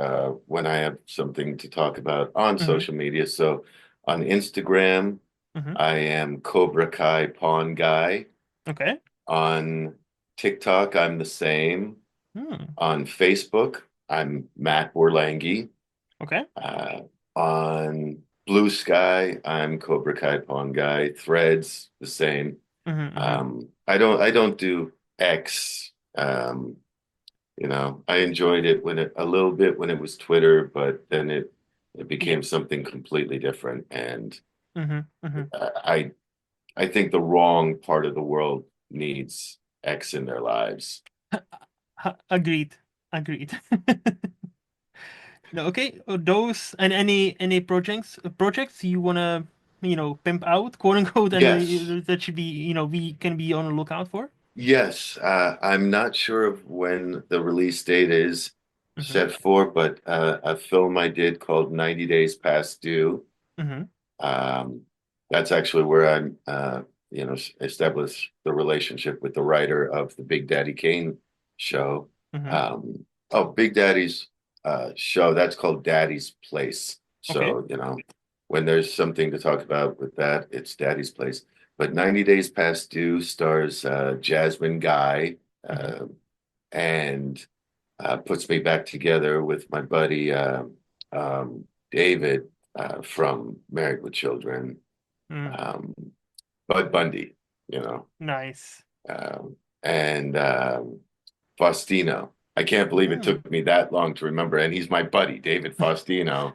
when I have something to talk about on Mm-hmm. social media. So on Instagram, Mm-hmm. I am Cobra Kai Pawn Guy. Okay. On TikTok, I'm the same. Hmm. On Facebook, I'm Matt Borlenghi. Okay. Uh, on Blue Sky, I'm Cobra Kai Pawn Guy. Threads, the same. Mm-hmm. Mm-hmm. I don't do X. I enjoyed it a little bit when it was Twitter, but then it Yeah. became something completely different. And Mm-hmm. Mm-hmm. I I think the wrong part of the world needs X in their lives. Agreed. Agreed. No, okay. Those and any projects you wanna pimp out, quote unquote, and Yes, that should be we can be on the lookout for. yes. I'm not sure of when the release date is Mm-hmm. set for, but a film I did called 90 Days Past Due. Mm-hmm. Um, that's actually where I'm, established the relationship with the writer of the Big Daddy Kane show. Mm-hmm. Oh, Big Daddy's show, that's called Daddy's Place. Okay. So, when there's something to talk about with that, it's Daddy's Place. But 90 Days Past Due stars Jasmine Guy Mm-hmm. uh, and puts me back together with my buddy David from Married with Children, Mm. um, Bud Bundy, you know, Nice. and Faustino. I can't believe it Mm. took me that long to remember. And he's my buddy, David Faustino.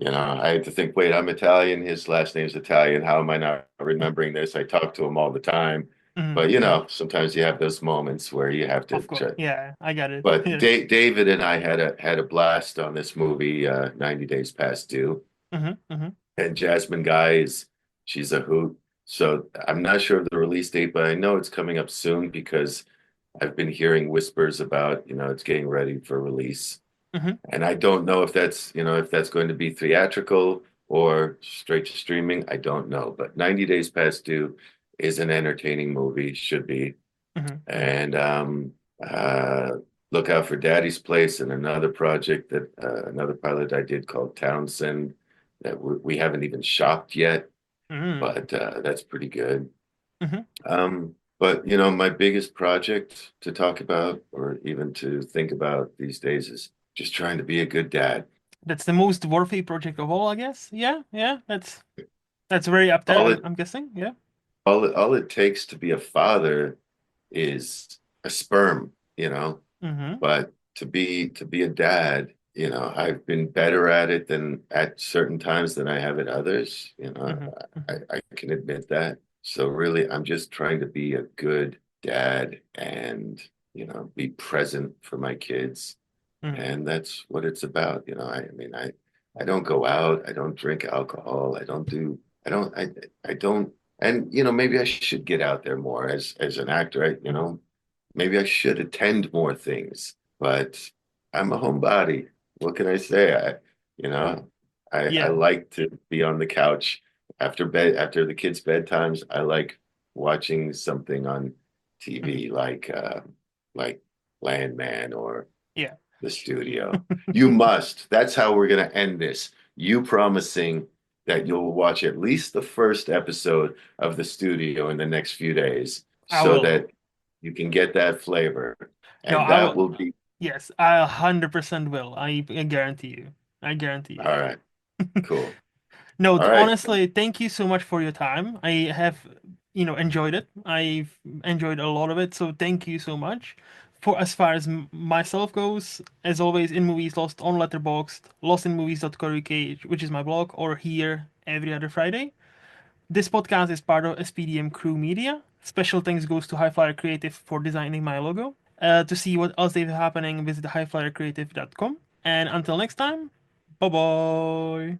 I had to think, wait, I'm Italian. His last name's Italian. How am I not remembering this? I talk to him all the time. Mm-hmm. But, Mm-hmm. sometimes you have those moments where you have to Of course. try. Yeah, I got it. But Yes. David and I had a blast on this movie, 90 Days Past Due. Mm-hmm. Mm-hmm. And Jasmine Guy she's a hoot. So I'm not sure of the release date, but I know it's coming up soon because I've been hearing whispers about, it's getting ready for release. Mm-hmm. And I don't know if that's going to be theatrical or straight to streaming. I don't know. But 90 Days Past Due is an entertaining movie, should be. Mm-hmm. Mm-hmm. And uh, look out for Daddy's Place and another project another pilot I did called Townsend that we haven't even shopped yet, Mm-hmm. but that's pretty good. Mm-hmm. But my biggest project to talk about or even to think about these days is just trying to be a good dad. That's the most worthy project of all, I guess. Yeah, yeah. That's very up there. All I'm it I'm guessing. Yeah. all it takes to be a father is a sperm, Mm-hmm. but to be a dad, I've been better at it than at certain times than I have at others. Mm-hmm. I, Mm-hmm. I can admit that. So really, I'm just trying to be a good dad and, be present for my kids. Mm-hmm. And that's what it's about. I mean, I don't go out. I don't drink alcohol. I don't, and, maybe I should get out there more as an actor. Mm-hmm. Maybe I should attend more things, but I'm a homebody. What can I say? You know, I Yeah. like to be on the couch after the kids' bedtimes. I like watching something on Mm-hmm. TV like Landman or Yeah. the studio. You must. That's how we're going to end this. You promising that you'll watch at least the first episode of the studio in the next few days I so will. that you can get that flavor. No, And I that will. will be Yes, I 100% will. I guarantee you. I guarantee all right. you. Cool. No, All right. honestly, thank you so much for your time. I have, enjoyed it. I've enjoyed a lot of it, so thank you so much. For as far as myself goes, as always, in movies lost on Letterboxd, lostinmovies.co.uk, which is my blog, or here every other Friday. This podcast is part of SPDM Crew Media. Special thanks goes to HiFlyer Creative for designing my logo. To see what else they have happening, visit hiflyercreative.com. And until next time, bye bye.